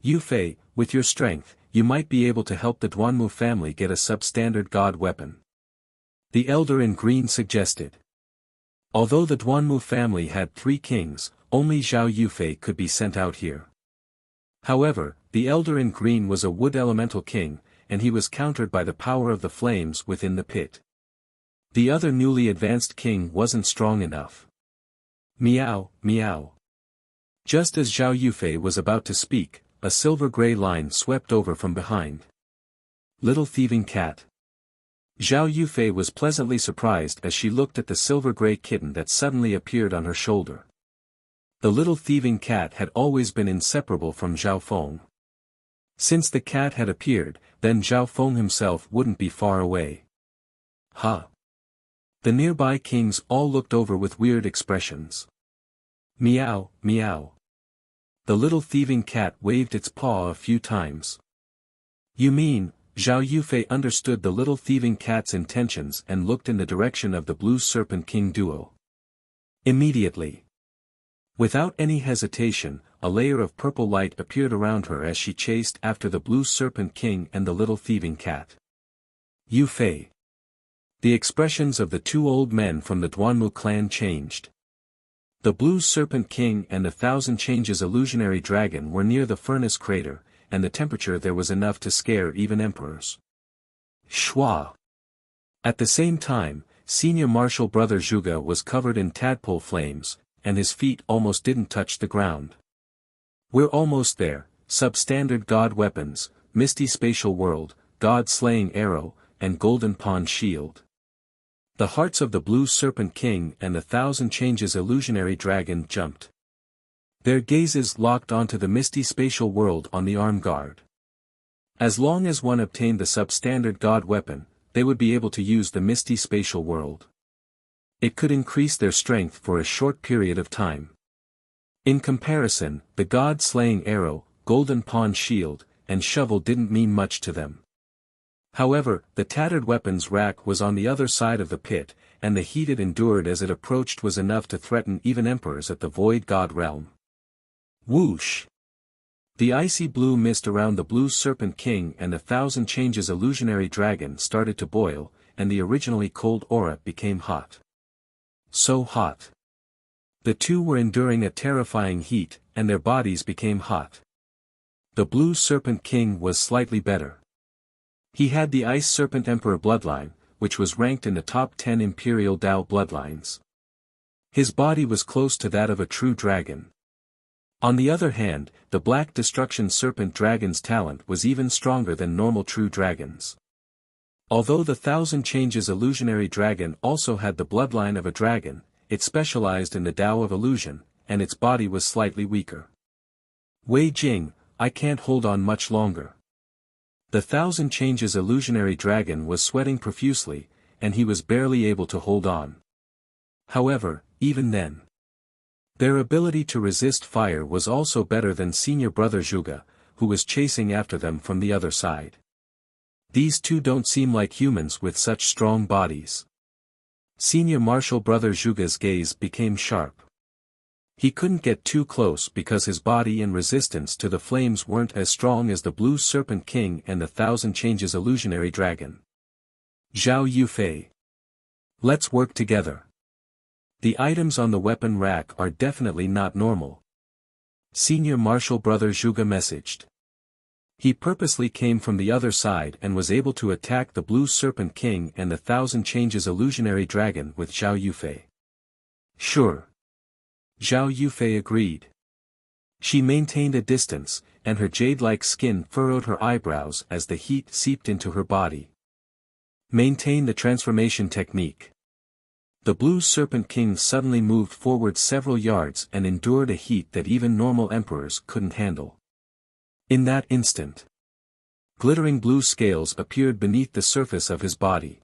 Speaker 1: Yufei, with your strength, you might be able to help the Duanmu family get a substandard god weapon. The Elder in Green suggested. Although the Duanmu family had 3 kings, only Zhao Yufei could be sent out here. However, the Elder in Green was a wood elemental king, and he was countered by the power of the flames within the pit. The other newly advanced king wasn't strong enough. Meow, meow. Just as Zhao Yufei was about to speak, a silver-gray line swept over from behind. Little thieving cat. Zhao Yufei was pleasantly surprised as she looked at the silver-gray kitten that suddenly appeared on her shoulder. The little thieving cat had always been inseparable from Zhao Feng. Since the cat had appeared, then Zhao Feng himself wouldn't be far away. Huh. The nearby kings all looked over with weird expressions. Meow, meow. The little thieving cat waved its paw a few times. You mean, Zhao Yufei understood the little thieving cat's intentions and looked in the direction of the Blue Serpent King duo. Immediately. Without any hesitation, a layer of purple light appeared around her as she chased after the Blue Serpent King and the little thieving cat. Yufei. The expressions of the 2 old men from the Duanmu clan changed. The Blue Serpent King and the Thousand Changes illusionary dragon were near the furnace crater, and the temperature there was enough to scare even emperors. Shwa. At the same time, Senior Marshal Brother Zhuge was covered in tadpole flames, and his feet almost didn't touch the ground. We're almost there, substandard god weapons, Misty Spatial World, God-slaying arrow, and Golden Pawn shield. The hearts of the Blue Serpent King and the Thousand Changes illusionary dragon jumped. Their gazes locked onto the Misty Spatial World on the arm guard. As long as one obtained the substandard god weapon, they would be able to use the Misty Spatial World. It could increase their strength for a short period of time. In comparison, the god-slaying arrow, Golden Pawn shield, and shovel didn't mean much to them. However, the tattered weapons rack was on the other side of the pit, and the heat it endured as it approached was enough to threaten even emperors at the Void God realm. Whoosh! The icy blue mist around the Blue Serpent King and the Thousand Changes illusionary dragon started to boil, and the originally cold aura became hot. So hot. The two were enduring a terrifying heat, and their bodies became hot. The Blue Serpent King was slightly better. He had the Ice Serpent Emperor bloodline, which was ranked in the top 10 Imperial Dao bloodlines. His body was close to that of a true dragon. On the other hand, the Black Destruction Serpent Dragon's talent was even stronger than normal true dragons. Although the Thousand Changes illusionary dragon also had the bloodline of a dragon, it specialized in the Tao of illusion, and its body was slightly weaker. Wei Jing, I can't hold on much longer. The Thousand Changes illusionary dragon was sweating profusely, and he was barely able to hold on. However, even then, their ability to resist fire was also better than senior brother Zhuge, who was chasing after them from the other side. These two don't seem like humans with such strong bodies. Senior martial brother Zhuge's gaze became sharp. He couldn't get too close because his body and resistance to the flames weren't as strong as the Blue Serpent King and the Thousand Changes illusionary dragon. Zhao Yufei. Let's work together. The items on the weapon rack are definitely not normal. Senior martial brother Zhuge messaged. He purposely came from the other side and was able to attack the Blue Serpent King and the Thousand Changes illusionary dragon with Zhao Yufei. Sure. Zhao Yufei agreed. She maintained a distance, and her jade-like skin furrowed her eyebrows as the heat seeped into her body. Maintain the transformation technique. The Blue Serpent King suddenly moved forward several yards and endured a heat that even normal emperors couldn't handle. In that instant, glittering blue scales appeared beneath the surface of his body.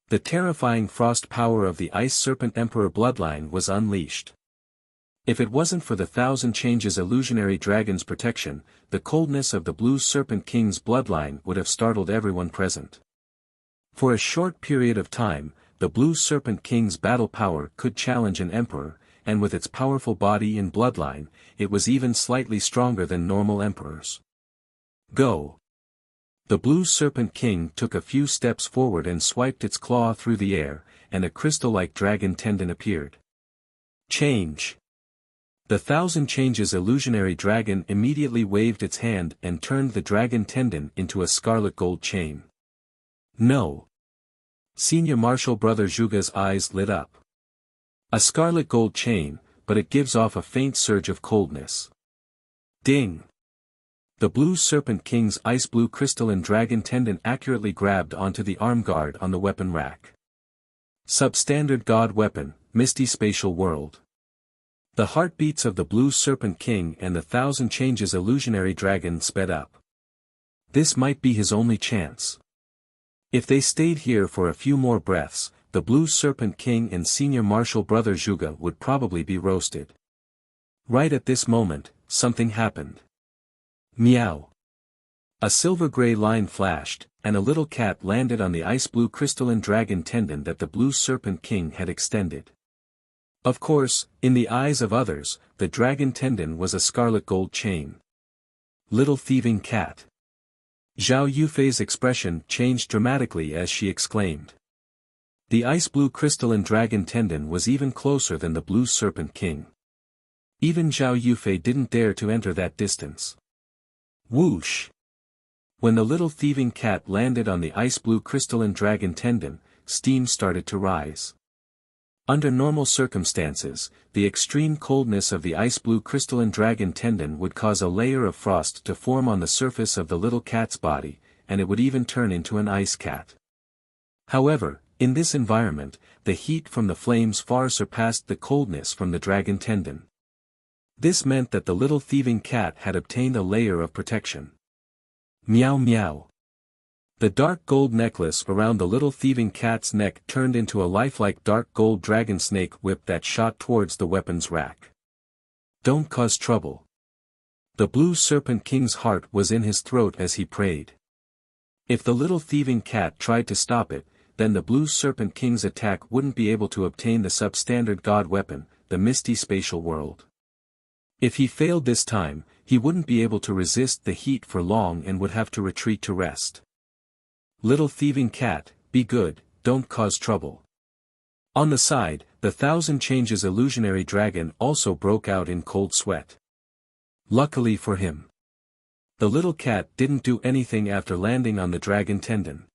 Speaker 1: The terrifying frost power of the Ice Serpent Emperor bloodline was unleashed. If it wasn't for the Thousand Changes illusionary dragon's protection, the coldness of the Blue Serpent King's bloodline would have startled everyone present. For a short period of time, the Blue Serpent King's battle power could challenge an emperor, and with its powerful body and bloodline, it was even slightly stronger than normal emperors. Go! The Blue Serpent King took a few steps forward and swiped its claw through the air, and a crystal-like dragon tendon appeared. Change! The Thousand Changes illusionary dragon immediately waved its hand and turned the dragon tendon into a scarlet gold chain. No! Senior martial brother Zhuge's eyes lit up. A scarlet gold chain, but it gives off a faint surge of coldness. Ding! The Blue Serpent King's ice blue crystalline dragon tendon accurately grabbed onto the arm guard on the weapon rack. Substandard God Weapon, Misty Spatial World. The heartbeats of the Blue Serpent King and the Thousand Changes illusionary dragon sped up. This might be his only chance. If they stayed here for a few more breaths, the Blue Serpent King and senior martial brother Zhuge would probably be roasted. Right at this moment, something happened. Meow. A silver-gray line flashed, and a little cat landed on the ice-blue crystalline dragon tendon that the Blue Serpent King had extended. Of course, in the eyes of others, the dragon tendon was a scarlet gold chain. Little thieving cat. Zhao Yufei's expression changed dramatically as she exclaimed. The ice-blue crystalline dragon tendon was even closer than the Blue Serpent King. Even Zhao Yufei didn't dare to enter that distance. Whoosh! When the little thieving cat landed on the ice-blue crystalline dragon tendon, steam started to rise. Under normal circumstances, the extreme coldness of the ice-blue crystalline dragon tendon would cause a layer of frost to form on the surface of the little cat's body, and it would even turn into an ice cat. However, in this environment, the heat from the flames far surpassed the coldness from the dragon tendon. This meant that the little thieving cat had obtained a layer of protection. Meow meow. The dark gold necklace around the little thieving cat's neck turned into a lifelike dark gold dragon snake whip that shot towards the weapons rack. Don't cause trouble. The Blue Serpent King's heart was in his throat as he prayed. If the little thieving cat tried to stop it, then the Blue Serpent King's attack wouldn't be able to obtain the substandard god weapon, the Misty Spatial World. If he failed this time, he wouldn't be able to resist the heat for long and would have to retreat to rest. Little thieving cat, be good, don't cause trouble. On the side, the Thousand Changes illusionary dragon also broke out in cold sweat. Luckily for him, the little cat didn't do anything after landing on the dragon tendon.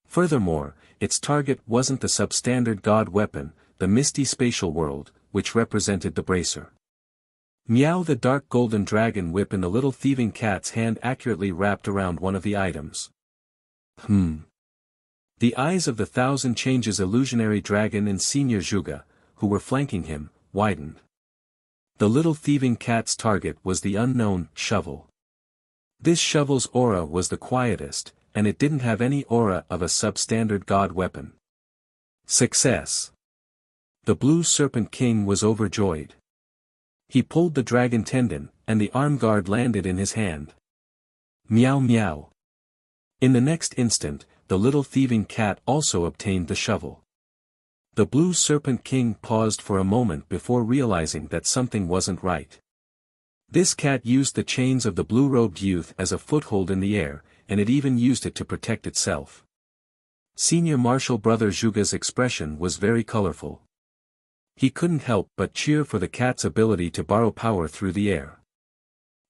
Speaker 1: Furthermore, its target wasn't the substandard god weapon, the Misty Spatial World, which represented the bracer. Meow, the dark golden dragon whip in the little thieving cat's hand accurately wrapped around one of the items. The eyes of the Thousand Changes illusionary dragon and Senior Zhuge, who were flanking him, widened. The little thieving cat's target was the unknown shovel. This shovel's aura was the quietest, and it didn't have any aura of a substandard god weapon. Success! The Blue Serpent King was overjoyed. He pulled the dragon tendon, and the arm guard landed in his hand. Meow meow. In the next instant, the little thieving cat also obtained the shovel. The Blue Serpent King paused for a moment before realizing that something wasn't right. This cat used the chains of the blue-robed youth as a foothold in the air, and it even used it to protect itself. Senior Martial Brother Zhuge's expression was very colorful. He couldn't help but cheer for the cat's ability to borrow power through the air.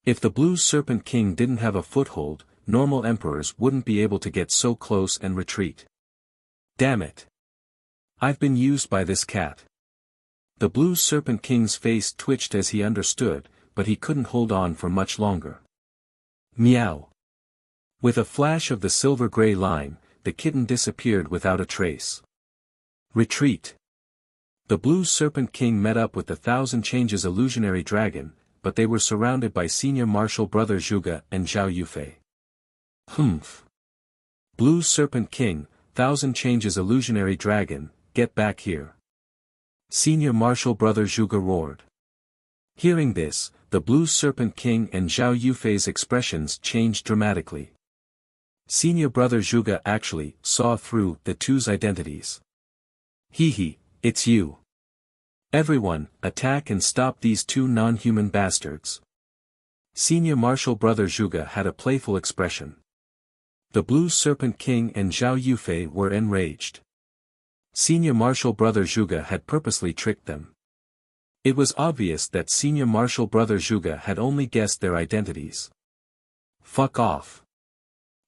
Speaker 1: If the Blue Serpent King didn't have a foothold, normal emperors wouldn't be able to get so close and retreat. Damn it! I've been used by this cat. The Blue Serpent King's face twitched as he understood, but he couldn't hold on for much longer. Meow. With a flash of the silver-gray line, the kitten disappeared without a trace. Retreat. The Blue Serpent King met up with the Thousand Changes illusionary dragon, but they were surrounded by Senior Martial Brother Zhuge and Zhao Yufei. Humph. Blue Serpent King, Thousand Changes illusionary dragon, get back here. Senior Martial Brother Zhuge roared. Hearing this, the Blue Serpent King and Zhao Yufei's expressions changed dramatically. Senior Brother Zhuge actually saw through the two's identities. Hee, it's you. Everyone, attack and stop these two non-human bastards. Senior Martial Brother Zhuge had a playful expression. The Blue Serpent King and Zhao Yufei were enraged. Senior Martial Brother Zhuge had purposely tricked them. It was obvious that Senior Martial Brother Zhuge had only guessed their identities. Fuck off.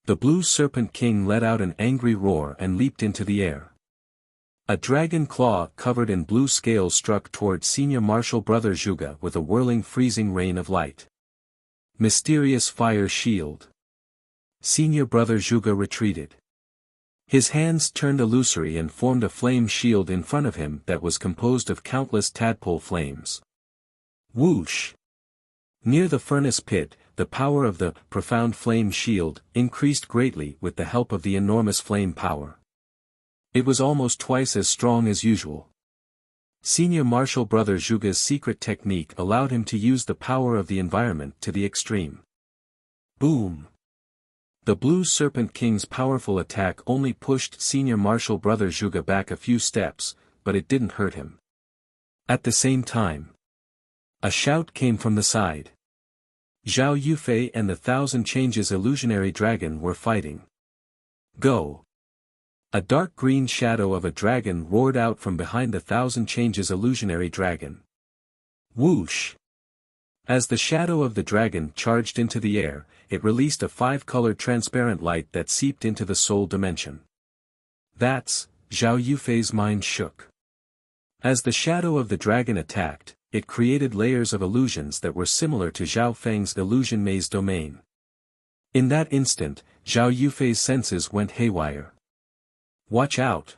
Speaker 1: The Blue Serpent King let out an angry roar and leaped into the air. A dragon claw covered in blue scales struck toward Senior Martial Brother Zhuge with a whirling freezing rain of light. Mysterious fire shield. Senior Brother Zhuge retreated. His hands turned illusory and formed a flame shield in front of him that was composed of countless tadpole flames. Whoosh! Near the furnace pit, the power of the profound flame shield increased greatly with the help of the enormous flame power. It was almost twice as strong as usual. Senior Martial Brother Zhuge's secret technique allowed him to use the power of the environment to the extreme. Boom! The Blue Serpent King's powerful attack only pushed Senior Martial Brother Zhuge back a few steps, but it didn't hurt him. At the same time, a shout came from the side. Zhao Yufei and the Thousand Changes illusionary dragon were fighting. Go! A dark green shadow of a dragon roared out from behind the Thousand Changes illusionary dragon. Whoosh! As the shadow of the dragon charged into the air, it released a 5-colored transparent light that seeped into the soul dimension. That's, Zhao Yufei's mind shook. As the shadow of the dragon attacked, it created layers of illusions that were similar to Zhao Feng's illusion maze domain. In that instant, Zhao Yufei's senses went haywire. Watch out!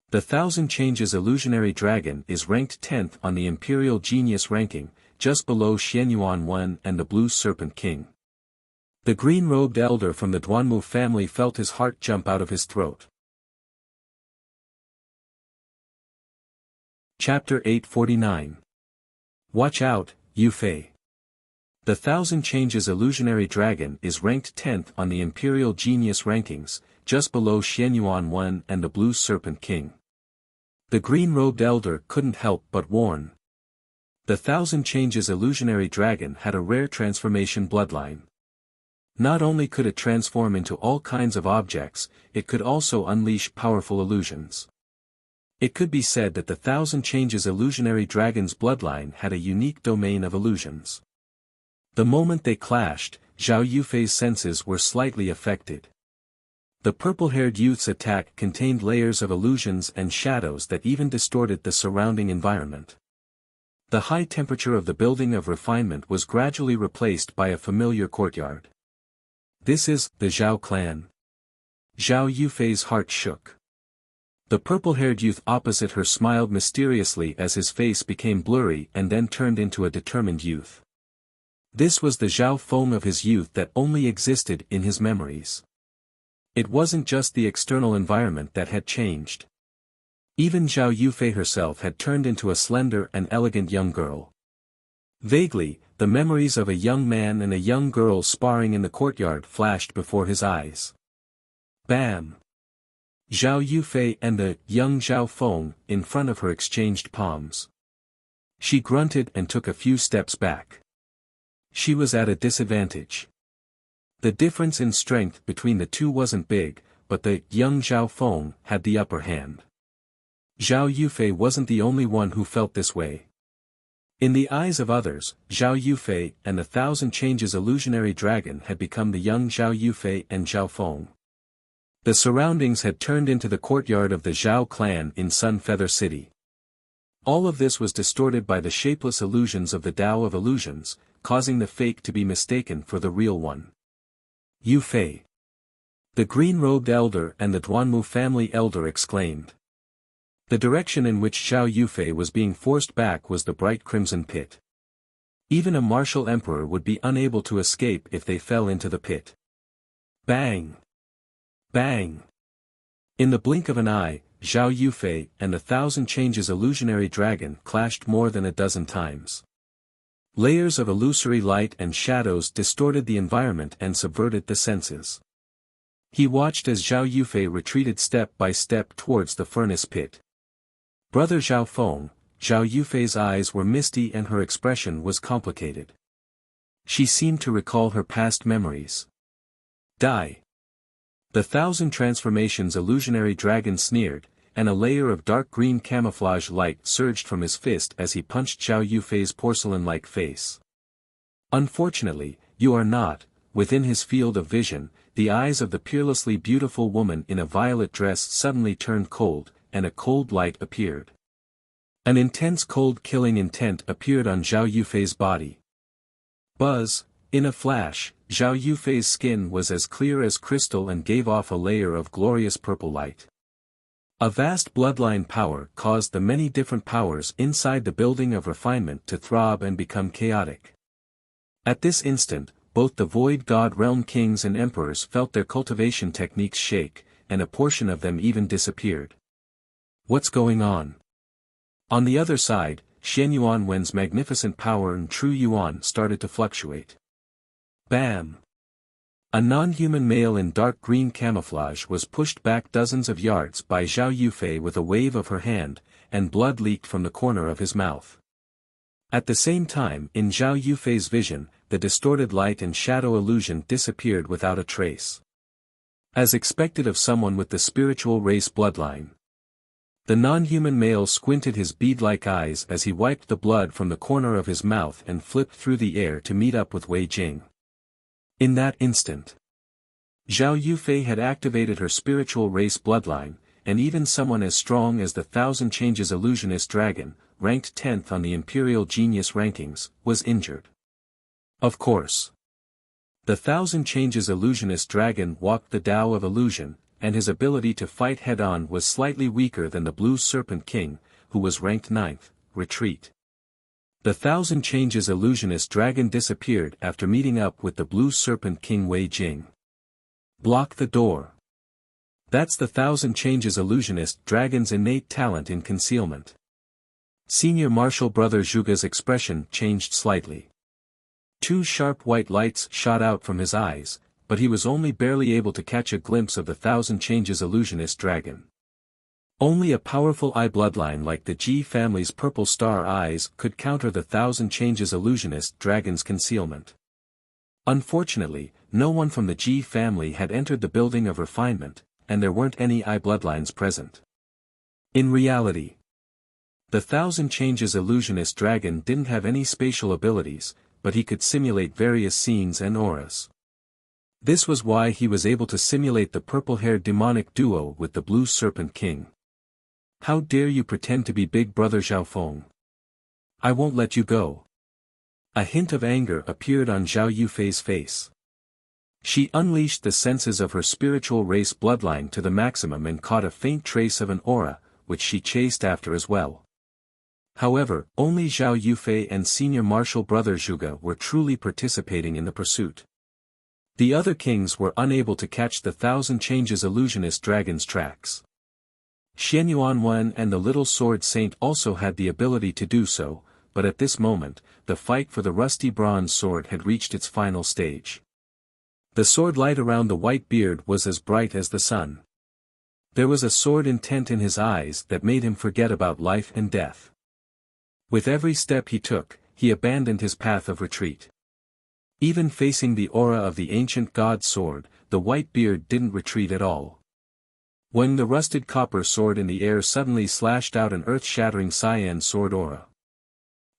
Speaker 1: The Thousand Changes illusionary dragon is ranked 10th on the Imperial Genius ranking, just below Xianyuan 1 and the Blue Serpent King. The green-robed elder from the Duanmu family felt his heart jump out of his throat. Chapter 849. Watch out, Yufei. The Thousand Changes Illusionary Dragon is ranked 10th on the Imperial Genius rankings, just below Xianyuan 1 and the Blue Serpent King. The green-robed elder couldn't help but warn. The Thousand Changes Illusionary Dragon had a rare transformation bloodline. Not only could it transform into all kinds of objects, it could also unleash powerful illusions. It could be said that the Thousand Changes Illusionary Dragon's bloodline had a unique domain of illusions. The moment they clashed, Zhao Yufei's senses were slightly affected. The purple-haired youth's attack contained layers of illusions and shadows that even distorted the surrounding environment. The high temperature of the building of refinement was gradually replaced by a familiar courtyard. This is the Zhao clan. Zhao Yufei's heart shook. The purple-haired youth opposite her smiled mysteriously as his face became blurry and then turned into a determined youth. This was the Zhao Feng of his youth that only existed in his memories. It wasn't just the external environment that had changed. Even Zhao Yufei herself had turned into a slender and elegant young girl. Vaguely, the memories of a young man and a young girl sparring in the courtyard flashed before his eyes. Bam! Zhao Yufei and the young Zhao Feng in front of her exchanged palms. She grunted and took a few steps back. She was at a disadvantage. The difference in strength between the two wasn't big, but the young Zhao Feng had the upper hand. Zhao Yufei wasn't the only one who felt this way. In the eyes of others, Zhao Yufei and the Thousand Changes Illusionary Dragon had become the young Zhao Yufei and Zhao Feng. The surroundings had turned into the courtyard of the Zhao clan in Sun Feather City. All of this was distorted by the shapeless illusions of the Tao of Illusions, causing the fake to be mistaken for the real one. Yufei. The green-robed elder and the Duanmu family elder exclaimed. The direction in which Zhao Yufei was being forced back was the bright crimson pit. Even a martial emperor would be unable to escape if they fell into the pit. Bang! Bang! In the blink of an eye, Zhao Yufei and the Thousand Changes Illusionary Dragon clashed more than a dozen times. Layers of illusory light and shadows distorted the environment and subverted the senses. He watched as Zhao Yufei retreated step by step towards the furnace pit. Brother Zhao Feng, Zhao Yufei's eyes were misty and her expression was complicated. She seemed to recall her past memories. Die! The Thousand Transformations Illusionary Dragon sneered, and a layer of dark green camouflage light surged from his fist as he punched Zhao Yufei's porcelain-like face. Unfortunately, you are not. Within his field of vision, the eyes of the peerlessly beautiful woman in a violet dress suddenly turned cold, and a cold light appeared. An intense cold killing intent appeared on Zhao Yufei's body. Buzz! In a flash, Zhao Yufei's skin was as clear as crystal and gave off a layer of glorious purple light. A vast bloodline power caused the many different powers inside the building of refinement to throb and become chaotic. At this instant, both the Void God Realm kings and emperors felt their cultivation techniques shake, and a portion of them even disappeared. What's going on? On the other side, Xianyuan Wen's magnificent power and true yuan started to fluctuate. Bam! A non-human male in dark green camouflage was pushed back dozens of yards by Zhao Yufei with a wave of her hand, and blood leaked from the corner of his mouth. At the same time, in Zhao Yufei's vision, the distorted light and shadow illusion disappeared without a trace. As expected of someone with the spiritual race bloodline. The non-human male squinted his bead-like eyes as he wiped the blood from the corner of his mouth and flipped through the air to meet up with Wei Jing. In that instant, Zhao Yufei had activated her spiritual race bloodline, and even someone as strong as the Thousand Changes Illusionist Dragon, ranked 10th on the Imperial Genius rankings, was injured. Of course. The Thousand Changes Illusionist Dragon walked the Tao of Illusion, and his ability to fight head-on was slightly weaker than the Blue Serpent King, who was ranked 9th, retreat. The Thousand Changes Illusionist Dragon disappeared after meeting up with the Blue Serpent King Wei Jing. Block the door. That's the Thousand Changes Illusionist Dragon's innate talent in concealment. Senior Martial Brother Zhuge's expression changed slightly. Two sharp white lights shot out from his eyes, but he was only barely able to catch a glimpse of the Thousand Changes illusionist dragon. Only a powerful eye bloodline like the Ji family's purple star eyes could counter the Thousand Changes illusionist dragon's concealment. Unfortunately, no one from the Ji family had entered the building of refinement, and there weren't any eye bloodlines present. In reality, the Thousand Changes illusionist dragon didn't have any spatial abilities, but he could simulate various scenes and auras. This was why he was able to simulate the purple-haired demonic duo with the blue serpent king. How dare you pretend to be Big Brother Zhao Feng? I won't let you go. A hint of anger appeared on Zhao Yufei's face. She unleashed the senses of her spiritual race bloodline to the maximum and caught a faint trace of an aura, which she chased after as well. However, only Zhao Yufei and senior martial brother Zhuge were truly participating in the pursuit. The other kings were unable to catch the Thousand Changes illusionist dragon's tracks. Xianyuan Wen and the Little Sword Saint also had the ability to do so, but at this moment, the fight for the rusty bronze sword had reached its final stage. The sword light around the white beard was as bright as the sun. There was a sword intent in his eyes that made him forget about life and death. With every step he took, he abandoned his path of retreat. Even facing the aura of the ancient god sword, the white beard didn't retreat at all. When the rusted copper sword in the air suddenly slashed out an earth-shattering cyan sword aura.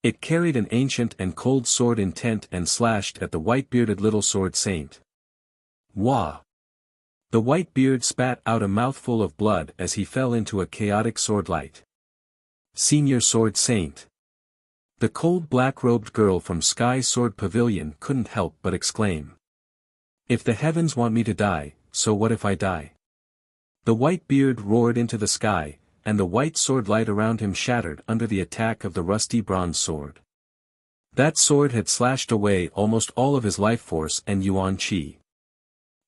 Speaker 1: It carried an ancient and cold sword intent and slashed at the white-bearded Little Sword Saint. Wah! The white beard spat out a mouthful of blood as he fell into a chaotic sword light. Senior Sword Saint. The cold black-robed girl from Sky Sword Pavilion couldn't help but exclaim. If the heavens want me to die, so what if I die? The white beard roared into the sky, and the white sword light around him shattered under the attack of the rusty bronze sword. That sword had slashed away almost all of his life force and yuan qi.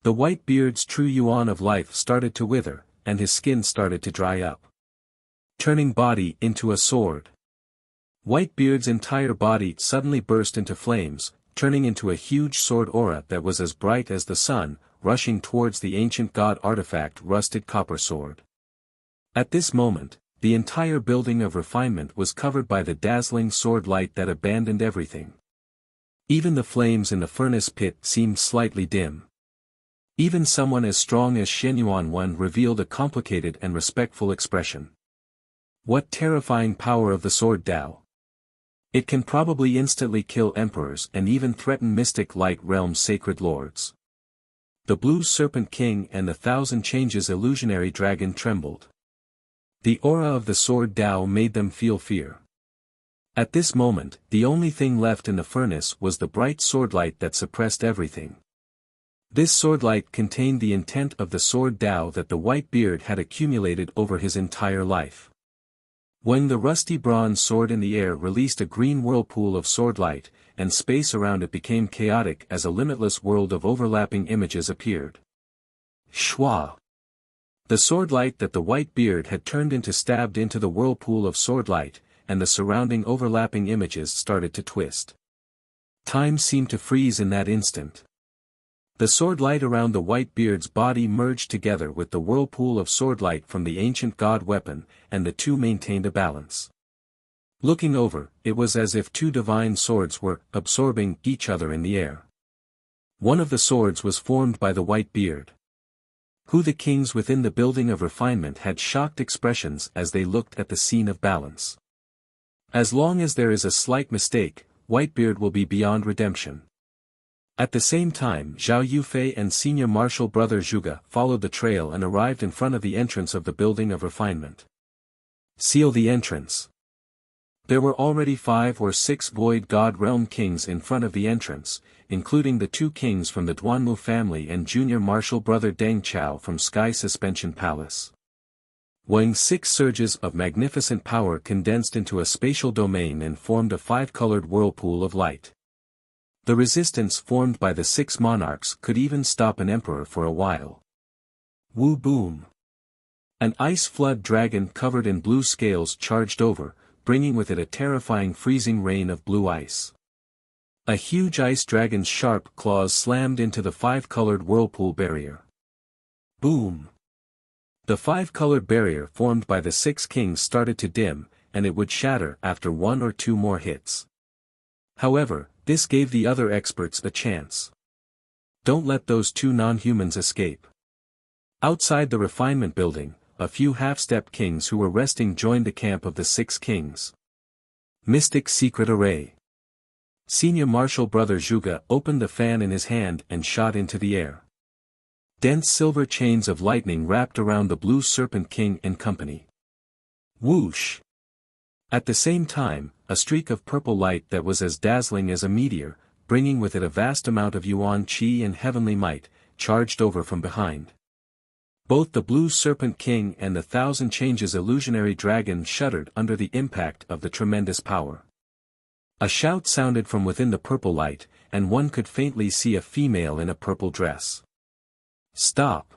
Speaker 1: The white beard's true yuan of life started to wither, and his skin started to dry up, turning body into a sword. Whitebeard's entire body suddenly burst into flames, turning into a huge sword aura that was as bright as the sun, rushing towards the ancient god artifact rusted copper sword. At this moment, the entire building of refinement was covered by the dazzling sword light that abandoned everything. Even the flames in the furnace pit seemed slightly dim. Even someone as strong as Xianyuan Wen revealed a complicated and respectful expression. What terrifying power of the sword Dao! It can probably instantly kill emperors and even threaten mystic light realm's sacred lords. The Blue Serpent King and the Thousand Changes illusionary dragon trembled. The aura of the sword Dao made them feel fear. At this moment, the only thing left in the furnace was the bright sword light that suppressed everything. This sword light contained the intent of the sword Dao that the white beard had accumulated over his entire life. When the rusty bronze sword in the air released a green whirlpool of sword light, and space around it became chaotic as a limitless world of overlapping images appeared. Shwa! The sword light that the white beard had turned into stabbed into the whirlpool of sword light, and the surrounding overlapping images started to twist. Time seemed to freeze in that instant. The sword light around the white beard's body merged together with the whirlpool of sword light from the ancient god weapon, and the two maintained a balance. Looking over, it was as if two divine swords were absorbing each other in the air. One of the swords was formed by the white beard. Who the kings within the building of refinement had shocked expressions as they looked at the scene of balance. As long as there is a slight mistake, Whitebeard will be beyond redemption. At the same time, Zhao Yufei and senior martial brother Zhuge followed the trail and arrived in front of the entrance of the building of refinement. Seal the entrance. There were already 5 or 6 void god realm kings in front of the entrance, including the 2 kings from the Duanmu family and junior martial brother Deng Chao from Sky Suspension Palace. When 6 surges of magnificent power condensed into a spatial domain and formed a 5-colored whirlpool of light. The resistance formed by the 6 monarchs could even stop an emperor for a while. Woo boom! An ice flood dragon covered in blue scales charged over, bringing with it a terrifying freezing rain of blue ice. A huge ice dragon's sharp claws slammed into the five-colored whirlpool barrier. Boom! The five-colored barrier formed by the six kings started to dim, and it would shatter after one or two more hits. However, this gave the other experts a chance. Don't let those two non-humans escape. Outside the refinement building, a few half-step kings who were resting joined the camp of the six kings. Mystic Secret Array. Senior Marshal Brother Zhuge opened the fan in his hand and shot into the air. Dense silver chains of lightning wrapped around the Blue Serpent King and company. Whoosh! At the same time, a streak of purple light that was as dazzling as a meteor, bringing with it a vast amount of yuan qi and heavenly might, charged over from behind. Both the Blue Serpent King and the Thousand Changes illusionary dragon shuddered under the impact of the tremendous power. A shout sounded from within the purple light, and one could faintly see a female in a purple dress. Stop!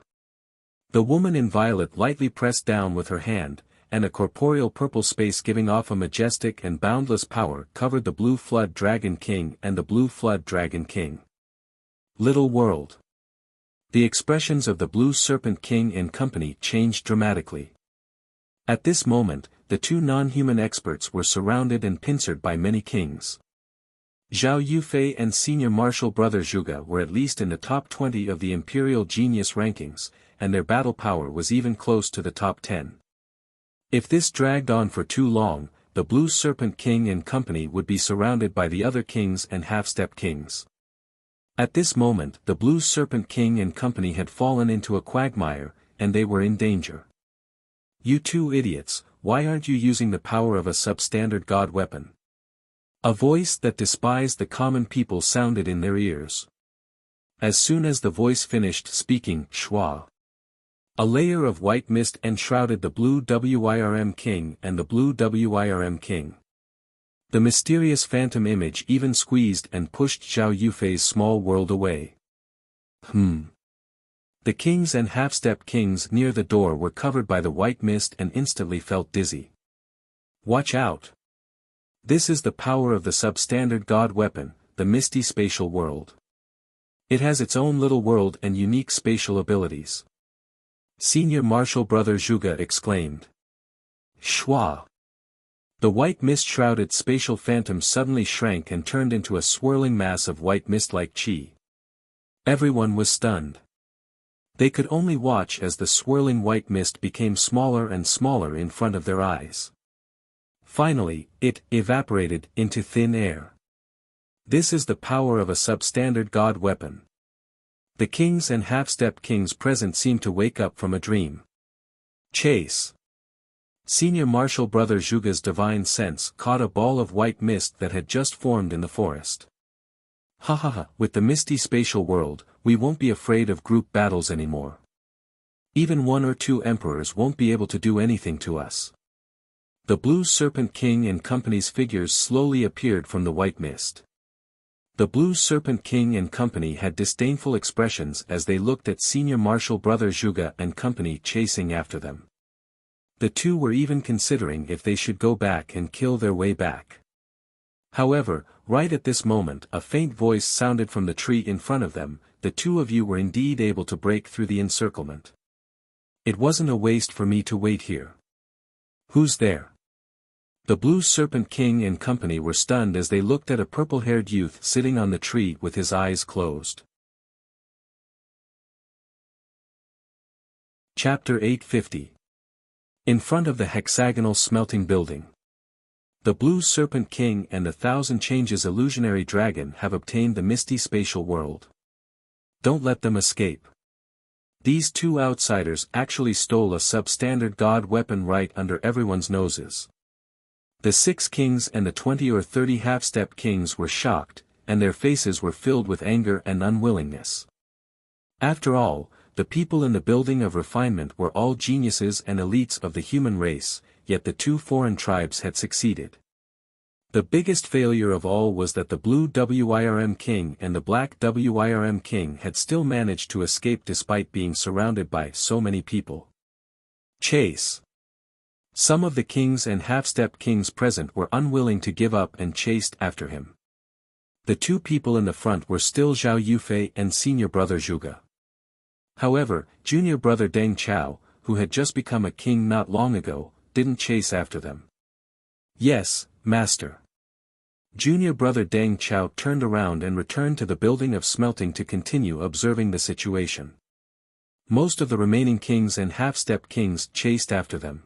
Speaker 1: The woman in violet lightly pressed down with her hand, and a corporeal purple space giving off a majestic and boundless power covered the Blue Flood Dragon King and the Blue Flood Dragon King. Little world. The expressions of the Blue Serpent King and company changed dramatically. At this moment, the two non-human experts were surrounded and pincered by many kings. Zhao Yufei and Senior Marshal Brother Zhuge were at least in the top 20 of the Imperial Genius rankings, and their battle power was even close to the top 10. If this dragged on for too long, the Blue Serpent King and company would be surrounded by the other kings and half-step kings. At this moment the Blue Serpent King and company had fallen into a quagmire, and they were in danger. You two idiots, why aren't you using the power of a substandard god weapon? A voice that despised the common people sounded in their ears. As soon as the voice finished speaking, Shua. A layer of white mist enshrouded the Blue Wirm King and the Blue Wirm King. The mysterious phantom image even squeezed and pushed Zhao Yufei's small world away. The kings and half-step kings near the door were covered by the white mist and instantly felt dizzy. Watch out! This is the power of the substandard god weapon, the Misty Spatial World. It has its own little world and unique spatial abilities. Senior Marshal Brother Zhuge exclaimed. Shua! The white mist-shrouded spatial phantom suddenly shrank and turned into a swirling mass of white mist-like qi. Everyone was stunned. They could only watch as the swirling white mist became smaller and smaller in front of their eyes. Finally, it evaporated into thin air. This is the power of a substandard god weapon. The kings and half-step kings present seemed to wake up from a dream. Chase! Senior Marshal Brother Zhuge's divine sense caught a ball of white mist that had just formed in the forest. Ha ha ha, with the Misty Spatial World, we won't be afraid of group battles anymore. Even one or two emperors won't be able to do anything to us. The Blue Serpent King and company's figures slowly appeared from the white mist. The Blue Serpent King and company had disdainful expressions as they looked at Senior Marshal Brother Zhuge and company chasing after them. The two were even considering if they should go back and kill their way back. However, right at this moment a faint voice sounded from the tree in front of them, the two of you were indeed able to break through the encirclement. It wasn't a waste for me to wait here. Who's there? The Blue Serpent King and company were stunned as they looked at a purple-haired youth sitting on the tree with his eyes closed. Chapter 850. In front of the hexagonal smelting building. The Blue Serpent King and the Thousand Changes illusionary dragon have obtained the Misty Spatial World. Don't let them escape. These two outsiders actually stole a substandard god weapon right under everyone's noses. The 6 kings and the 20 or 30 half-step kings were shocked, and their faces were filled with anger and unwillingness. After all, the people in the building of refinement were all geniuses and elites of the human race, yet the 2 foreign tribes had succeeded. The biggest failure of all was that the Blue Wirm King and the Black Wirm King had still managed to escape despite being surrounded by so many people. Chase! Some of the kings and half-step kings present were unwilling to give up and chased after him. The two people in the front were still Zhao Yufei and senior brother Zhuge. However, junior brother Deng Chao, who had just become a king not long ago, didn't chase after them. Yes, master. Junior brother Deng Chao turned around and returned to the building of smelting to continue observing the situation. Most of the remaining kings and half-step kings chased after them.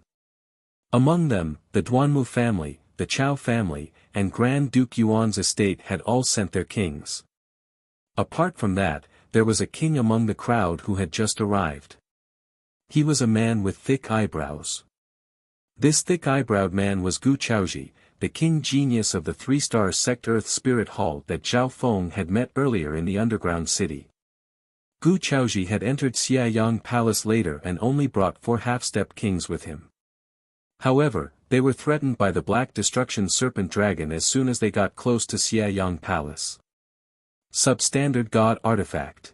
Speaker 1: Among them, the Duanmu family, the Chao family, and Grand Duke Yuan's estate had all sent their kings. Apart from that, there was a king among the crowd who had just arrived. He was a man with thick eyebrows. This thick-eyebrowed man was Gu Chaozhi, the king genius of the three-star sect Earth Spirit Hall that Zhao Feng had met earlier in the underground city. Gu Chaozhi had entered Xiaoyang Palace later and only brought 4 half-step kings with him. However, they were threatened by the Black Destruction Serpent Dragon as soon as they got close to Xiaoyang Palace. Substandard God Artifact.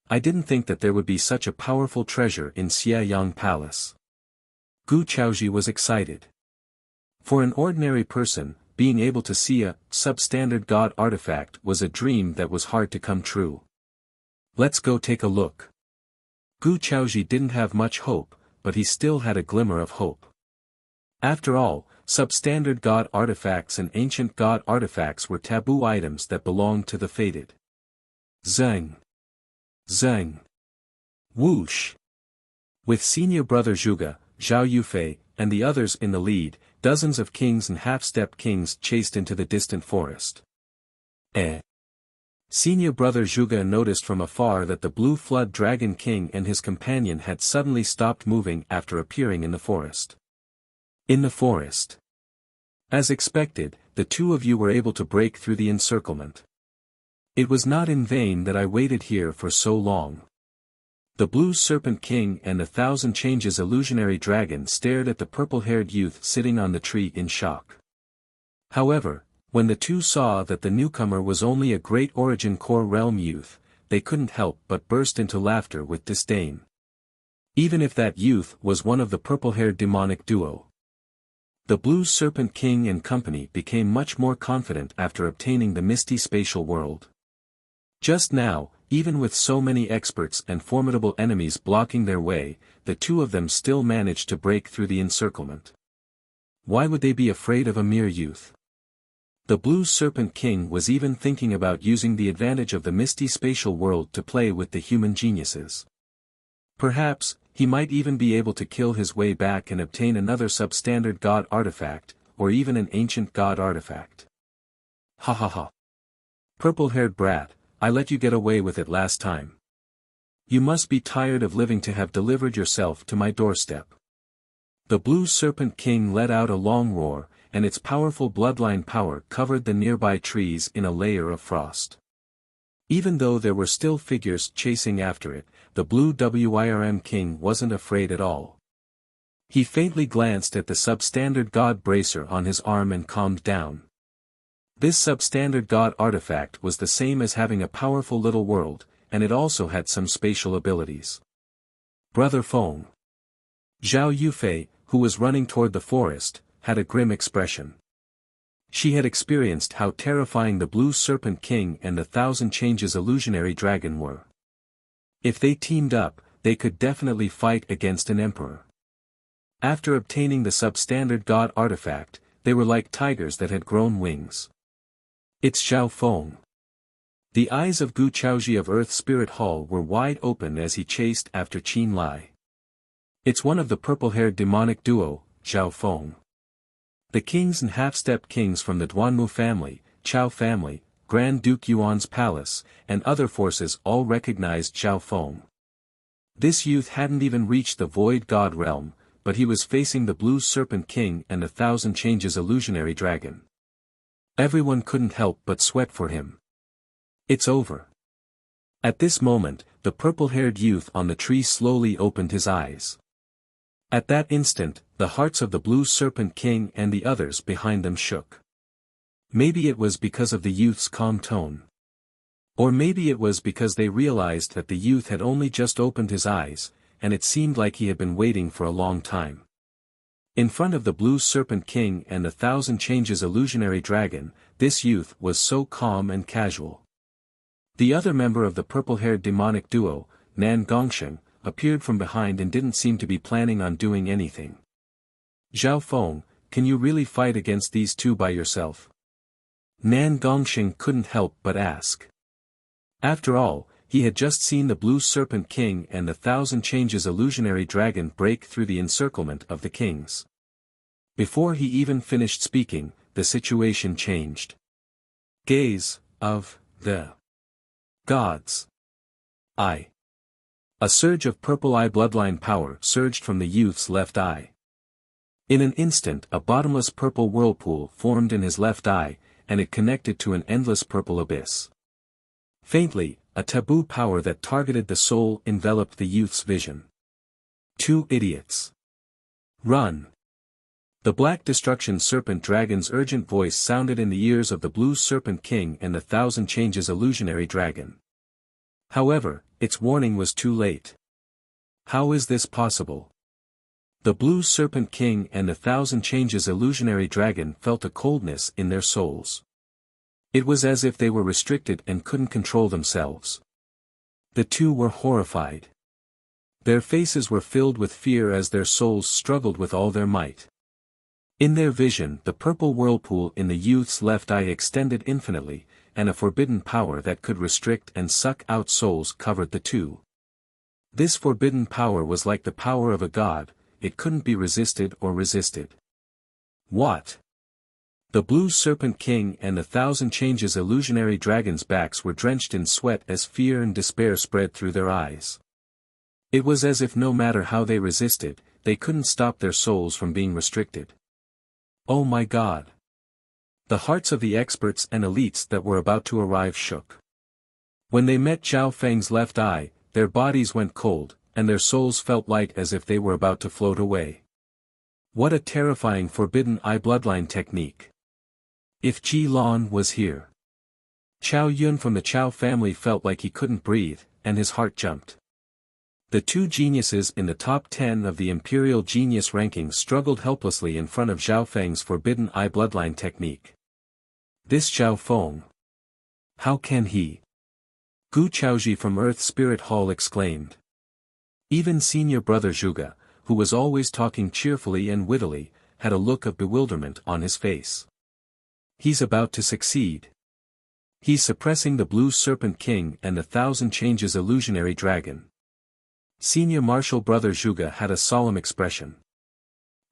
Speaker 1: I didn't think that there would be such a powerful treasure in Xiaoyang Palace. Gu Chaozhi was excited. For an ordinary person, being able to see a substandard God artifact was a dream that was hard to come true. Let's go take a look. Gu Chaozhi didn't have much hope, but he still had a glimmer of hope. After all, substandard God artifacts and ancient God artifacts were taboo items that belonged to the fated. Zeng. Zeng. Whoosh. With senior brother Zhuge, Zhao Yufei, and the others in the lead, dozens of kings and half-step kings chased into the distant forest. Senior brother Zhuge noticed from afar that the Blue Flood Dragon King and his companion had suddenly stopped moving after appearing in the forest. In the forest. As expected, the two of you were able to break through the encirclement. It was not in vain that I waited here for so long. The Blue Serpent King and the Thousand Changes illusionary dragon stared at the purple-haired youth sitting on the tree in shock. However, when the two saw that the newcomer was only a Great Origin Core Realm youth, they couldn't help but burst into laughter with disdain. Even if that youth was one of the purple-haired demonic duo. The Blue Serpent King and company became much more confident after obtaining the Misty Spatial World. Just now, even with so many experts and formidable enemies blocking their way, the two of them still managed to break through the encirclement. Why would they be afraid of a mere youth? The Blue Serpent King was even thinking about using the advantage of the Misty Spatial World to play with the human geniuses. Perhaps, he might even be able to kill his way back and obtain another substandard God artifact, or even an ancient God artifact. Ha ha ha. Purple-haired brat, I let you get away with it last time. You must be tired of living to have delivered yourself to my doorstep. The Blue Serpent King let out a long roar, and its powerful bloodline power covered the nearby trees in a layer of frost. Even though there were still figures chasing after it, the Blue Wyrm King wasn't afraid at all. He faintly glanced at the substandard God bracer on his arm and calmed down. This substandard God artifact was the same as having a powerful little world, and it also had some spatial abilities. Brother Feng. Zhao Yufei, who was running toward the forest, had a grim expression. She had experienced how terrifying the Blue Serpent King and the Thousand Changes illusionary dragon were. If they teamed up, they could definitely fight against an emperor. After obtaining the substandard God artifact, they were like tigers that had grown wings. It's Zhao Feng. The eyes of Gu Chaozhi of Earth Spirit Hall were wide open as he chased after Qin Lai. It's one of the purple-haired demonic duo, Zhao Feng. The kings and half-step kings from the Duanmu family, Chao family, Grand Duke Yuan's palace, and other forces all recognized Zhao Feng. This youth hadn't even reached the Void God realm, but he was facing the Blue Serpent King and the Thousand Changes illusionary dragon. Everyone couldn't help but sweat for him. It's over. At this moment, the purple-haired youth on the tree slowly opened his eyes. At that instant, the hearts of the Blue Serpent King and the others behind them shook. Maybe it was because of the youth's calm tone. Or maybe it was because they realized that the youth had only just opened his eyes, and it seemed like he had been waiting for a long time. In front of the Blue Serpent King and the Thousand Changes illusionary dragon, this youth was so calm and casual. The other member of the purple-haired demonic duo, Nan Gongsheng, appeared from behind and didn't seem to be planning on doing anything. Zhao Feng, can you really fight against these two by yourself? Nan Gongsheng couldn't help but ask. After all, he had just seen the Blue Serpent King and the Thousand Changes illusionary dragon break through the encirclement of the kings. Before he even finished speaking, the situation changed. Gaze of the gods. A surge of purple eye bloodline power surged from the youth's left eye. In an instant a bottomless purple whirlpool formed in his left eye, and it connected to an endless purple abyss. Faintly, a taboo power that targeted the soul enveloped the youth's vision. Two idiots. Run! The Black Destruction Serpent Dragon's urgent voice sounded in the ears of the Blue Serpent King and the Thousand Changes illusionary dragon. However, its warning was too late. How is this possible? The Blue Serpent King and the Thousand Changes illusionary dragon felt a coldness in their souls. It was as if they were restricted and couldn't control themselves. The two were horrified. Their faces were filled with fear as their souls struggled with all their might. In their vision, the purple whirlpool in the youth's left eye extended infinitely, and a forbidden power that could restrict and suck out souls covered the two. This forbidden power was like the power of a god, it couldn't be resisted or resisted. What? The Blue Serpent King and the Thousand Changes illusionary dragon's backs were drenched in sweat as fear and despair spread through their eyes. It was as if no matter how they resisted, they couldn't stop their souls from being restricted. Oh my God! The hearts of the experts and elites that were about to arrive shook. When they met Zhao Feng's left eye, their bodies went cold, and their souls felt light as if they were about to float away. What a terrifying forbidden eye bloodline technique! If Ji Lan was here. Qiao Yun from the Qiao family felt like he couldn't breathe, and his heart jumped. The two geniuses in the top 10 of the Imperial Genius rankings struggled helplessly in front of Zhao Feng's forbidden eye bloodline technique. This Zhao Feng. How can he? Gu Chaoji from Earth Spirit Hall exclaimed. Even senior brother Zhuge, who was always talking cheerfully and wittily, had a look of bewilderment on his face. He's about to succeed. He's suppressing the Blue Serpent King and the Thousand Changes illusionary dragon. Senior martial brother Zhuge had a solemn expression.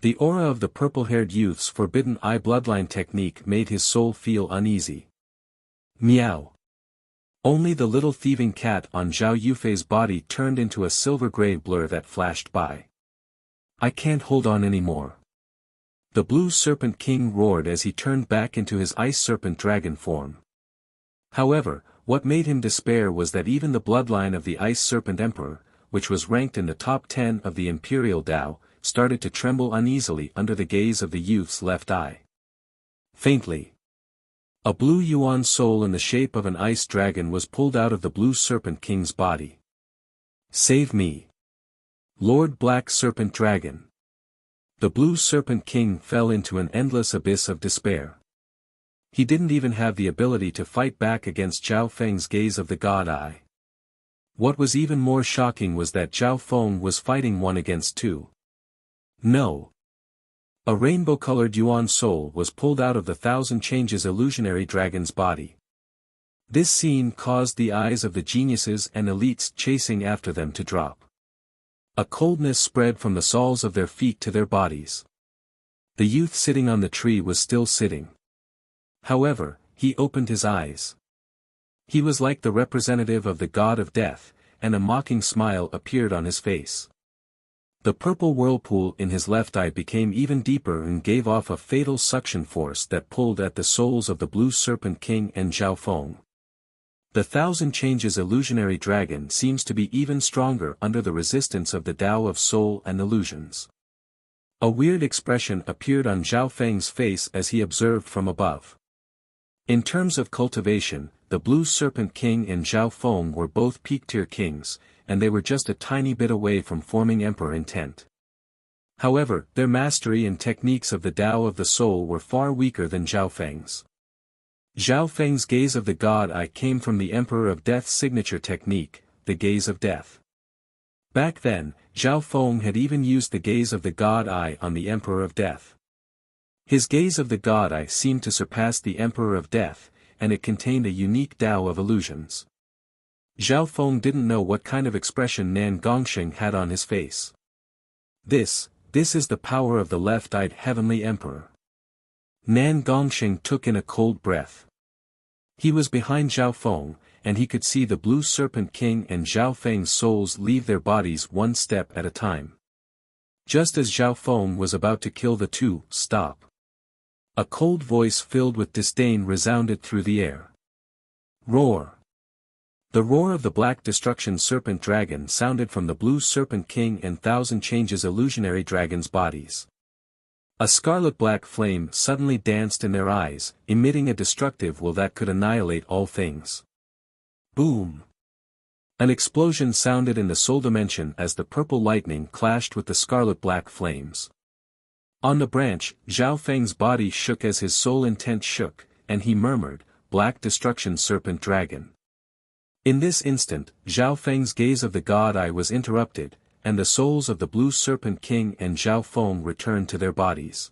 Speaker 1: The aura of the purple-haired youth's forbidden eye bloodline technique made his soul feel uneasy. Meow. Only the little thieving cat on Zhao Yufei's body turned into a silver-gray blur that flashed by. I can't hold on anymore. The Blue Serpent King roared as he turned back into his Ice Serpent Dragon form. However, what made him despair was that even the bloodline of the Ice Serpent Emperor, which was ranked in the top 10 of the Imperial Dao, started to tremble uneasily under the gaze of the youth's left eye. Faintly. A blue yuan soul in the shape of an ice dragon was pulled out of the Blue Serpent King's body. Save me! Lord Black Serpent Dragon! The Blue Serpent King fell into an endless abyss of despair. He didn't even have the ability to fight back against Zhao Feng's gaze of the God Eye. What was even more shocking was that Zhao Feng was fighting one against two. No. A rainbow-colored yuan soul was pulled out of the Thousand Changes illusionary dragon's body. This scene caused the eyes of the geniuses and elites chasing after them to drop. A coldness spread from the soles of their feet to their bodies. The youth sitting on the tree was still sitting. However, he opened his eyes. He was like the representative of the god of death, and a mocking smile appeared on his face. The purple whirlpool in his left eye became even deeper and gave off a fatal suction force that pulled at the souls of the Blue Serpent King and Zhao Feng. The Thousand Changes illusionary dragon seems to be even stronger under the resistance of the Tao of Soul and Illusions. A weird expression appeared on Zhao Feng's face as he observed from above. In terms of cultivation, the Blue Serpent King and Zhao Feng were both peak-tier kings, and they were just a tiny bit away from forming emperor intent. However, their mastery and techniques of the Tao of the Soul were far weaker than Zhao Feng's. Zhao Feng's gaze of the God Eye came from the Emperor of Death's signature technique, the gaze of death. Back then, Zhao Feng had even used the gaze of the God Eye on the Emperor of Death. His gaze of the God Eye seemed to surpass the Emperor of Death, and it contained a unique Tao of illusions. Zhao Feng didn't know what kind of expression Nan Gongsheng had on his face. This is the power of the left-eyed heavenly emperor. Nan Gongsheng took in a cold breath. He was behind Zhao Feng, and he could see the Blue Serpent King and Zhao Feng's souls leave their bodies one step at a time. Just as Zhao Feng was about to kill the two, stop. A cold voice filled with disdain resounded through the air. Roar! The roar of the Black Destruction Serpent Dragon sounded from the Blue Serpent King and Thousand Changes illusionary dragon's bodies. A scarlet-black flame suddenly danced in their eyes, emitting a destructive will that could annihilate all things. Boom! An explosion sounded in the soul dimension as the purple lightning clashed with the scarlet-black flames. On the branch, Zhao Feng's body shook as his soul intent shook, and he murmured, "Black Destruction Serpent Dragon." In this instant, Zhao Feng's gaze of the God Eye was interrupted, and the souls of the Blue Serpent King and Zhao Feng returned to their bodies.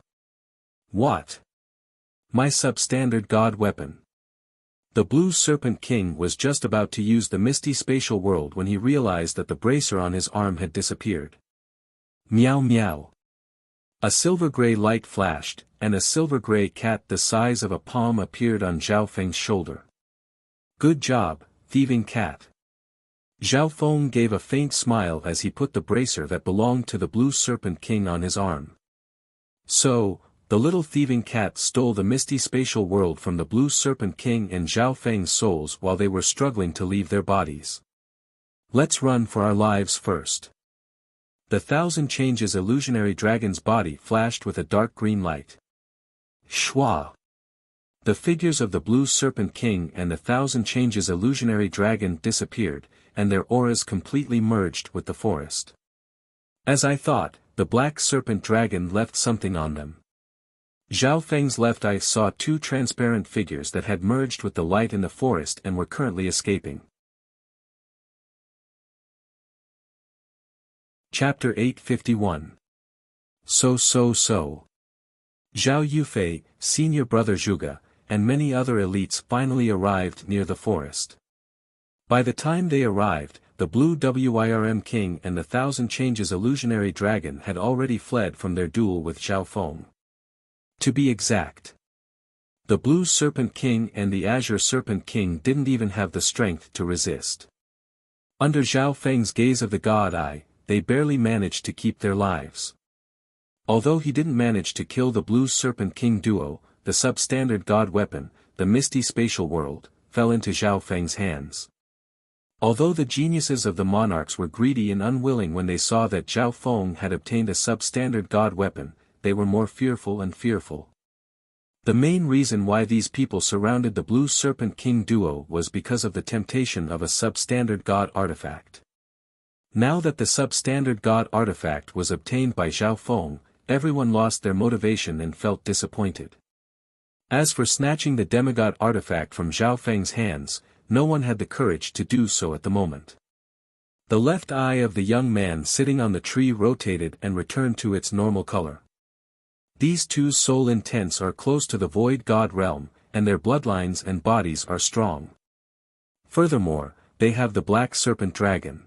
Speaker 1: What? My substandard God weapon. The Blue Serpent King was just about to use the misty spatial world when he realized that the bracer on his arm had disappeared. Meow meow. A silver-gray light flashed, and a silver-gray cat the size of a palm appeared on Zhao Feng's shoulder. Good job, thieving cat. Zhao Feng gave a faint smile as he put the bracer that belonged to the Blue Serpent King on his arm. So, the little thieving cat stole the misty spatial world from the Blue Serpent King and Zhao Feng's souls while they were struggling to leave their bodies. Let's run for our lives first. The Thousand Changes illusionary dragon's body flashed with a dark green light. Shwa! The figures of the Blue Serpent King and the Thousand Changes illusionary dragon disappeared, and their auras completely merged with the forest. As I thought, the Black Serpent Dragon left something on them. Zhao Feng's left eye saw two transparent figures that had merged with the light in the forest and were currently escaping. Chapter 851. So. Zhao Yufei, senior brother Zhuge, and many other elites finally arrived near the forest. By the time they arrived, the Blue Wirm King and the Thousand Changes illusionary dragon had already fled from their duel with Zhao Feng. To be exact, the Blue Serpent King and the Azure Serpent King didn't even have the strength to resist. Under Zhao Feng's gaze of the God Eye, they barely managed to keep their lives. Although he didn't manage to kill the Blue Serpent King duo, the substandard God weapon, the Misty Spatial World, fell into Zhao Feng's hands. Although the geniuses of the monarchs were greedy and unwilling when they saw that Zhao Feng had obtained a substandard God weapon, they were more fearful and fearful. The main reason why these people surrounded the Blue Serpent King duo was because of the temptation of a substandard God artifact. Now that the substandard God artifact was obtained by Zhao Feng, everyone lost their motivation and felt disappointed. As for snatching the demigod artifact from Zhao Feng's hands, no one had the courage to do so at the moment. The left eye of the young man sitting on the tree rotated and returned to its normal color. These two's soul intents are close to the void god realm, and their bloodlines and bodies are strong. Furthermore, they have the Black Serpent Dragon.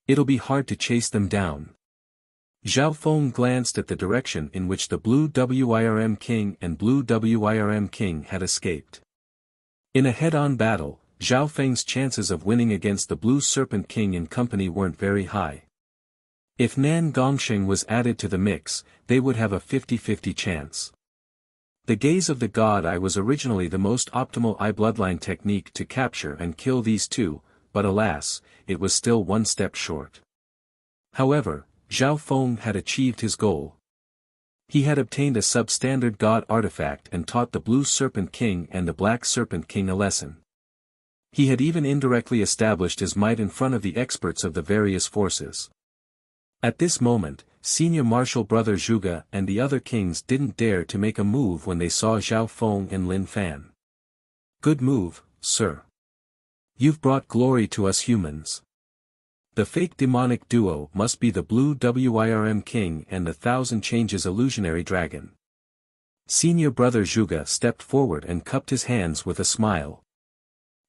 Speaker 1: It'll be hard to chase them down. Zhao Feng glanced at the direction in which the Blue Wirm King and Blue Wirm King had escaped. In a head-on battle, Zhao Feng's chances of winning against the Blue Serpent King and company weren't very high. If Nan Gongsheng was added to the mix, they would have a 50-50 chance. The gaze of the God Eye was originally the most optimal eye bloodline technique to capture and kill these two, but alas, it was still one step short. However, Zhao Feng had achieved his goal. He had obtained a substandard God artifact and taught the Blue Serpent King and the Black Serpent King a lesson. He had even indirectly established his might in front of the experts of the various forces. At this moment, Senior Marshal Brother Zhuge and the other kings didn't dare to make a move when they saw Zhao Feng and Lin Fan. Good move, sir. You've brought glory to us humans. The fake demonic duo must be the Blue Wirm King and the Thousand Changes illusionary dragon. Senior Brother Zhuge stepped forward and cupped his hands with a smile.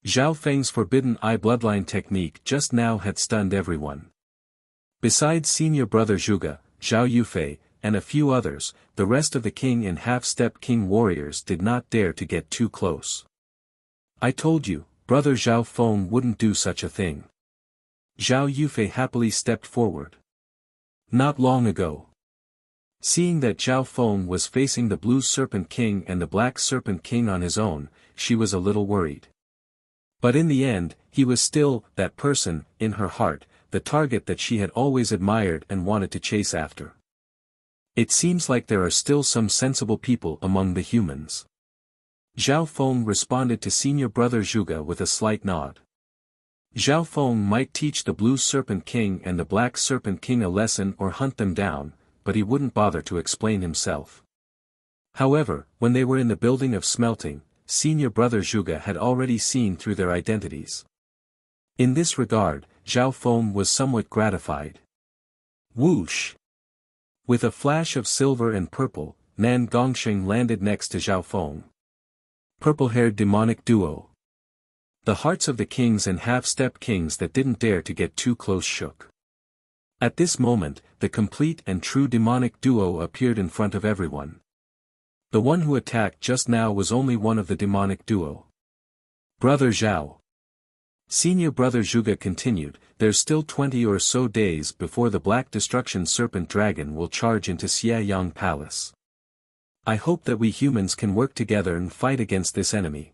Speaker 1: Zhao Feng's forbidden eye bloodline technique just now had stunned everyone. Besides Senior Brother Zhuge, Zhao Yufei, and a few others, the rest of the king and half-step king warriors did not dare to get too close. I told you, Brother Zhao Feng wouldn't do such a thing. Zhao Yufei happily stepped forward. Not long ago. Seeing that Zhao Feng was facing the Blue Serpent King and the Black Serpent King on his own, she was a little worried. But in the end, he was still, that person, in her heart, the target that she had always admired and wanted to chase after. It seems like there are still some sensible people among the humans. Zhao Feng responded to Senior Brother Zhuge with a slight nod. Zhao Feng might teach the Blue Serpent King and the Black Serpent King a lesson or hunt them down, but he wouldn't bother to explain himself. However, when they were in the building of smelting, Senior Brother Zhuge had already seen through their identities. In this regard, Zhao Feng was somewhat gratified. Whoosh! With a flash of silver and purple, Nan Gongsheng landed next to Zhao Feng. Purple-haired demonic duo. The hearts of the kings and half-step kings that didn't dare to get too close shook. At this moment, the complete and true demonic duo appeared in front of everyone. The one who attacked just now was only one of the demonic duo. Brother Zhao. Senior Brother Zhuge continued, there's still 20 or so days before the Black Destruction Serpent Dragon will charge into Xiayang Palace. I hope that we humans can work together and fight against this enemy.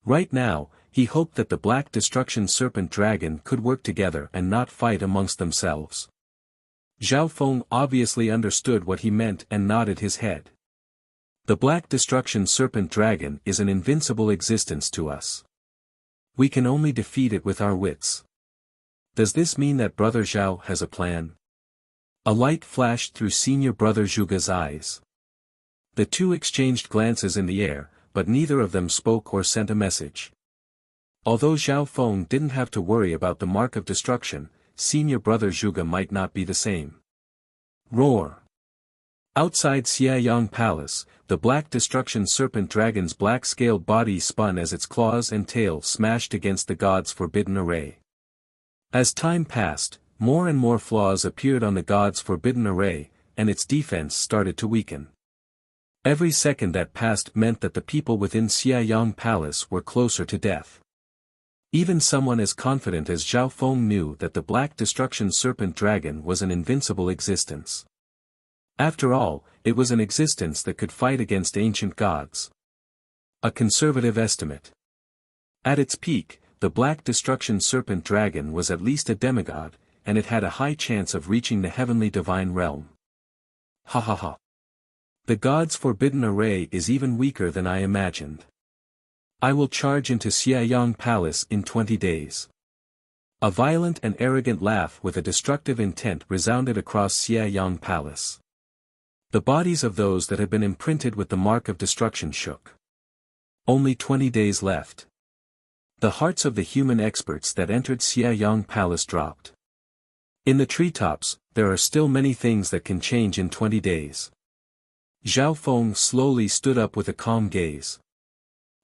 Speaker 1: Right now, he hoped that the Black Destruction Serpent Dragon could work together and not fight amongst themselves. Zhao Feng obviously understood what he meant and nodded his head. The Black Destruction Serpent Dragon is an invincible existence to us. We can only defeat it with our wits. Does this mean that Brother Zhao has a plan? A light flashed through Senior Brother Zhuge's eyes. The two exchanged glances in the air, but neither of them spoke or sent a message. Although Zhao Feng didn't have to worry about the mark of destruction, Senior Brother Zhuge might not be the same. Roar! Outside Xiayang Palace, the Black Destruction Serpent Dragon's black-scaled body spun as its claws and tail smashed against the god's forbidden array. As time passed, more and more flaws appeared on the god's forbidden array, and its defense started to weaken. Every second that passed meant that the people within Xiayang Palace were closer to death. Even someone as confident as Zhao Feng knew that the Black Destruction Serpent Dragon was an invincible existence. After all, it was an existence that could fight against ancient gods. A conservative estimate. At its peak, the Black Destruction Serpent Dragon was at least a demigod, and it had a high chance of reaching the heavenly divine realm. Ha ha ha. The god's forbidden array is even weaker than I imagined. I will charge into Xiayang Palace in 20 days. A violent and arrogant laugh with a destructive intent resounded across Xiayang Palace. The bodies of those that had been imprinted with the mark of destruction shook. Only 20 days left. The hearts of the human experts that entered Xiayang Palace dropped. In the treetops, there are still many things that can change in 20 days. Zhao Feng slowly stood up with a calm gaze.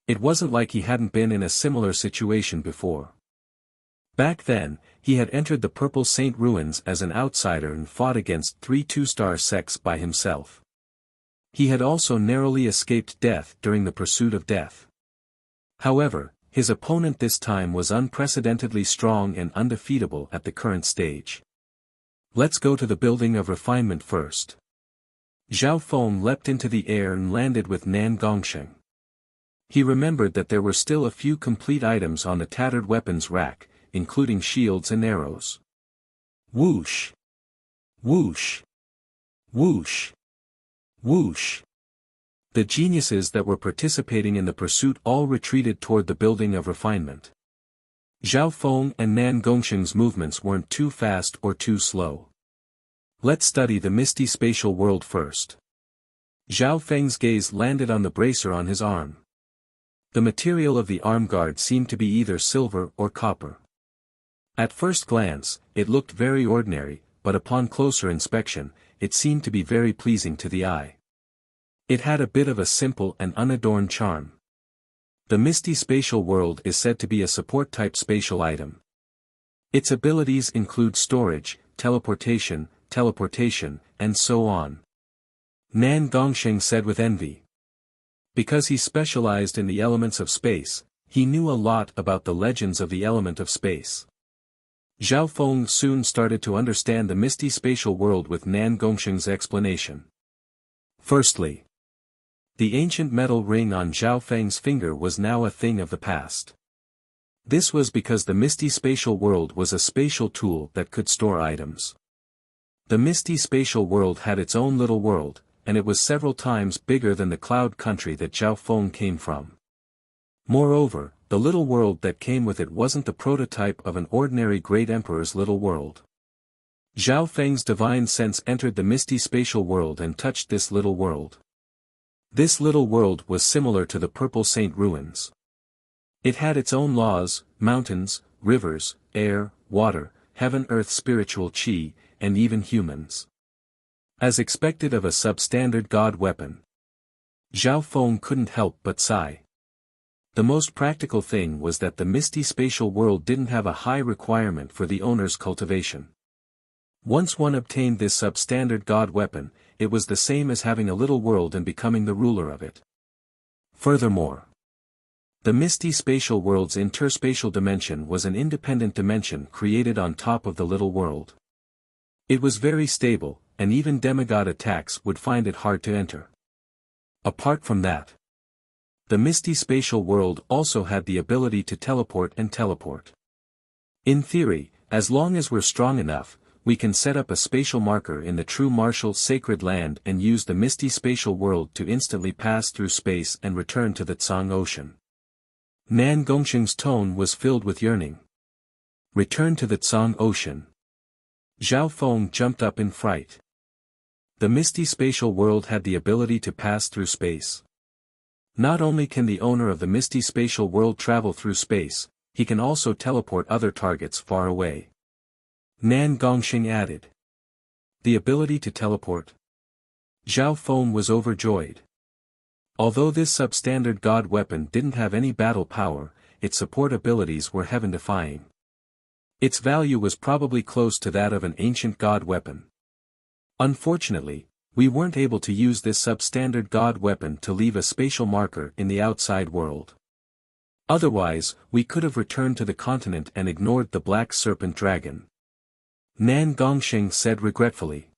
Speaker 1: It wasn't like he hadn't been in a similar situation before. Back then, he had entered the Purple Saint Ruins as an outsider and fought against 3 two-star sects by himself. He had also narrowly escaped death during the pursuit of death. However, his opponent this time was unprecedentedly strong and undefeatable at the current stage. Let's go to the building of refinement first. Zhao Feng leapt into the air and landed with Nan Gongsheng. He remembered that there were still a few complete items on the tattered weapons rack, including shields and arrows. Whoosh! Whoosh! Whoosh! Whoosh! The geniuses that were participating in the pursuit all retreated toward the building of refinement. Zhao Feng and Nan Gongsheng's movements weren't too fast or too slow. Let's study the misty spatial world first. Zhao Feng's gaze landed on the bracer on his arm. The material of the arm guard seemed to be either silver or copper. At first glance, it looked very ordinary, but upon closer inspection, it seemed to be very pleasing to the eye. It had a bit of a simple and unadorned charm. The misty spatial world is said to be a support-type spatial item. Its abilities include storage, teleportation, and so on. Nan Gongsheng said with envy. Because he specialized in the elements of space, he knew a lot about the legends of the element of space. Zhao Feng soon started to understand the misty spatial world with Nan Gongsheng's explanation. Firstly, the ancient metal ring on Zhao Feng's finger was now a thing of the past. This was because the misty spatial world was a spatial tool that could store items. The misty spatial world had its own little world, and it was several times bigger than the cloud country that Zhao Feng came from. Moreover, the little world that came with it wasn't the prototype of an ordinary great emperor's little world. Zhao Feng's divine sense entered the misty spatial world and touched this little world. This little world was similar to the Purple Saint ruins. It had its own laws, mountains, rivers, air, water, heaven-earth spiritual chi, and even humans. As expected of a substandard god weapon, Zhao Feng couldn't help but sigh. The most practical thing was that the misty spatial world didn't have a high requirement for the owner's cultivation. Once one obtained this substandard god weapon, it was the same as having a little world and becoming the ruler of it. Furthermore, the misty spatial world's interspatial dimension was an independent dimension created on top of the little world. It was very stable, and even demigod attacks would find it hard to enter. Apart from that, the misty spatial world also had the ability to teleport. In theory, as long as we're strong enough, we can set up a spatial marker in the true martial sacred land and use the misty spatial world to instantly pass through space and return to the Tsang Ocean. Nan Gongsheng's tone was filled with yearning. Return to the Tsang Ocean. Zhao Feng jumped up in fright. The misty spatial world had the ability to pass through space. Not only can the owner of the misty spatial world travel through space, he can also teleport other targets far away. Nan Gongsheng added. The ability to teleport. Zhao Feng was overjoyed. Although this substandard god weapon didn't have any battle power, its support abilities were heaven-defying. Its value was probably close to that of an ancient god weapon. Unfortunately, we weren't able to use this substandard god weapon to leave a spatial marker in the outside world. Otherwise, we could have returned to the continent and ignored the black serpent dragon. Nan Gongsheng said regretfully.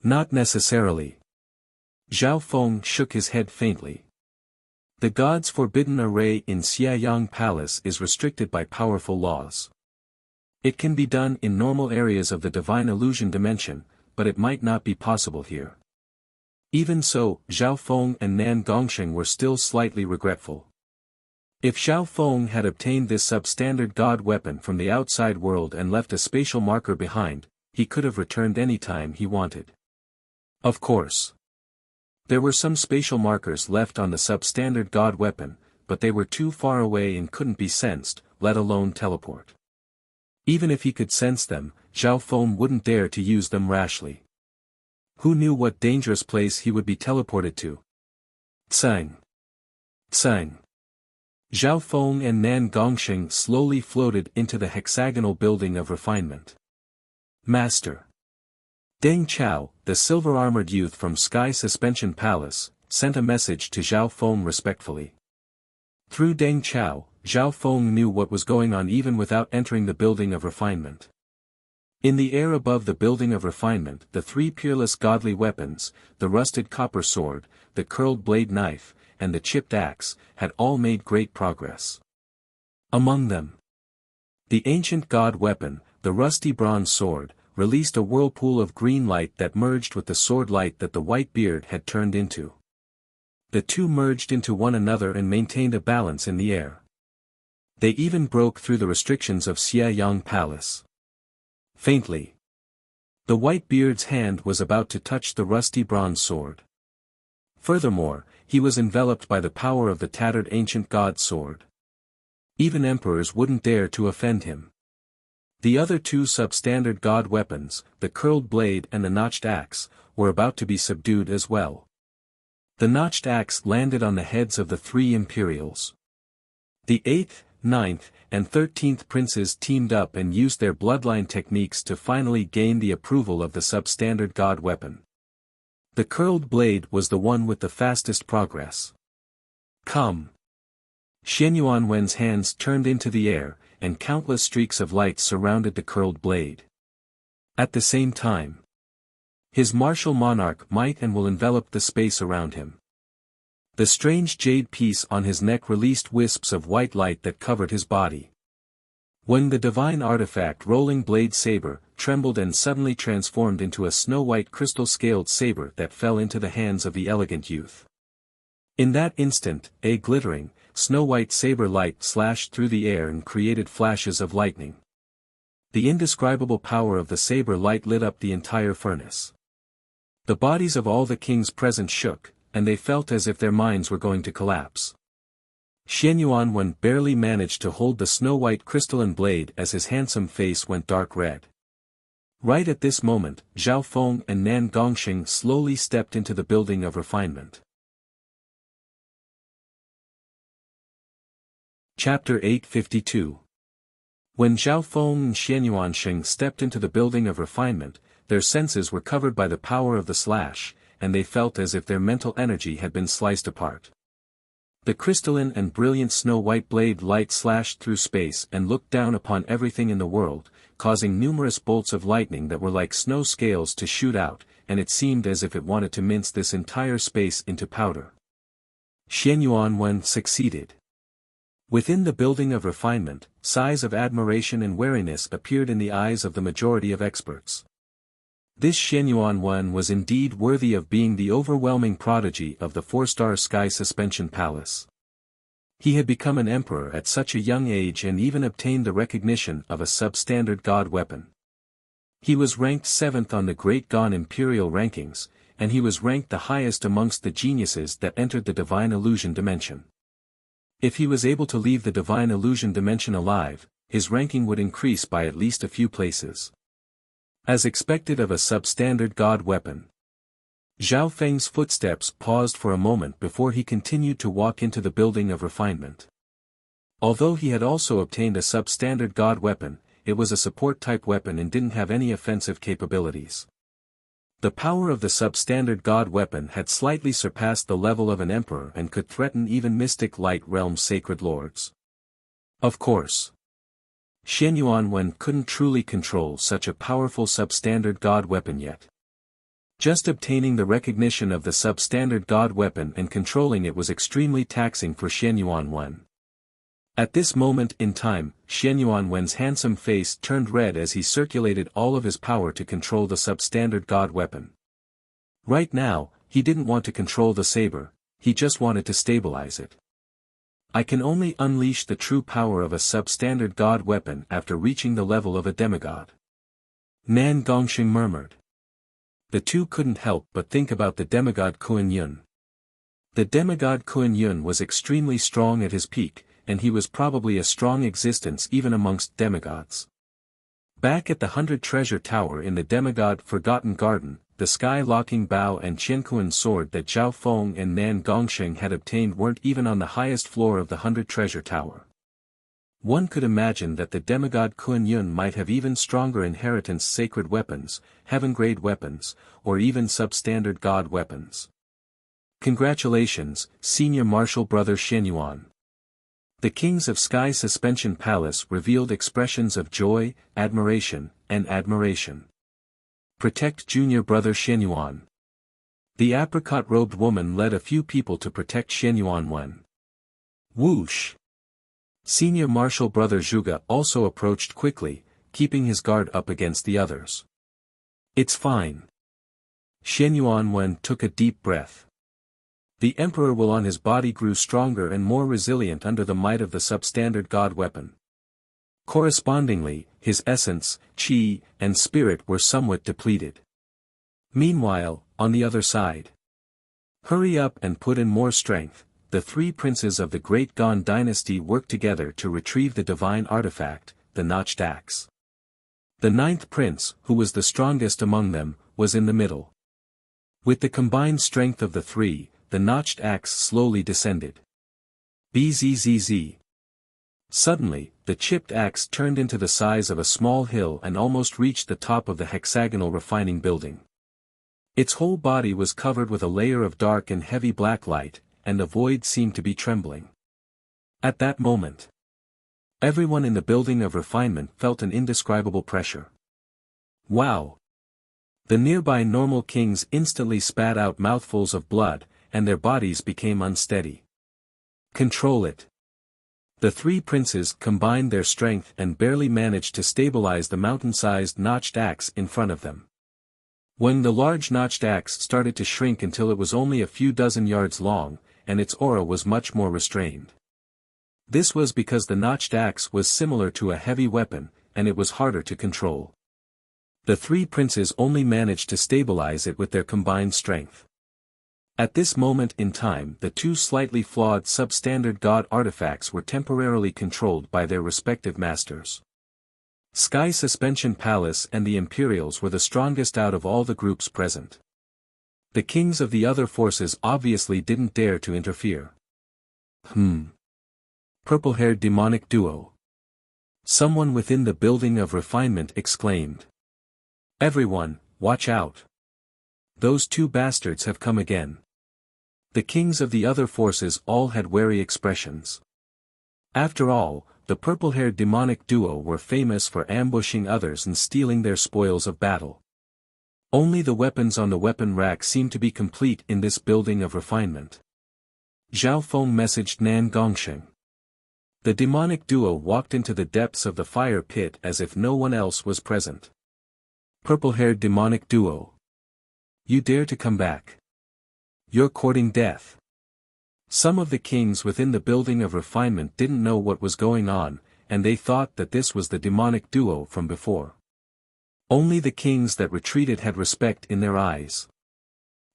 Speaker 1: Not necessarily. Zhao Feng shook his head faintly. The god's forbidden array in Xiayang Palace is restricted by powerful laws. It can be done in normal areas of the divine illusion dimension, but it might not be possible here. Even so, Zhao Feng and Nan Gongsheng were still slightly regretful. If Zhao Feng had obtained this substandard god weapon from the outside world and left a spatial marker behind, he could have returned any time he wanted. Of course, there were some spatial markers left on the substandard god weapon, but they were too far away and couldn't be sensed, let alone teleport. Even if he could sense them, Zhao Feng wouldn't dare to use them rashly. Who knew what dangerous place he would be teleported to? Tsang. Zhao Feng and Nan Gongsheng slowly floated into the hexagonal building of refinement. Master. Deng Chao, the silver-armored youth from Sky Suspension Palace, sent a message to Zhao Feng respectfully. Through Deng Chao, Zhao Feng knew what was going on even without entering the building of refinement. In the air above the building of refinement, the three peerless godly weapons, the rusted copper sword, the curled blade knife, and the chipped axe, had all made great progress. Among them, the ancient god weapon, the rusty bronze sword, released a whirlpool of green light that merged with the sword light that the white beard had turned into. The two merged into one another and maintained a balance in the air. They even broke through the restrictions of Xiayang Palace. Faintly, The white-beard's hand was about to touch the rusty bronze sword. Furthermore, he was enveloped by the power of the tattered ancient god's sword. Even emperors wouldn't dare to offend him. The other two substandard god weapons, the curled blade and the notched axe, were about to be subdued as well. The notched axe landed on the heads of the three Imperials. The 8th, 9th, and 13th princes teamed up and used their bloodline techniques to finally gain the approval of the substandard god weapon. The curled blade was the one with the fastest progress. Come! Xianyuan Wen's hands turned into the air, and countless streaks of light surrounded the curled blade. At the same time, his martial monarch might and will envelop the space around him. The strange jade piece on his neck released wisps of white light that covered his body. When the divine artifact rolling blade saber trembled and suddenly transformed into a snow-white crystal-scaled saber that fell into the hands of the elegant youth. In that instant, a glittering, snow-white saber light slashed through the air and created flashes of lightning. The indescribable power of the saber light lit up the entire furnace. The bodies of all the kings present shook, and they felt as if their minds were going to collapse. Xianyuan Wen barely managed to hold the snow-white crystalline blade as his handsome face went dark red. Right at this moment, Zhao Feng and Nan Gongxing slowly stepped into the building of refinement. Chapter 852. When Zhao Feng and Xianyuan Sheng stepped into the building of refinement, their senses were covered by the power of the slash, and they felt as if their mental energy had been sliced apart. The crystalline and brilliant snow-white blade light slashed through space and looked down upon everything in the world, causing numerous bolts of lightning that were like snow scales to shoot out, and it seemed as if it wanted to mince this entire space into powder. Xianyuan Wen succeeded. Within the building of refinement, sighs of admiration and wariness appeared in the eyes of the majority of experts. This Xianyuan Wen was indeed worthy of being the overwhelming prodigy of the 4-star Sky Suspension Palace. He had become an emperor at such a young age and even obtained the recognition of a substandard god weapon. He was ranked 7th on the Great Gon Imperial rankings, and he was ranked the highest amongst the geniuses that entered the Divine Illusion dimension. If he was able to leave the Divine Illusion dimension alive, his ranking would increase by at least a few places. As expected of a substandard god weapon, Zhao Feng's footsteps paused for a moment before he continued to walk into the building of refinement. Although he had also obtained a substandard god weapon, it was a support-type weapon and didn't have any offensive capabilities. The power of the substandard god weapon had slightly surpassed the level of an emperor and could threaten even mystic light realm sacred lords. Of course, Xianyuan Wen couldn't truly control such a powerful substandard god weapon yet. Just obtaining the recognition of the substandard god weapon and controlling it was extremely taxing for Xianyuan Wen. At this moment in time, Xianyuan Wen's handsome face turned red as he circulated all of his power to control the substandard god weapon. Right now, he didn't want to control the saber, he just wanted to stabilize it. I can only unleash the true power of a substandard god weapon after reaching the level of a demigod. Nan Gongxing murmured. The two couldn't help but think about the demigod Kuan Yin. The demigod Kuan Yin was extremely strong at his peak, and he was probably a strong existence even amongst demigods. Back at the 100 Treasure Tower in the demigod Forgotten Garden, the sky-locking bow and Qiankuan sword that Zhao Feng and Nan Gongxing had obtained weren't even on the highest floor of the 100 Treasure Tower. One could imagine that the demigod Kuan Yin might have even stronger inheritance sacred weapons, heaven-grade weapons, or even substandard god weapons. Congratulations, Senior Martial Brother Xianyuan. The kings of Sky Suspension Palace revealed expressions of joy, admiration, and admiration. Protect Junior Brother Xianyuan. The apricot-robed woman led a few people to protect Xianyuan Wen. Whoosh! Senior Martial Brother Zhuge also approached quickly, keeping his guard up against the others. It's fine. Xianyuan Wen took a deep breath. The Emperor will on his body grew stronger and more resilient under the might of the substandard god weapon. Correspondingly, his essence, qi, and spirit were somewhat depleted. Meanwhile, on the other side. Hurry up and put in more strength. The three princes of the Great Gon dynasty worked together to retrieve the divine artifact, the notched axe. The ninth prince, who was the strongest among them, was in the middle. With the combined strength of the three, the notched axe slowly descended. Bzzz. Suddenly, the chipped axe turned into the size of a small hill and almost reached the top of the hexagonal refining building. Its whole body was covered with a layer of dark and heavy black light, and the void seemed to be trembling. At that moment, everyone in the building of refinement felt an indescribable pressure. Wow! The nearby normal kings instantly spat out mouthfuls of blood, and their bodies became unsteady. Control it. The three princes combined their strength and barely managed to stabilize the mountain-sized notched axe in front of them. When the large notched axe started to shrink until it was only a few dozen yards long, and its aura was much more restrained. This was because the notched axe was similar to a heavy weapon, and it was harder to control. The three princes only managed to stabilize it with their combined strength. At this moment in time, the two slightly flawed substandard god artifacts were temporarily controlled by their respective masters. Sky Suspension Palace and the Imperials were the strongest out of all the groups present. The kings of the other forces obviously didn't dare to interfere. Purple-haired demonic duo. Someone within the building of refinement exclaimed. Everyone, watch out. Those two bastards have come again. The kings of the other forces all had wary expressions. After all, the purple-haired demonic duo were famous for ambushing others and stealing their spoils of battle. Only the weapons on the weapon rack seemed to be complete in this building of refinement. Zhao Feng messaged Nan Gongsheng. The demonic duo walked into the depths of the fire pit as if no one else was present. Purple-haired demonic duo. You dare to come back? You're courting death. Some of the kings within the building of refinement didn't know what was going on, and they thought that this was the demonic duo from before. Only the kings that retreated had respect in their eyes.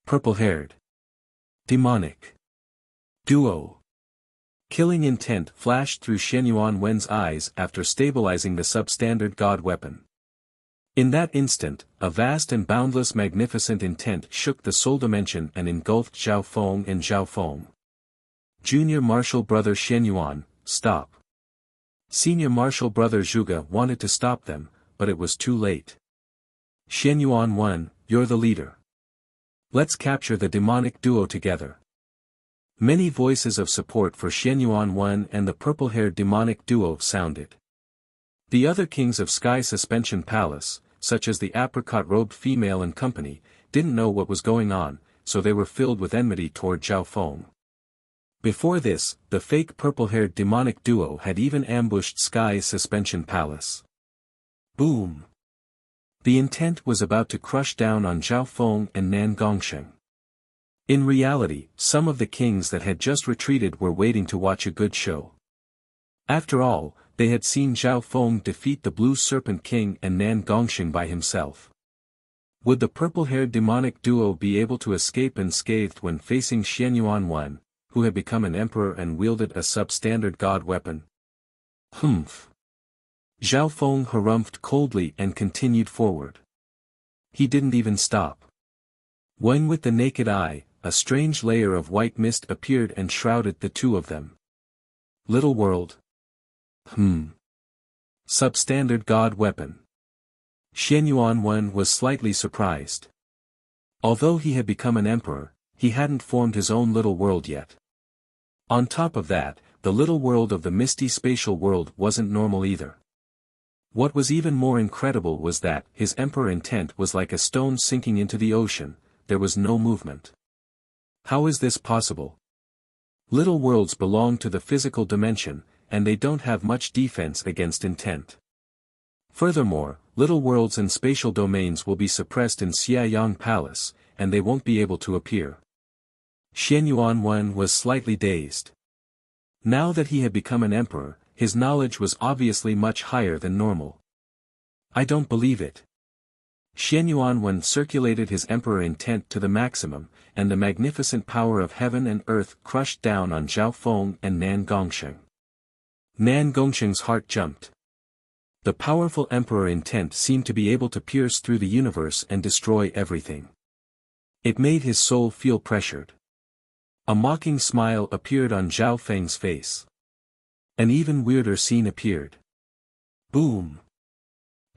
Speaker 1: Purple-haired demonic duo. Killing intent flashed through Shenyuan Wen's eyes after stabilizing the substandard god weapon. In that instant, a vast and boundless magnificent intent shook the soul dimension and engulfed Zhao Feng and Zhao Feng. Junior Marshal Brother Shenyuan, stop. Senior Marshal Brother Zhuge wanted to stop them, but it was too late. Shenyuan Wen, you're the leader. Let's capture the demonic duo together. Many voices of support for Shenyuan Wen and the purple-haired demonic duo sounded. The other kings of Sky Suspension Palace, such as the apricot-robed female and company, didn't know what was going on, so they were filled with enmity toward Zhao Feng. Before this, the fake purple-haired demonic duo had even ambushed Sky Suspension Palace. Boom! The intent was about to crush down on Zhao Feng and Nan Gongsheng. In reality, some of the kings that had just retreated were waiting to watch a good show. After all, they had seen Zhao Feng defeat the Blue Serpent King and Nan Gongsheng by himself. Would the purple-haired demonic duo be able to escape unscathed when facing Shenyuan Wen, who had become an emperor and wielded a substandard god weapon? Humph! Zhao Feng harumphed coldly and continued forward. He didn't even stop. When with the naked eye, a strange layer of white mist appeared and shrouded the two of them. Little world. Substandard god weapon. Shenyuan Wen was slightly surprised. Although he had become an emperor, he hadn't formed his own little world yet. On top of that, the little world of the misty spatial world wasn't normal either. What was even more incredible was that his emperor intent was like a stone sinking into the ocean. There was no movement. How is this possible? Little worlds belong to the physical dimension, and they don't have much defense against intent. Furthermore, little worlds and spatial domains will be suppressed in Xiaoyang Palace, and they won't be able to appear. Shenyuan Wen was slightly dazed. Now that he had become an emperor, his knowledge was obviously much higher than normal. I don't believe it. Xianyuan Wen circulated his emperor intent to the maximum, and the magnificent power of heaven and earth crushed down on Zhao Feng and Nan Gongsheng. Nan Gongsheng's heart jumped. The powerful emperor intent seemed to be able to pierce through the universe and destroy everything. It made his soul feel pressured. A mocking smile appeared on Zhao Feng's face. An even weirder scene appeared. Boom!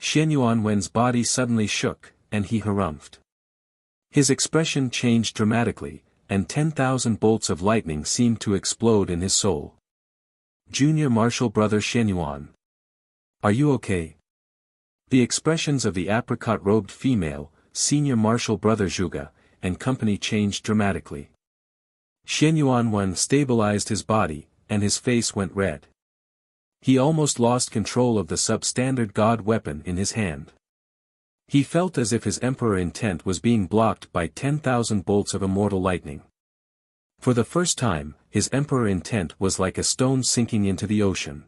Speaker 1: Xianyuan Wen's body suddenly shook, and he harumphed. His expression changed dramatically, and 10,000 bolts of lightning seemed to explode in his soul. Junior Marshal Brother Xianyuan. Are you okay? The expressions of the apricot-robed female, Senior Marshal Brother Zhuge, and company changed dramatically. Xianyuan Wen stabilized his body, and his face went red. He almost lost control of the substandard god weapon in his hand. He felt as if his emperor intent was being blocked by 10,000 bolts of immortal lightning. For the first time, his emperor intent was like a stone sinking into the ocean.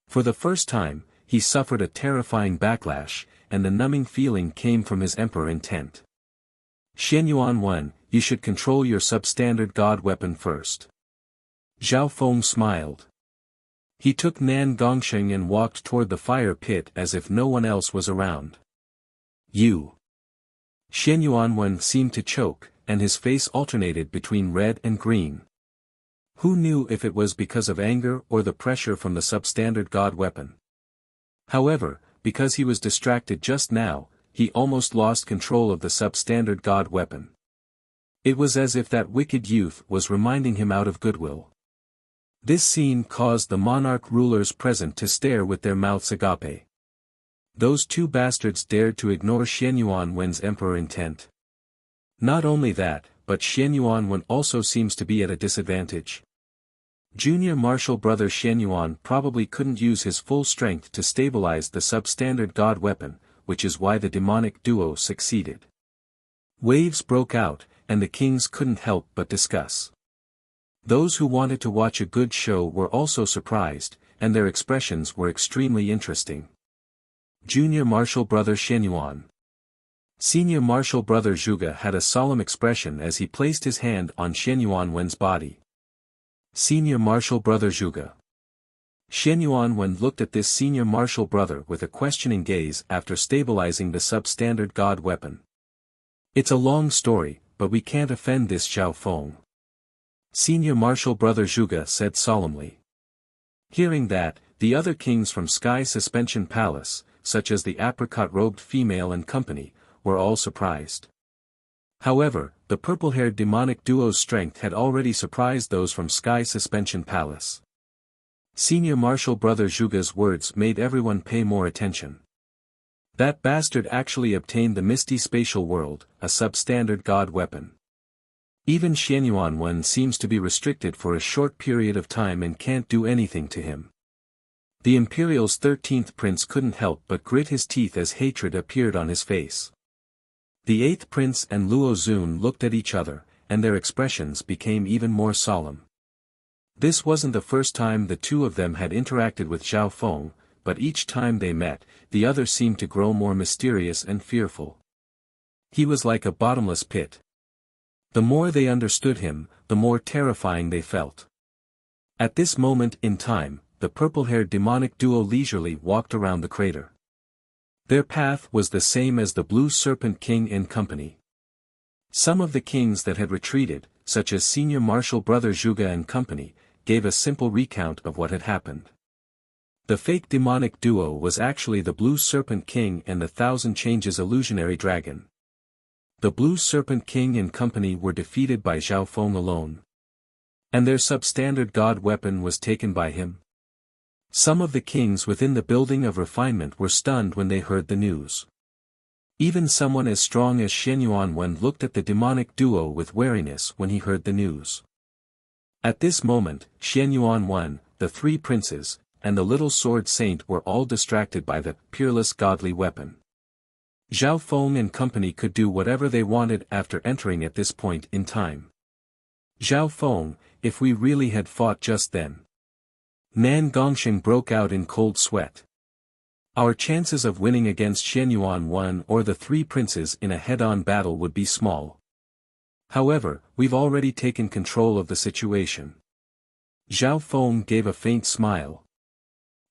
Speaker 1: For the first time, he suffered a terrifying backlash, and the numbing feeling came from his emperor intent. Xianyuan Wen, you should control your substandard god weapon first. Zhao Feng smiled. He took Nan Gongsheng and walked toward the fire pit as if no one else was around. You. Xianyuan Wen seemed to choke, and his face alternated between red and green. Who knew if it was because of anger or the pressure from the substandard god weapon? However, because he was distracted just now, he almost lost control of the substandard god weapon. It was as if that wicked youth was reminding him out of goodwill. This scene caused the monarch rulers present to stare with their mouths agape. Those two bastards dared to ignore Xianyuan Wen's emperor intent. Not only that, but Xianyuan Wen also seems to be at a disadvantage. Junior Marshal Brother Xianyuan probably couldn't use his full strength to stabilize the substandard god weapon, which is why the demonic duo succeeded. Waves broke out, and the kings couldn't help but discuss. Those who wanted to watch a good show were also surprised, and their expressions were extremely interesting. Junior Marshal Brother Xianyuan. Senior Marshal Brother Zhuge had a solemn expression as he placed his hand on Xianyuan Wen's body. Senior Marshal Brother Zhuge. Xianyuan Wen looked at this Senior Marshal Brother with a questioning gaze after stabilizing the substandard god weapon. It's a long story, but we can't offend this Zhao Feng. Senior Marshal Brother Zhuge said solemnly. Hearing that, the other kings from Sky Suspension Palace, such as the apricot-robed female and company, were all surprised. However, the purple-haired demonic duo's strength had already surprised those from Sky Suspension Palace. Senior Marshal Brother Zhuge's words made everyone pay more attention. That bastard actually obtained the Misty Spatial World, a substandard god weapon. Even Xianyuan Wen seems to be restricted for a short period of time and can't do anything to him. The Imperial's 13th prince couldn't help but grit his teeth as hatred appeared on his face. The 8th prince and Luo Zun looked at each other, and their expressions became even more solemn. This wasn't the first time the two of them had interacted with Zhao Feng, but each time they met, the other seemed to grow more mysterious and fearful. He was like a bottomless pit. The more they understood him, the more terrifying they felt. At this moment in time, the purple-haired demonic duo leisurely walked around the crater. Their path was the same as the Blue Serpent King and company. Some of the kings that had retreated, such as Senior Marshal Brother Zhuge and company, gave a simple recount of what had happened. The fake demonic duo was actually the Blue Serpent King and the Thousand Changes illusionary dragon. The Blue Serpent King and company were defeated by Zhao Feng alone. And their substandard god weapon was taken by him. Some of the kings within the building of refinement were stunned when they heard the news. Even someone as strong as Xianyuan Wen looked at the demonic duo with wariness when he heard the news. At this moment, Xianyuan Wen, the three princes, and the little sword saint were all distracted by the peerless godly weapon. Zhao Feng and company could do whatever they wanted after entering at this point in time. Zhao Feng, if we really had fought just then. Nan Gongsheng broke out in cold sweat. Our chances of winning against Shenyuan 1 or the three princes in a head-on battle would be small. However, we've already taken control of the situation. Zhao Feng gave a faint smile.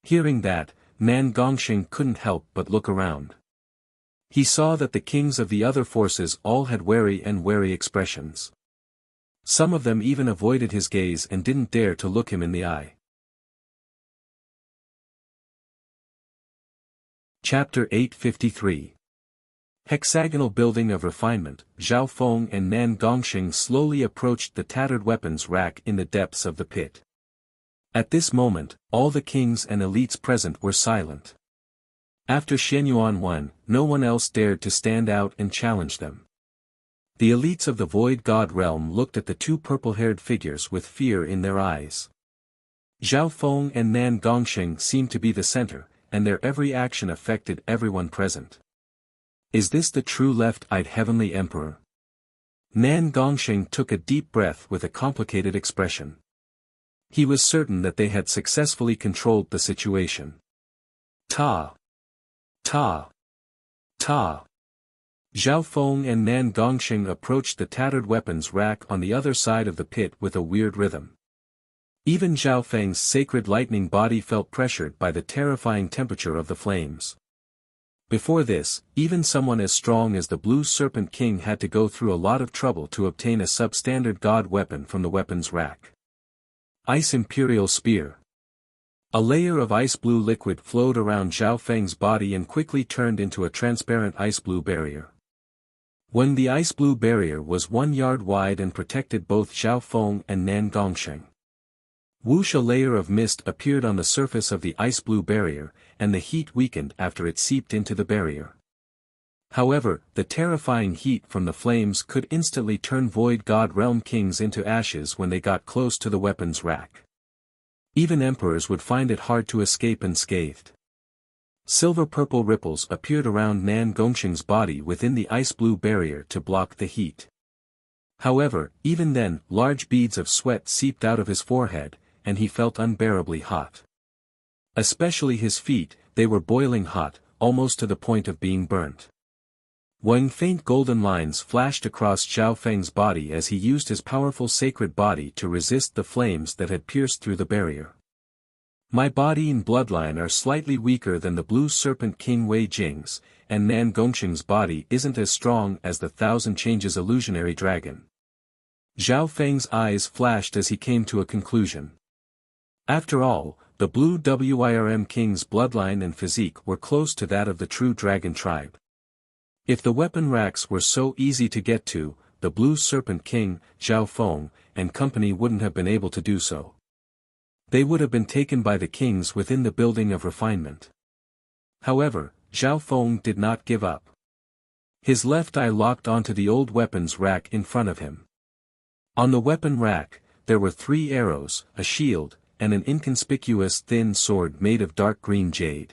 Speaker 1: Hearing that, Nan Gongsheng couldn't help but look around. He saw that the kings of the other forces all had wary expressions. Some of them even avoided his gaze and didn't dare to look him in the eye. Chapter 853. Hexagonal Building of Refinement. Zhao Feng and Nan Gongsheng slowly approached the tattered weapons rack in the depths of the pit. At this moment, all the kings and elites present were silent. After Shenyuan 1, no one else dared to stand out and challenge them. The elites of the Void God realm looked at the two purple-haired figures with fear in their eyes. Zhao Feng and Nan Gongsheng seemed to be the center, and their every action affected everyone present. Is this the true left-eyed heavenly emperor? Nan Gongsheng took a deep breath with a complicated expression. He was certain that they had successfully controlled the situation. Ta! Ta! Ta! Zhao Feng and Nan Gongsheng approached the tattered weapons rack on the other side of the pit with a weird rhythm. Even Zhao Feng's sacred lightning body felt pressured by the terrifying temperature of the flames. Before this, even someone as strong as the Blue Serpent King had to go through a lot of trouble to obtain a substandard god weapon from the weapons rack. Ice Imperial Spear. A layer of ice-blue liquid flowed around Zhao Feng's body and quickly turned into a transparent ice-blue barrier. When the ice-blue barrier was 1 yard wide and protected both Zhao Feng and Nan Gongsheng. Wuxia layer of mist appeared on the surface of the ice-blue barrier, and the heat weakened after it seeped into the barrier. However, the terrifying heat from the flames could instantly turn Void God Realm kings into ashes when they got close to the weapons rack. Even emperors would find it hard to escape unscathed. Silver-purple ripples appeared around Nan Gongsheng's body within the ice-blue barrier to block the heat. However, even then, large beads of sweat seeped out of his forehead, and he felt unbearably hot. Especially his feet, they were boiling hot, almost to the point of being burnt. When faint golden lines flashed across Zhao Feng's body as he used his powerful sacred body to resist the flames that had pierced through the barrier. My body and bloodline are slightly weaker than the Blue Serpent King Wei Jing's, and Nan Gongsheng's body isn't as strong as the Thousand Changes illusionary dragon. Zhao Feng's eyes flashed as he came to a conclusion. After all, the Blue Wirm King's bloodline and physique were close to that of the true dragon tribe. If the weapon racks were so easy to get to, the Blue Serpent King, Zhao Feng, and company wouldn't have been able to do so. They would have been taken by the kings within the building of refinement. However, Zhao Feng did not give up. His left eye locked onto the old weapons rack in front of him. On the weapon rack, there were 3 arrows, a shield, and an inconspicuous thin sword made of dark green jade.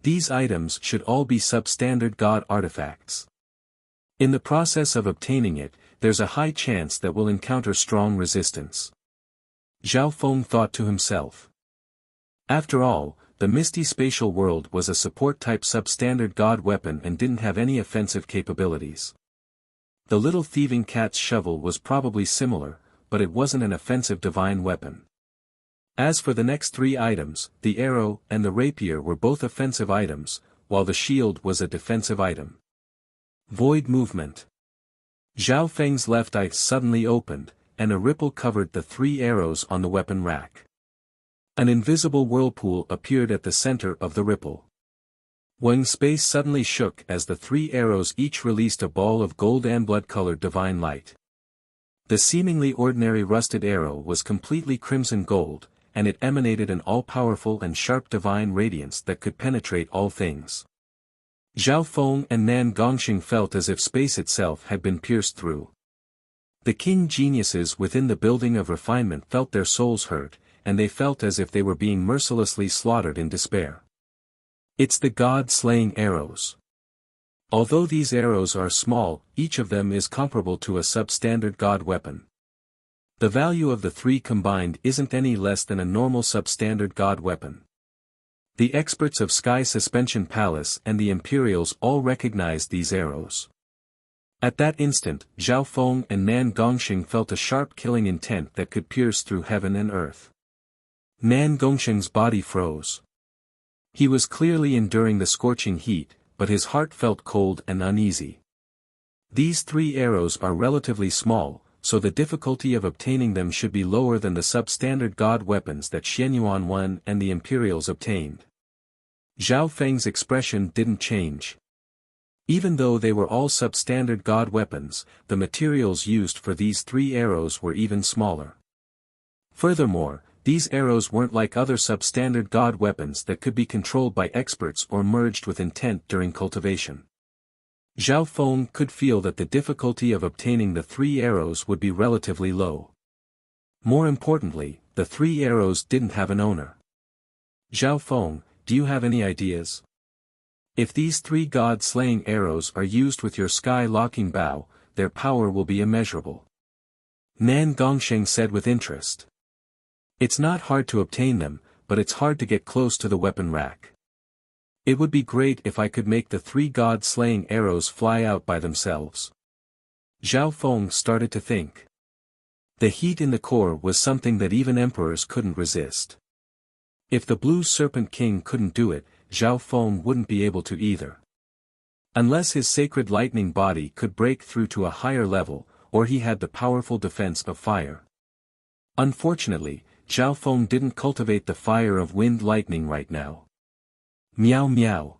Speaker 1: These items should all be substandard god artifacts. In the process of obtaining it, there's a high chance that we'll encounter strong resistance. Zhao Feng thought to himself. After all, the misty spatial world was a support-type substandard god weapon and didn't have any offensive capabilities. The little thieving cat's shovel was probably similar, but it wasn't an offensive divine weapon. As for the next 3 items, the arrow and the rapier were both offensive items, while the shield was a defensive item. Void movement. Zhao Feng's left eye suddenly opened, and a ripple covered the 3 arrows on the weapon rack. An invisible whirlpool appeared at the center of the ripple. When space suddenly shook as the 3 arrows each released a ball of gold and blood-colored divine light. The seemingly ordinary rusted arrow was completely crimson gold, and it emanated an all-powerful and sharp divine radiance that could penetrate all things. Zhao Feng and Nan Gongsheng felt as if space itself had been pierced through. The king geniuses within the building of refinement felt their souls hurt, and they felt as if they were being mercilessly slaughtered in despair. It's the god-slaying arrows. Although these arrows are small, each of them is comparable to a substandard god weapon. The value of the three combined isn't any less than a normal substandard god weapon. The experts of Sky Suspension Palace and the Imperials all recognized these arrows. At that instant, Zhao Feng and Nan Gongxing felt a sharp killing intent that could pierce through heaven and earth. Nan Gongxing's body froze. He was clearly enduring the scorching heat, but his heart felt cold and uneasy. These three arrows are relatively small, so the difficulty of obtaining them should be lower than the substandard god weapons that Xianyuan 1 and the Imperials obtained. Zhao Feng's expression didn't change. Even though they were all substandard god weapons, the materials used for these three arrows were even smaller. Furthermore, these arrows weren't like other substandard god weapons that could be controlled by experts or merged with intent during cultivation. Zhao Feng could feel that the difficulty of obtaining the three arrows would be relatively low. More importantly, the three arrows didn't have an owner. Zhao Feng, do you have any ideas? If these three god-slaying arrows are used with your sky-locking bow, their power will be immeasurable. Nan Gongxing said with interest. It's not hard to obtain them, but it's hard to get close to the weapon rack. It would be great if I could make the three god-slaying arrows fly out by themselves. Zhao Feng started to think. The heat in the core was something that even emperors couldn't resist. If the Blue Serpent King couldn't do it, Zhao Feng wouldn't be able to either. Unless his sacred lightning body could break through to a higher level, or he had the powerful defense of fire. Unfortunately, Zhao Feng didn't cultivate the fire of wind lightning right now. Meow meow.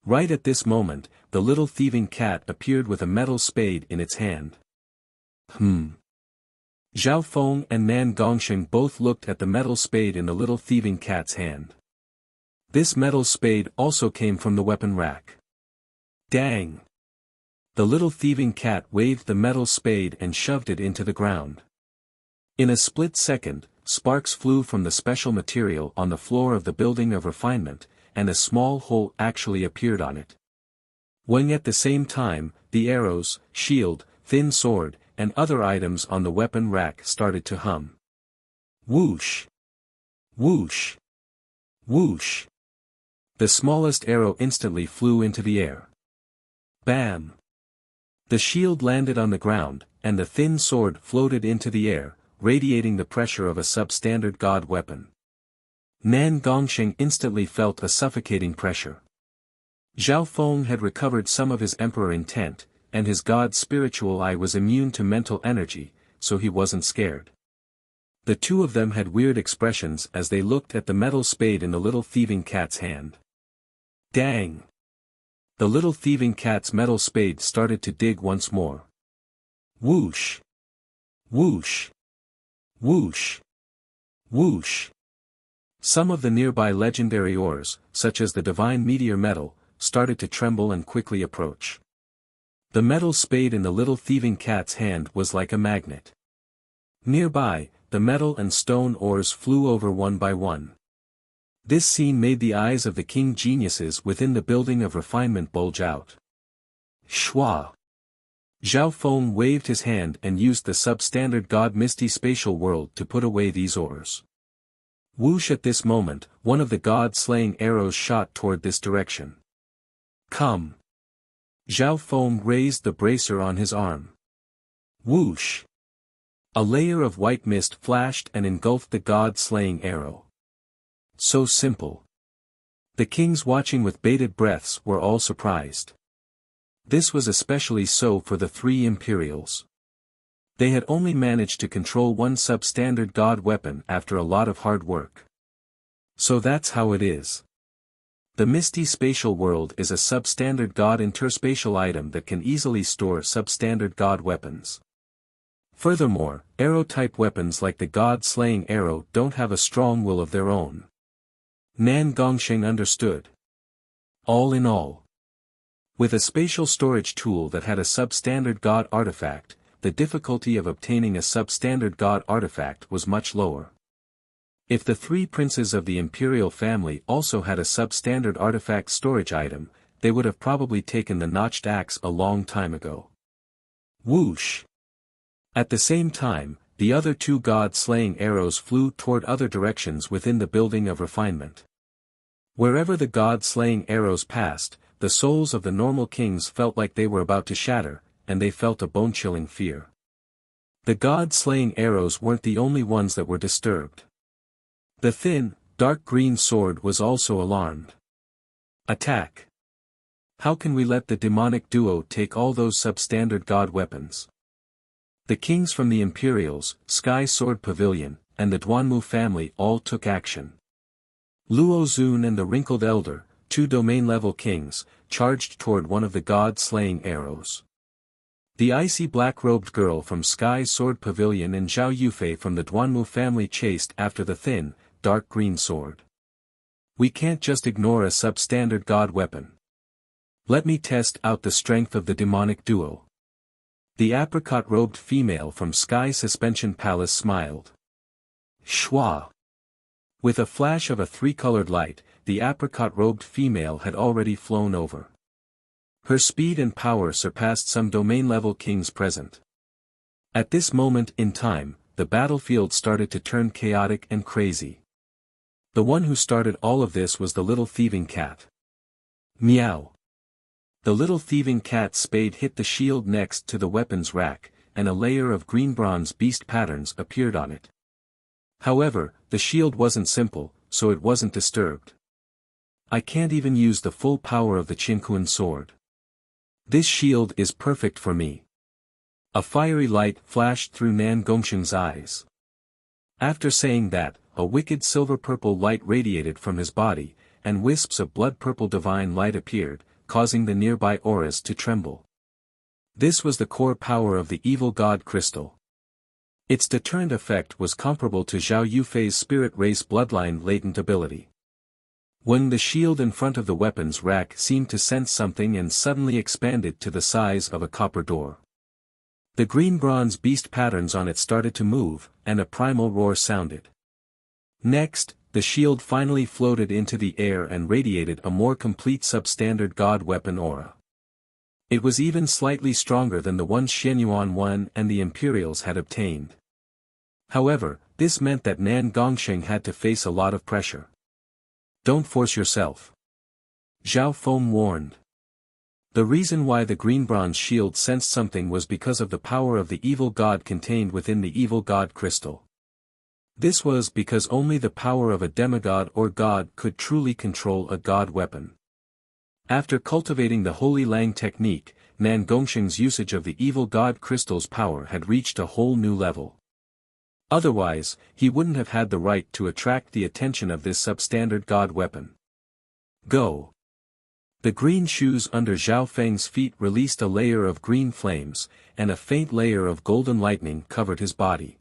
Speaker 1: Right at this moment, the little thieving cat appeared with a metal spade in its hand. Zhao Feng and Nan Gongxing both looked at the metal spade in the little thieving cat's hand. This metal spade also came from the weapon rack. Dang! The little thieving cat waved the metal spade and shoved it into the ground. In a split second, sparks flew from the special material on the floor of the building of refinement, and a small hole actually appeared on it. When at the same time, the arrows, shield, thin sword, and other items on the weapon rack started to hum. Whoosh! Whoosh! Whoosh! The smallest arrow instantly flew into the air. Bam! The shield landed on the ground, and the thin sword floated into the air, radiating the pressure of a substandard god weapon. Nan Gongxing instantly felt a suffocating pressure. Zhao Feng had recovered some of his emperor intent, and his god's spiritual eye was immune to mental energy, so he wasn't scared. The two of them had weird expressions as they looked at the metal spade in the little thieving cat's hand. Dang! The little thieving cat's metal spade started to dig once more. Whoosh! Whoosh! Whoosh! Whoosh! Some of the nearby legendary ores, such as the divine meteor metal, started to tremble and quickly approach. The metal spade in the little thieving cat's hand was like a magnet. Nearby, the metal and stone ores flew over one by one. This scene made the eyes of the king geniuses within the building of refinement bulge out. Shwa! Zhao Feng waved his hand and used the substandard god Misty Spatial World to put away these ores. Whoosh! At this moment, one of the god-slaying arrows shot toward this direction. Come! Zhao Feng raised the bracer on his arm. Whoosh! A layer of white mist flashed and engulfed the god-slaying arrow. So simple. The kings watching with bated breaths were all surprised. This was especially so for the three Imperials. They had only managed to control one substandard god weapon after a lot of hard work. So that's how it is. The Misty Spatial World is a substandard god interspatial item that can easily store substandard god weapons. Furthermore, arrow-type weapons like the god-slaying arrow don't have a strong will of their own. Nan Gongxing understood. All in all, with a spatial storage tool that had a substandard god artifact, the difficulty of obtaining a substandard god artifact was much lower. If the three princes of the imperial family also had a substandard artifact storage item, they would have probably taken the notched axe a long time ago. Whoosh! At the same time, the other two god-slaying arrows flew toward other directions within the building of refinement. Wherever the god-slaying arrows passed, the souls of the normal kings felt like they were about to shatter, and they felt a bone-chilling fear. The god-slaying arrows weren't the only ones that were disturbed. The thin, dark green sword was also alarmed. Attack! How can we let the demonic duo take all those substandard god weapons? The kings from the Imperials, Sky Sword Pavilion, and the Duanmu family all took action. Luo Xun and the Wrinkled Elder, two domain-level kings, charged toward one of the god-slaying arrows. The icy black-robed girl from Sky Sword Pavilion and Zhao Yufei from the Duanmu family chased after the thin, dark green sword. We can't just ignore a substandard god weapon. Let me test out the strength of the demonic duo. The apricot-robed female from Sky Suspension Palace smiled. Shwa! With a flash of a three-colored light, the apricot-robed female had already flown over. Her speed and power surpassed some domain-level kings present. At this moment in time, the battlefield started to turn chaotic and crazy. The one who started all of this was the little thieving cat. Meow. The little thieving cat's spade hit the shield next to the weapons rack, and a layer of green bronze beast patterns appeared on it. However, the shield wasn't simple, so it wasn't disturbed. I can't even use the full power of the Qinquan sword. This shield is perfect for me. A fiery light flashed through Nan Gongsheng's eyes. After saying that, a wicked silver-purple light radiated from his body, and wisps of blood-purple divine light appeared, causing the nearby auras to tremble. This was the core power of the evil god crystal. Its deterrent effect was comparable to Zhao Yufei's spirit race bloodline latent ability. When the shield in front of the weapons rack seemed to sense something and suddenly expanded to the size of a copper door. The green bronze beast patterns on it started to move, and a primal roar sounded. Next, the shield finally floated into the air and radiated a more complete substandard god weapon aura. It was even slightly stronger than the one Xianyuan 1 and the Imperials had obtained. However, this meant that Nan Gongsheng had to face a lot of pressure. Don't force yourself. Zhao Feng warned. The reason why the green bronze shield sensed something was because of the power of the evil god contained within the evil god crystal. This was because only the power of a demigod or god could truly control a god weapon. After cultivating the Holy Lang technique, Nan Gongsheng's usage of the evil god crystal's power had reached a whole new level. Otherwise, he wouldn't have had the right to attract the attention of this substandard god weapon. Go! The green shoes under Zhao Feng's feet released a layer of green flames, and a faint layer of golden lightning covered his body.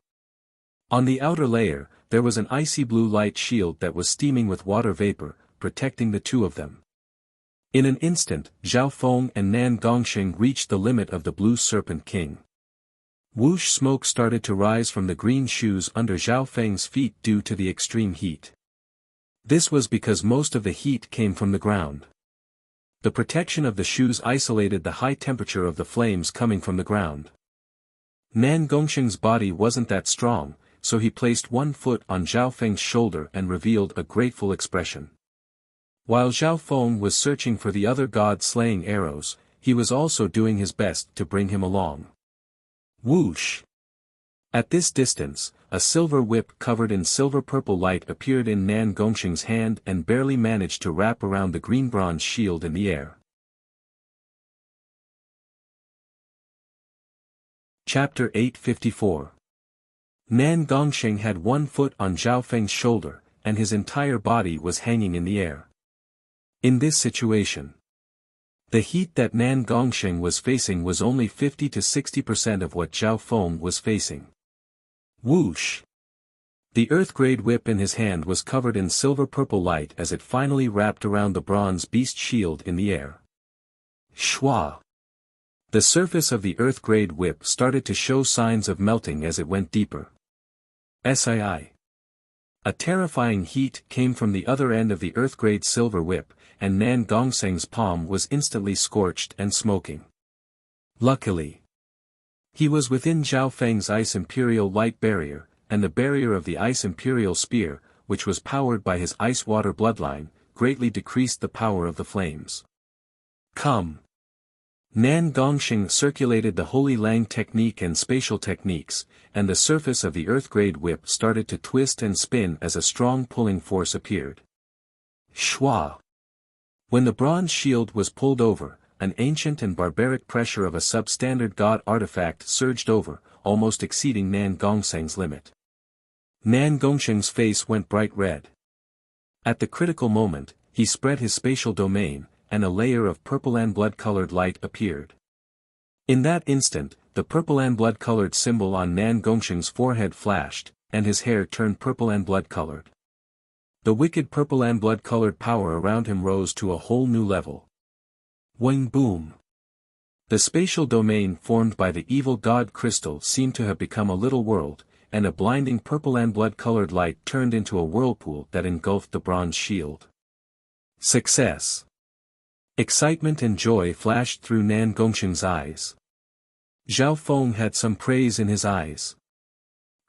Speaker 1: On the outer layer, there was an icy blue light shield that was steaming with water vapor, protecting the two of them. In an instant, Zhao Feng and Nan Gongsheng reached the limit of the Blue Serpent King. Whoosh smoke started to rise from the green shoes under Zhao Feng's feet due to the extreme heat. This was because most of the heat came from the ground. The protection of the shoes isolated the high temperature of the flames coming from the ground. Nan Gongsheng's body wasn't that strong, so he placed one foot on Zhao Feng's shoulder and revealed a grateful expression. While Zhao Feng was searching for the other god-slaying arrows, he was also doing his best to bring him along. Whoosh! At this distance, a silver whip covered in silver-purple light appeared in Nan Gongsheng's hand and barely managed to wrap around the green bronze shield in the air. Chapter 854. Nan Gongsheng had one foot on Zhao Feng's shoulder, and his entire body was hanging in the air. In this situation, the heat that Nan Gongsheng was facing was only 50 to 60% of what Zhao Feng was facing. Whoosh! The earth-grade whip in his hand was covered in silver-purple light as it finally wrapped around the bronze beast shield in the air. Shwa! The surface of the earth-grade whip started to show signs of melting as it went deeper. Sii. A terrifying heat came from the other end of the earth-grade silver whip, and Nan Gongsheng's palm was instantly scorched and smoking. Luckily, He was within Zhao Feng's Ice Imperial Light Barrier, and the barrier of the Ice Imperial Spear, which was powered by his ice-water bloodline, greatly decreased the power of the flames. Come! Nan Gongxing circulated the Holy Lang technique and spatial techniques, and the surface of the Earth-grade whip started to twist and spin as a strong pulling force appeared. Shwa! When the bronze shield was pulled over, an ancient and barbaric pressure of a substandard god artifact surged over, almost exceeding Nan Gongxing's limit. Nan Gongxing's face went bright red. At the critical moment, he spread his spatial domain, and a layer of purple and blood-colored light appeared. In that instant, the purple and blood-colored symbol on Nan Gongxing's forehead flashed, and his hair turned purple and blood-colored. The wicked purple and blood-colored power around him rose to a whole new level. Wing boom! The spatial domain formed by the evil god crystal seemed to have become a little world, and a blinding purple and blood-colored light turned into a whirlpool that engulfed the bronze shield. Success! Excitement and joy flashed through Nan Gongxing's eyes. Zhao Feng had some praise in his eyes.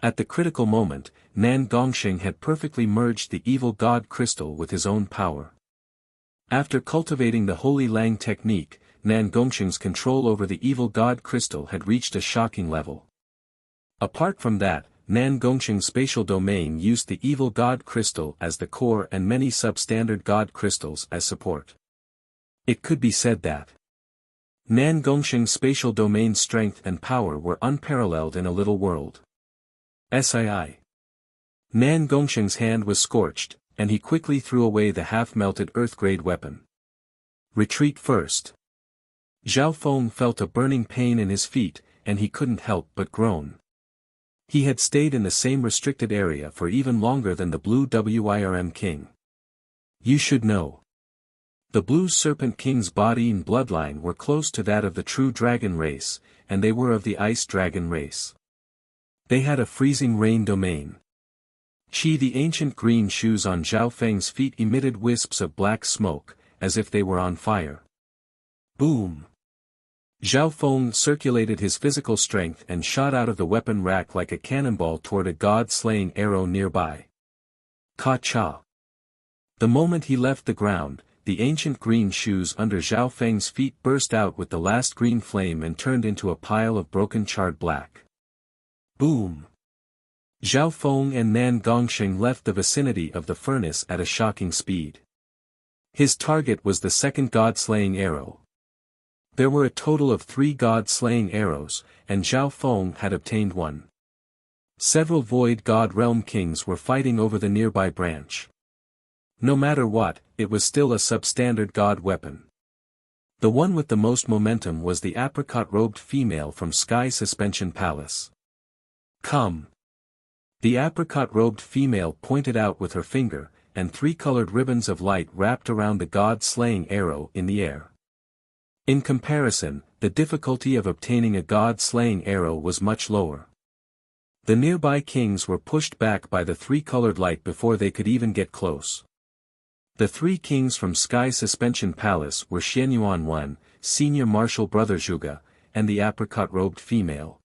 Speaker 1: At the critical moment, Nan Gongxing had perfectly merged the evil god crystal with his own power. After cultivating the Holy Lang technique, Nan Gongxing's control over the evil god crystal had reached a shocking level. Apart from that, Nan Gongxing's spatial domain used the evil god crystal as the core and many substandard god crystals as support. It could be said that Nan Gongxing's spatial domain strength and power were unparalleled in a little world. Sii. Nan Gongxing's hand was scorched, and he quickly threw away the half-melted earth-grade weapon. Retreat first. Zhao Feng felt a burning pain in his feet, and he couldn't help but groan. He had stayed in the same restricted area for even longer than the Blue Wirm King. You should know. The Blue Serpent King's body and bloodline were close to that of the true dragon race, and they were of the Ice Dragon race. They had a freezing rain domain. The ancient green shoes on Zhao Feng's feet emitted wisps of black smoke, as if they were on fire. Boom! Zhao Feng circulated his physical strength and shot out of the weapon rack like a cannonball toward a god-slaying arrow nearby. Ka-cha! The moment he left the ground, the ancient green shoes under Zhao Feng's feet burst out with the last green flame and turned into a pile of broken charred black. Boom! Zhao Feng and Nan Gongxing left the vicinity of the furnace at a shocking speed. His target was the second god-slaying arrow. There were a total of 3 god-slaying arrows, and Zhao Feng had obtained one. Several Void God Realm Kings were fighting over the nearby branch. No matter what, it was still a substandard god weapon. The one with the most momentum was the apricot-robed female from Sky Suspension Palace. Come! The apricot-robed female pointed out with her finger, and 3 colored ribbons of light wrapped around the god-slaying arrow in the air. In comparison, the difficulty of obtaining a god-slaying arrow was much lower. The nearby kings were pushed back by the 3-colored light before they could even get close. The 3 kings from Sky Suspension Palace were Xianyuan Wen, Senior Marshal Brother Zhuge, and the apricot-robed female.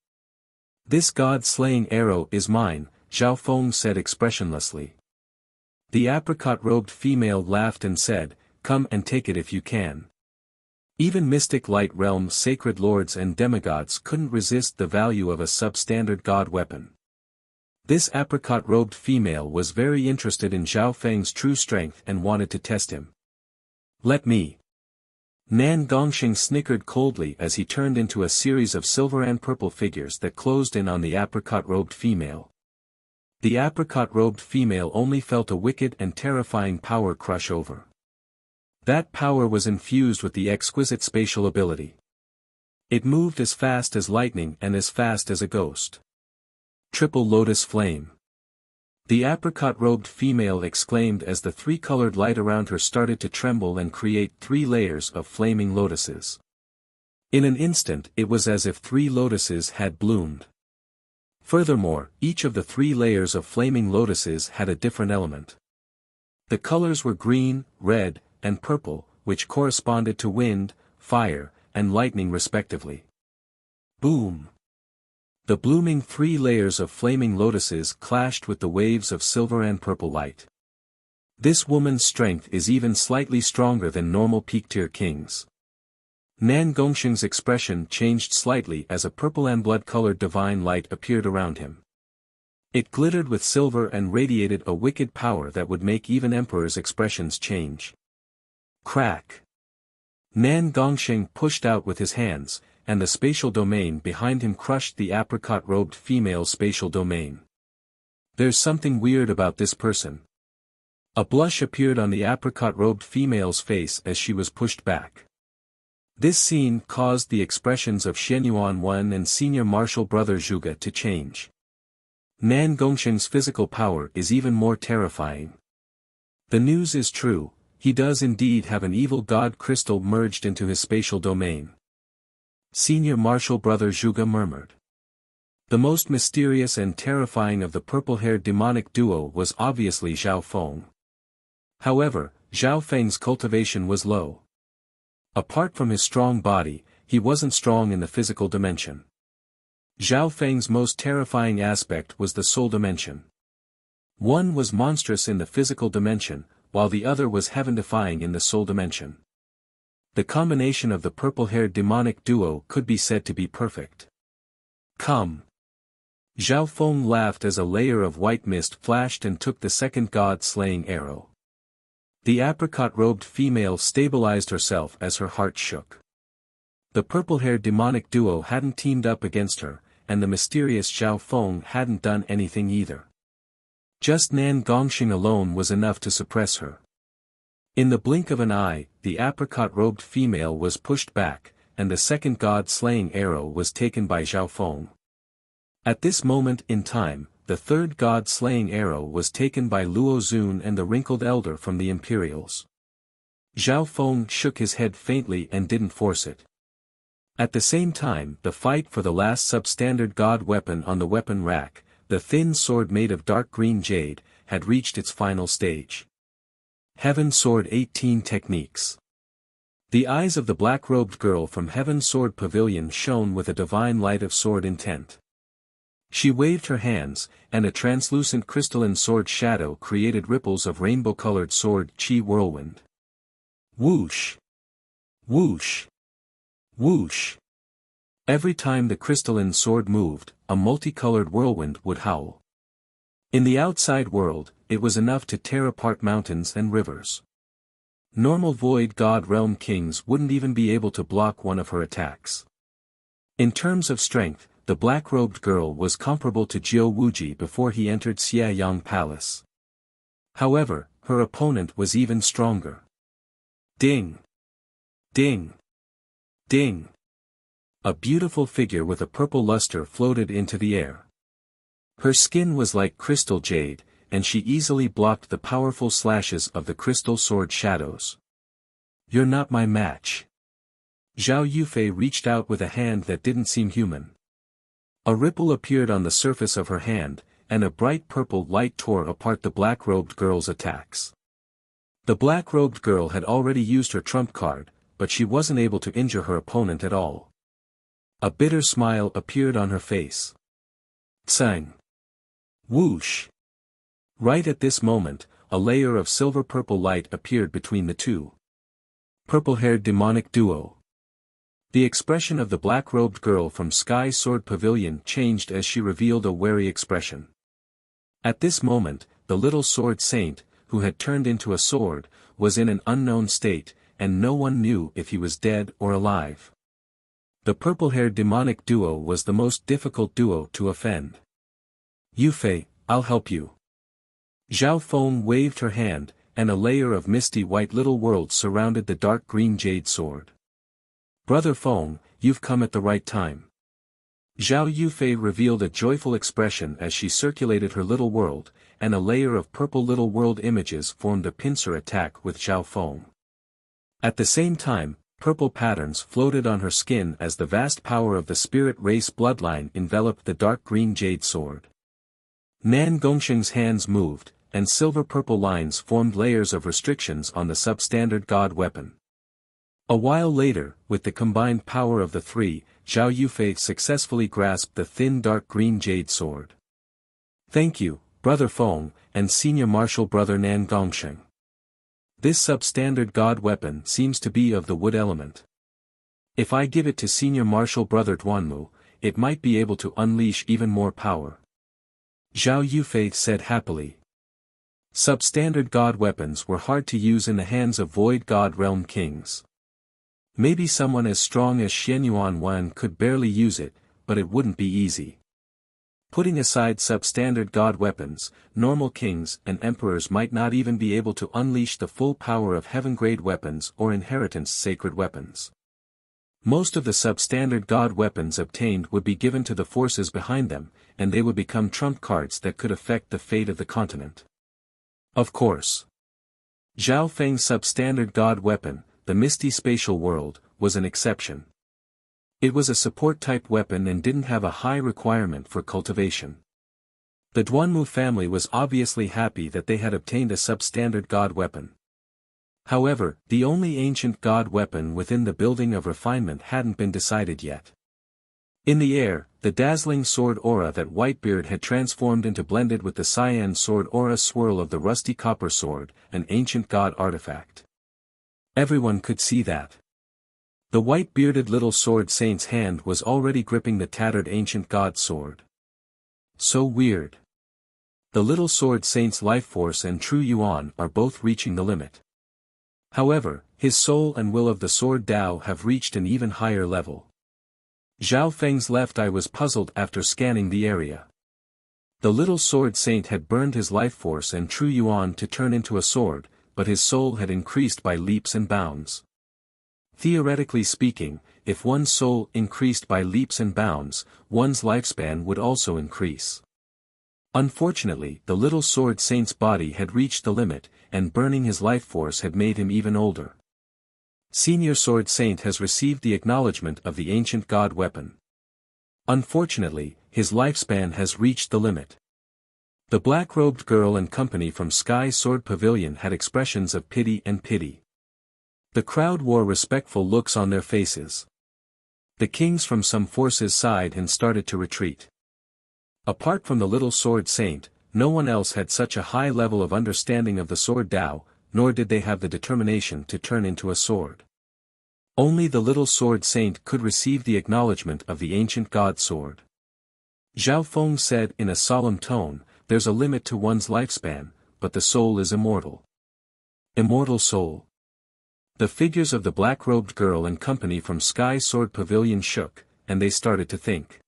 Speaker 1: This god-slaying arrow is mine, Zhao Feng said expressionlessly. The apricot-robed female laughed and said, "Come and take it if you can." Even Mystic Light Realm's sacred lords and demigods couldn't resist the value of a substandard god weapon. This apricot-robed female was very interested in Zhao Feng's true strength and wanted to test him. Let me. Nan Gongxing snickered coldly as he turned into a series of silver and purple figures that closed in on the apricot-robed female. The apricot-robed female only felt a wicked and terrifying power crush over. That power was infused with the exquisite spatial ability. It moved as fast as lightning and as fast as a ghost. Triple Lotus Flame. The apricot-robed female exclaimed as the 3-colored light around her started to tremble and create 3 layers of flaming lotuses. In an instant it was as if 3 lotuses had bloomed. Furthermore, each of the 3 layers of flaming lotuses had a different element. The colors were green, red, and purple, which corresponded to wind, fire, and lightning respectively. Boom! The blooming 3 layers of flaming lotuses clashed with the waves of silver and purple light. This woman's strength is even slightly stronger than normal peak-tier kings. Nan Gongsheng's expression changed slightly as a purple and blood-colored divine light appeared around him. It glittered with silver and radiated a wicked power that would make even emperors' expressions change. Crack! Nan Gongsheng pushed out with his hands, and the spatial domain behind him crushed the apricot-robed female's spatial domain. There's something weird about this person. A blush appeared on the apricot-robed female's face as she was pushed back. This scene caused the expressions of Xianyuan Wen and senior martial brother Zhuge to change. Nan Gongsheng's physical power is even more terrifying. The news is true, he does indeed have an evil god crystal merged into his spatial domain. Senior martial brother Zhuge murmured. The most mysterious and terrifying of the purple-haired demonic duo was obviously Zhao Feng. However, Zhao Feng's cultivation was low. Apart from his strong body, he wasn't strong in the physical dimension. Zhao Feng's most terrifying aspect was the soul dimension. One was monstrous in the physical dimension, while the other was heaven-defying in the soul dimension. The combination of the purple-haired demonic duo could be said to be perfect. Come! Zhao Feng laughed as a layer of white mist flashed and took the second god-slaying arrow. The apricot-robed female stabilized herself as her heart shook. The purple-haired demonic duo hadn't teamed up against her, and the mysterious Zhao Feng hadn't done anything either. Just Nan Gongsheng alone was enough to suppress her. In the blink of an eye, the apricot-robed female was pushed back, and the second god-slaying arrow was taken by Zhao Feng. At this moment in time, the third god-slaying arrow was taken by Luo Zun and the wrinkled elder from the Imperials. Zhao Feng shook his head faintly and didn't force it. At the same time, the fight for the last substandard god weapon on the weapon rack, the thin sword made of dark green jade, had reached its final stage. Heaven Sword 18 Techniques. The eyes of the black-robed girl from Heaven Sword Pavilion shone with a divine light of sword intent. She waved her hands, and a translucent crystalline sword shadow created ripples of rainbow-colored sword chi whirlwind. Whoosh! Whoosh! Whoosh! Every time the crystalline sword moved, a multicolored whirlwind would howl. In the outside world, it was enough to tear apart mountains and rivers. Normal Void God Realm kings wouldn't even be able to block one of her attacks. In terms of strength, the black-robed girl was comparable to Jiu Wuji before he entered Xiayang Palace. However, her opponent was even stronger. Ding! Ding! Ding! A beautiful figure with a purple luster floated into the air. Her skin was like crystal jade, and she easily blocked the powerful slashes of the crystal sword shadows. You're not my match. Zhao Yufei reached out with a hand that didn't seem human. A ripple appeared on the surface of her hand, and a bright purple light tore apart the black-robed girl's attacks. The black-robed girl had already used her trump card, but she wasn't able to injure her opponent at all. A bitter smile appeared on her face. Tsang! Whoosh! Right at this moment, a layer of silver-purple light appeared between the two. Purple-haired demonic duo. The expression of the black-robed girl from Sky Sword Pavilion changed as she revealed a wary expression. At this moment, the little sword saint, who had turned into a sword, was in an unknown state, and no one knew if he was dead or alive. The purple-haired demonic duo was the most difficult duo to offend. Yufei, I'll help you. Zhao Feng waved her hand, and a layer of misty white little worlds surrounded the dark green jade sword. Brother Feng, you've come at the right time. Zhao Yufei revealed a joyful expression as she circulated her little world, and a layer of purple little world images formed a pincer attack with Zhao Feng. At the same time, purple patterns floated on her skin as the vast power of the spirit race bloodline enveloped the dark green jade sword. Nan Gongsheng's hands moved, and silver-purple lines formed layers of restrictions on the substandard god weapon. A while later, with the combined power of the three, Zhao Yufei successfully grasped the thin dark green jade sword. Thank you, Brother Feng, and Senior Martial Brother Nan Gongsheng. This substandard god weapon seems to be of the wood element. If I give it to Senior Martial Brother Duanmu, it might be able to unleash even more power. Zhao Yufei said happily. Substandard god weapons were hard to use in the hands of void god realm kings. Maybe someone as strong as Xianyuan Wan could barely use it, but it wouldn't be easy. Putting aside substandard god weapons, normal kings and emperors might not even be able to unleash the full power of heaven-grade weapons or inheritance sacred weapons. Most of the substandard god weapons obtained would be given to the forces behind them, and they would become trump cards that could affect the fate of the continent. Of course. Zhao Feng's substandard god weapon, the Misty Spatial World, was an exception. It was a support-type weapon and didn't have a high requirement for cultivation. The Duanmu family was obviously happy that they had obtained a substandard god weapon. However, the only ancient god weapon within the building of refinement hadn't been decided yet. In the air, the dazzling sword aura that Whitebeard had transformed into blended with the cyan sword aura swirl of the rusty copper sword, an ancient god artifact. Everyone could see that. The white-bearded little sword saint's hand was already gripping the tattered ancient god sword. So weird. The little sword saint's life force and true yuan are both reaching the limit. However, his soul and will of the sword Dao have reached an even higher level. Zhao Feng's left eye was puzzled after scanning the area. The little sword saint had burned his life force and true yuan to turn into a sword, but his soul had increased by leaps and bounds. Theoretically speaking, if one's soul increased by leaps and bounds, one's lifespan would also increase. Unfortunately, the little sword saint's body had reached the limit, and burning his life force had made him even older. Senior Sword Saint has received the acknowledgement of the ancient god weapon. Unfortunately, his lifespan has reached the limit. The black-robed girl and company from Sky Sword Pavilion had expressions of pity and pity. The crowd wore respectful looks on their faces. The kings from some forces sighed and started to retreat. Apart from the little sword saint, no one else had such a high level of understanding of the sword Dao, nor did they have the determination to turn into a sword. Only the little sword saint could receive the acknowledgement of the ancient god sword. Zhao Feng said in a solemn tone, "There's a limit to one's lifespan, but the soul is immortal." Immortal soul. The figures of the black-robed girl and company from Sky Sword Pavilion shook, and they started to think.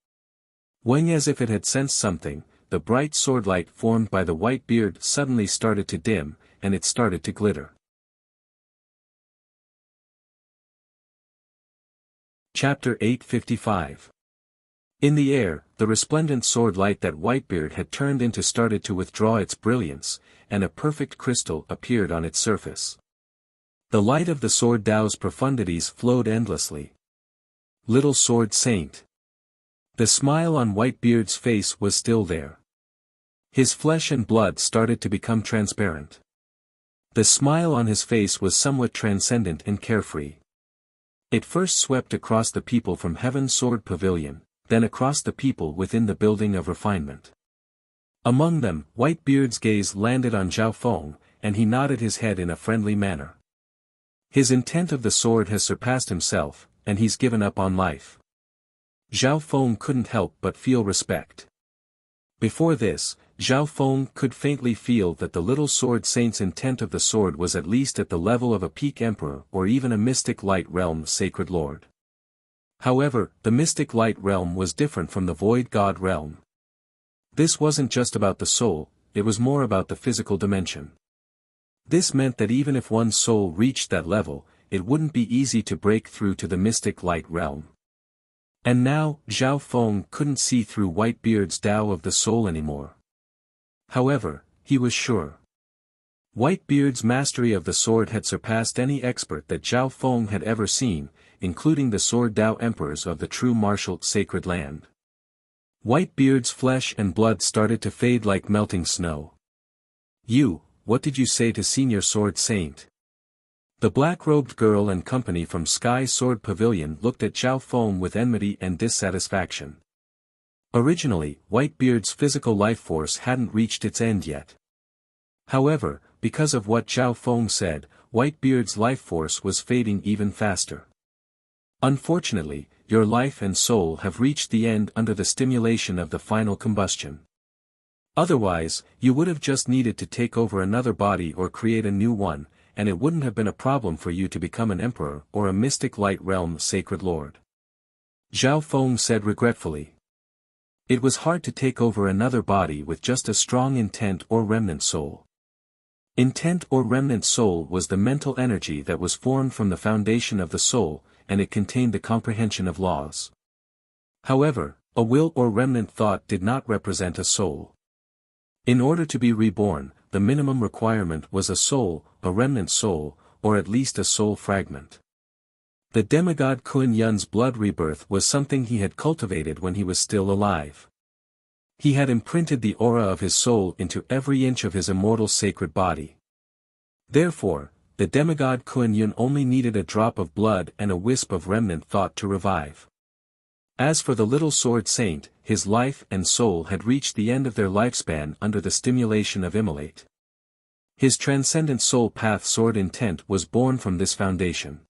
Speaker 1: When, as if it had sensed something, the bright sword light formed by the white beard suddenly started to dim, and it started to glitter. Chapter 855. In the air, the resplendent sword light that Whitebeard had turned into started to withdraw its brilliance, and a perfect crystal appeared on its surface. The light of the sword Dao's profundities flowed endlessly. Little Sword Saint. The smile on Whitebeard's face was still there. His flesh and blood started to become transparent. The smile on his face was somewhat transcendent and carefree. It first swept across the people from Heaven's Sword Pavilion, then across the people within the building of refinement. Among them, Whitebeard's gaze landed on Zhao Feng, and he nodded his head in a friendly manner. His intent of the sword has surpassed himself, and he's given up on life. Zhao Feng couldn't help but feel respect. Before this, Zhao Feng could faintly feel that the little sword saint's intent of the sword was at least at the level of a peak emperor or even a mystic light realm sacred lord. However, the mystic light realm was different from the void god realm. This wasn't just about the soul, it was more about the physical dimension. This meant that even if one's soul reached that level, it wouldn't be easy to break through to the mystic light realm. And now, Zhao Feng couldn't see through Whitebeard's Dao of the soul anymore. However, he was sure. Whitebeard's mastery of the sword had surpassed any expert that Zhao Feng had ever seen, including the sword Dao emperors of the true martial sacred land. Whitebeard's flesh and blood started to fade like melting snow. "You, what did you say to Senior Sword Saint?" The black-robed girl and company from Sky Sword Pavilion looked at Zhao Feng with enmity and dissatisfaction. Originally, Whitebeard's physical life force hadn't reached its end yet. However, because of what Zhao Feng said, Whitebeard's life force was fading even faster. Unfortunately, your life and soul have reached the end under the stimulation of the final combustion. Otherwise, you would have just needed to take over another body or create a new one, and it wouldn't have been a problem for you to become an emperor or a mystic light realm sacred lord. Zhao Feng said regretfully. It was hard to take over another body with just a strong intent or remnant soul. Intent or remnant soul was the mental energy that was formed from the foundation of the soul, and it contained the comprehension of laws. However, a will or remnant thought did not represent a soul. In order to be reborn, the minimum requirement was a soul, a remnant soul, or at least a soul fragment. The demigod Kun Yun's blood rebirth was something he had cultivated when he was still alive. He had imprinted the aura of his soul into every inch of his immortal sacred body. Therefore, the demigod Kun Yun only needed a drop of blood and a wisp of remnant thought to revive. As for the little sword saint, his life and soul had reached the end of their lifespan under the stimulation of immolate. His transcendent soul path sword intent was born from this foundation.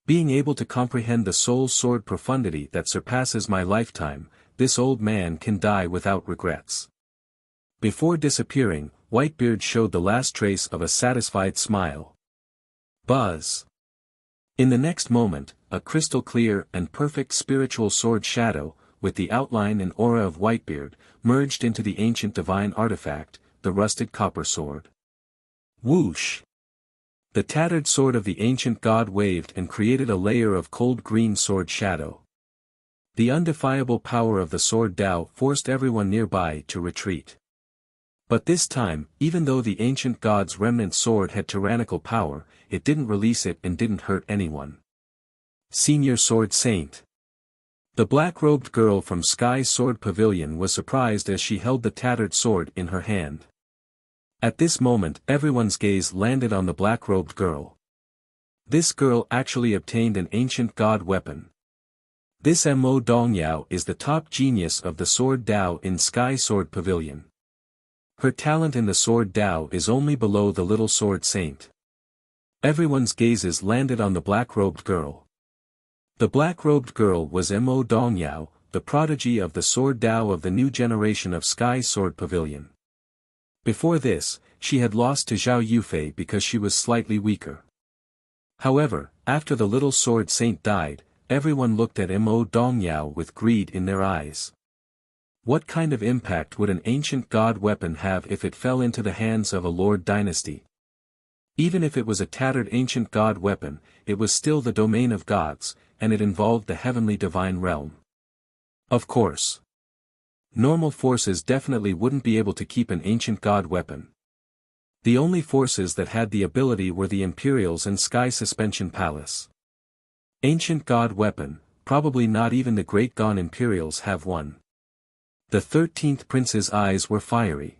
Speaker 1: Being able to comprehend the soul sword profundity that surpasses my lifetime, this old man can die without regrets. Before disappearing, Whitebeard showed the last trace of a satisfied smile. Buzz. In the next moment, a crystal-clear and perfect spiritual sword shadow, with the outline and aura of Whitebeard, merged into the ancient divine artifact, the rusted copper sword. Whoosh! The tattered sword of the ancient god waved and created a layer of cold green sword shadow. The undefiable power of the sword Tao forced everyone nearby to retreat. But this time, even though the ancient god's remnant sword had tyrannical power, it didn't release it and didn't hurt anyone. Senior Sword Saint. The black-robed girl from Sky Sword Pavilion was surprised as she held the tattered sword in her hand. At this moment everyone's gaze landed on the black-robed girl. This girl actually obtained an ancient god weapon. This Mo Dongyao is the top genius of the sword Tao in Sky Sword Pavilion. Her talent in the sword Tao is only below the little sword saint. Everyone's gazes landed on the black-robed girl. The black-robed girl was Mo Dongyao, the prodigy of the sword Tao of the new generation of Sky Sword Pavilion. Before this, she had lost to Zhao Yufei because she was slightly weaker. However, after the little sword saint died, everyone looked at Mo Dongyao with greed in their eyes. What kind of impact would an ancient god weapon have if it fell into the hands of a lord dynasty? Even if it was a tattered ancient god weapon, it was still the domain of gods, and it involved the heavenly divine realm. Of course. Normal forces definitely wouldn't be able to keep an ancient god weapon. The only forces that had the ability were the Imperials and Sky Suspension Palace. Ancient god weapon, probably not even the Great Gone Imperials have one. The 13th prince's eyes were fiery.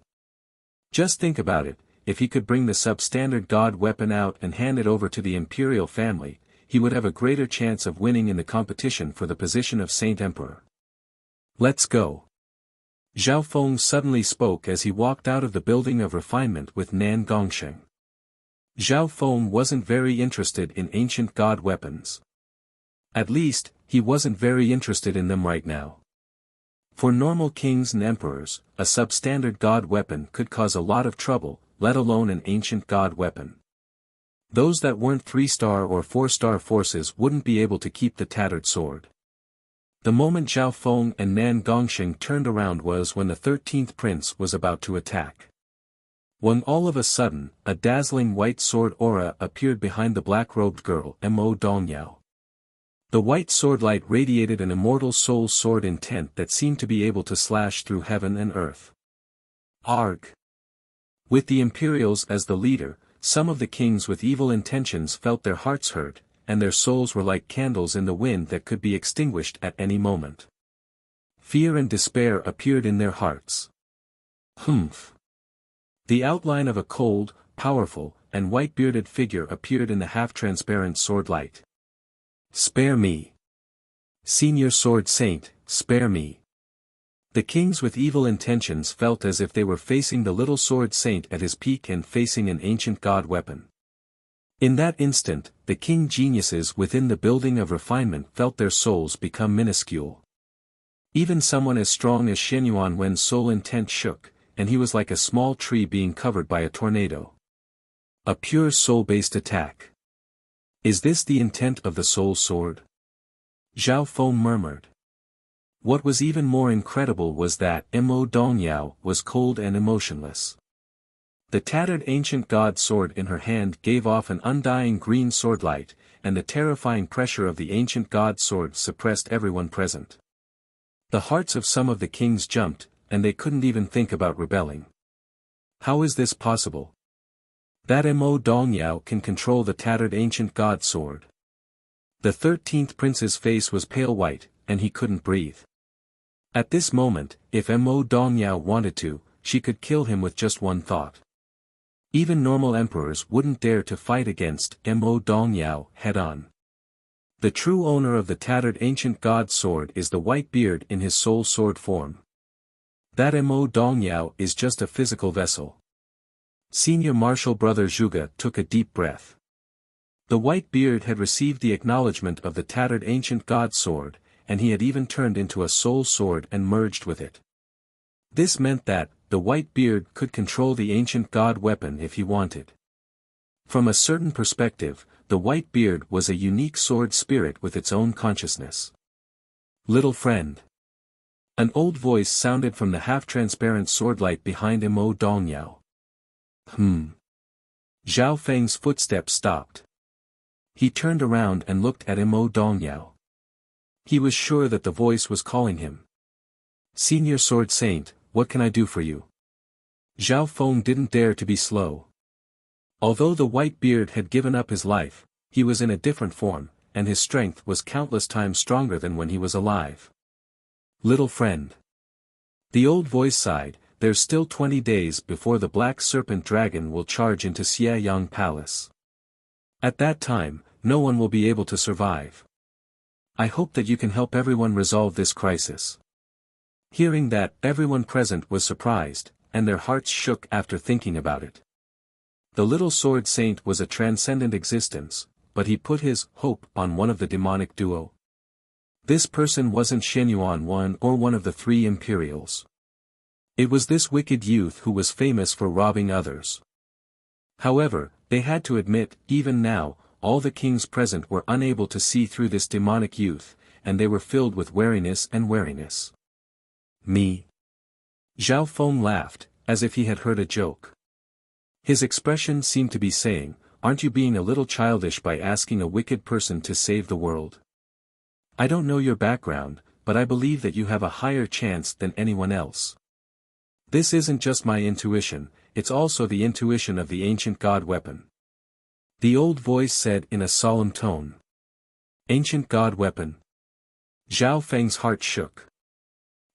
Speaker 1: Just think about it, if he could bring the substandard god weapon out and hand it over to the imperial family, he would have a greater chance of winning in the competition for the position of Saint Emperor. Let's go. Zhao Feng suddenly spoke as he walked out of the building of refinement with Nan Gongsheng. Zhao Feng wasn't very interested in ancient god weapons. At least, he wasn't very interested in them right now. For normal kings and emperors, a substandard god weapon could cause a lot of trouble, let alone an ancient god weapon. Those that weren't 3-star or 4-star forces wouldn't be able to keep the tattered sword. The moment Zhao Feng and Nan Gongsheng turned around was when the 13th prince was about to attack. When all of a sudden, a dazzling white sword aura appeared behind the black-robed girl Mo Dongyao. The white sword light radiated an immortal soul sword intent that seemed to be able to slash through heaven and earth. Arg! With the Imperials as the leader, some of the kings with evil intentions felt their hearts hurt, and their souls were like candles in the wind that could be extinguished at any moment. Fear and despair appeared in their hearts. Humph! The outline of a cold, powerful, and white-bearded figure appeared in the half-transparent sword light. "Spare me! Senior Sword Saint, spare me!" The kings with evil intentions felt as if they were facing the little sword saint at his peak and facing an ancient god weapon. In that instant, the king geniuses within the building of refinement felt their souls become minuscule. Even someone as strong as Shen Yuan Wen's soul intent shook, and he was like a small tree being covered by a tornado. A pure soul-based attack. Is this the intent of the soul sword? Zhao Feng murmured. What was even more incredible was that Mo Dongyao was cold and emotionless. The tattered ancient god sword in her hand gave off an undying green swordlight, and the terrifying pressure of the ancient god sword suppressed everyone present. The hearts of some of the kings jumped, and they couldn't even think about rebelling. How is this possible? That Mo Dongyao can control the tattered ancient god sword. The 13th prince's face was pale white, and he couldn't breathe. At this moment, if Mo Dongyao wanted to, she could kill him with just one thought. Even normal emperors wouldn't dare to fight against Mo Dongyao head-on. The true owner of the tattered ancient god sword is the white beard in his soul sword form. That Mo Dongyao is just a physical vessel. Senior Marshal Brother Zhuge took a deep breath. The white beard had received the acknowledgement of the tattered ancient god sword, and he had even turned into a soul sword and merged with it. This meant that, the white beard could control the ancient god weapon if he wanted. From a certain perspective, the white beard was a unique sword spirit with its own consciousness. "Little friend." An old voice sounded from the half-transparent swordlight behind Mo Dongyao. Zhao Feng's footsteps stopped. He turned around and looked at Mo Dongyao. He was sure that the voice was calling him. "Senior Sword Saint, what can I do for you?" Zhao Feng didn't dare to be slow. Although the white beard had given up his life, he was in a different form, and his strength was countless times stronger than when he was alive. "Little friend." The old voice sighed, "There's still 20 days before the Black Serpent Dragon will charge into Xiayang Palace. At that time, no one will be able to survive. I hope that you can help everyone resolve this crisis." Hearing that, everyone present was surprised, and their hearts shook after thinking about it. The little sword saint was a transcendent existence, but he put his hope on one of the demonic duo. This person wasn't Shen Yuan Wan or one of the 3 Imperials. It was this wicked youth who was famous for robbing others. However, they had to admit, even now, all the kings present were unable to see through this demonic youth, and they were filled with wariness and wariness. "Me?" Zhao Feng laughed, as if he had heard a joke. His expression seemed to be saying, "Aren't you being a little childish by asking a wicked person to save the world? I don't know your background, but I believe that you have a higher chance than anyone else. This isn't just my intuition, it's also the intuition of the ancient god weapon." The old voice said in a solemn tone. "Ancient god weapon?" Zhao Feng's heart shook.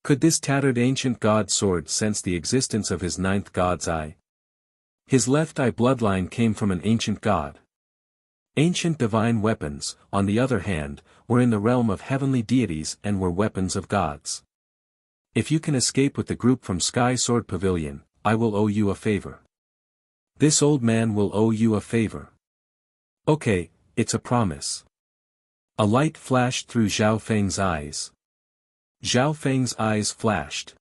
Speaker 1: Could this tattered ancient god sword sense the existence of his 9th god's eye? His left eye bloodline came from an ancient god. Ancient divine weapons, on the other hand, were in the realm of heavenly deities and were weapons of gods. "If you can escape with the group from Sky Sword Pavilion, I will owe you a favor." "This old man will owe you a favor." "Okay, it's a promise." A light flashed through Zhao Feng's eyes. Zhao Feng's eyes flashed.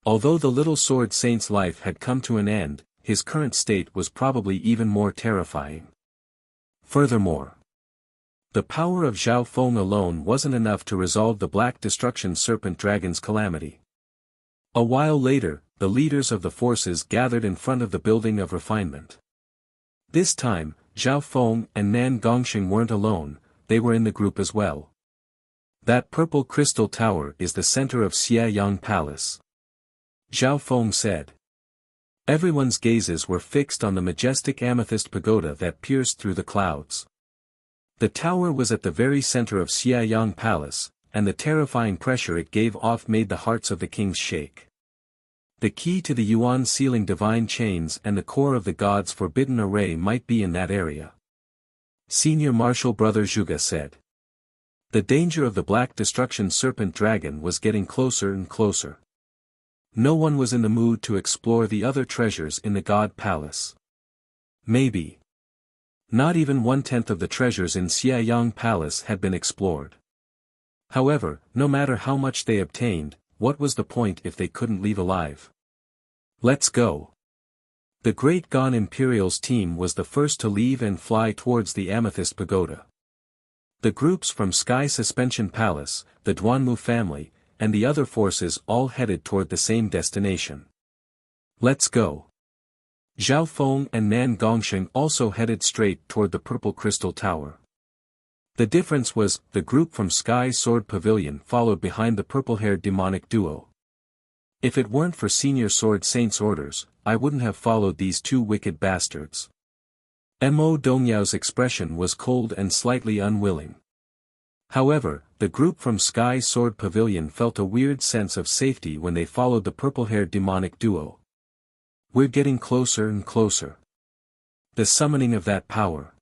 Speaker 1: Although the little sword saint's life had come to an end, his current state was probably even more terrifying. Furthermore, the power of Zhao Feng alone wasn't enough to resolve the Black Destruction Serpent Dragon's calamity. A while later, the leaders of the forces gathered in front of the building of refinement. This time, Zhao Feng and Nan Gongxing weren't alone, they were in the group as well. "That purple crystal tower is the center of Xiayang Palace," Zhao Feng said. Everyone's gazes were fixed on the majestic amethyst pagoda that pierced through the clouds. The tower was at the very center of Xiayang Palace, and the terrifying pressure it gave off made the hearts of the kings shake. The key to the Yuan sealing divine chains and the core of the god's forbidden array might be in that area. Senior Marshal Brother Zhuge said. The danger of the Black Destruction Serpent Dragon was getting closer and closer. No one was in the mood to explore the other treasures in the God Palace. Maybe. Not even 1/10 of the treasures in Xiayang Palace had been explored. However, no matter how much they obtained, what was the point if they couldn't leave alive? Let's go. The Great Gan Imperial's team was the first to leave and fly towards the Amethyst Pagoda. The groups from Sky Suspension Palace, the Duanmu family, and the other forces all headed toward the same destination. Let's go. Zhao Feng and Nan Gongsheng also headed straight toward the Purple Crystal Tower. The difference was, the group from Sky Sword Pavilion followed behind the purple-haired demonic duo. If it weren't for Senior Sword Saint's orders, I wouldn't have followed these two wicked bastards. Mo Dongyao's expression was cold and slightly unwilling. However, the group from Sky Sword Pavilion felt a weird sense of safety when they followed the purple-haired demonic duo. We're getting closer and closer. The summoning of that power.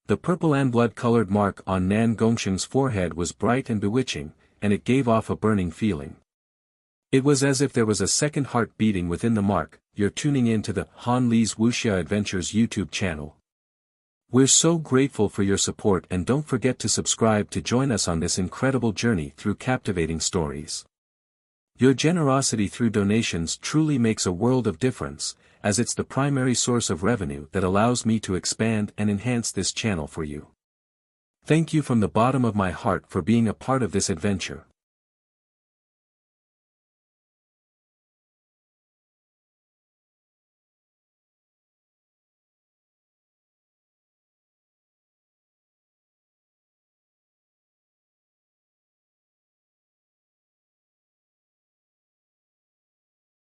Speaker 1: The purple and blood-colored mark on Nan Gongsheng's forehead was bright and bewitching, and it gave off a burning feeling. It was as if there was a second heart beating within the mark. You're tuning in to the Han Li's Wuxia Adventures YouTube channel. We're so grateful for your support, and don't forget to subscribe to join us on this incredible journey through captivating stories. Your generosity through donations truly makes a world of difference, as it's the primary source of revenue that allows me to expand and enhance this channel for you. Thank you from the bottom of my heart for being a part of this adventure.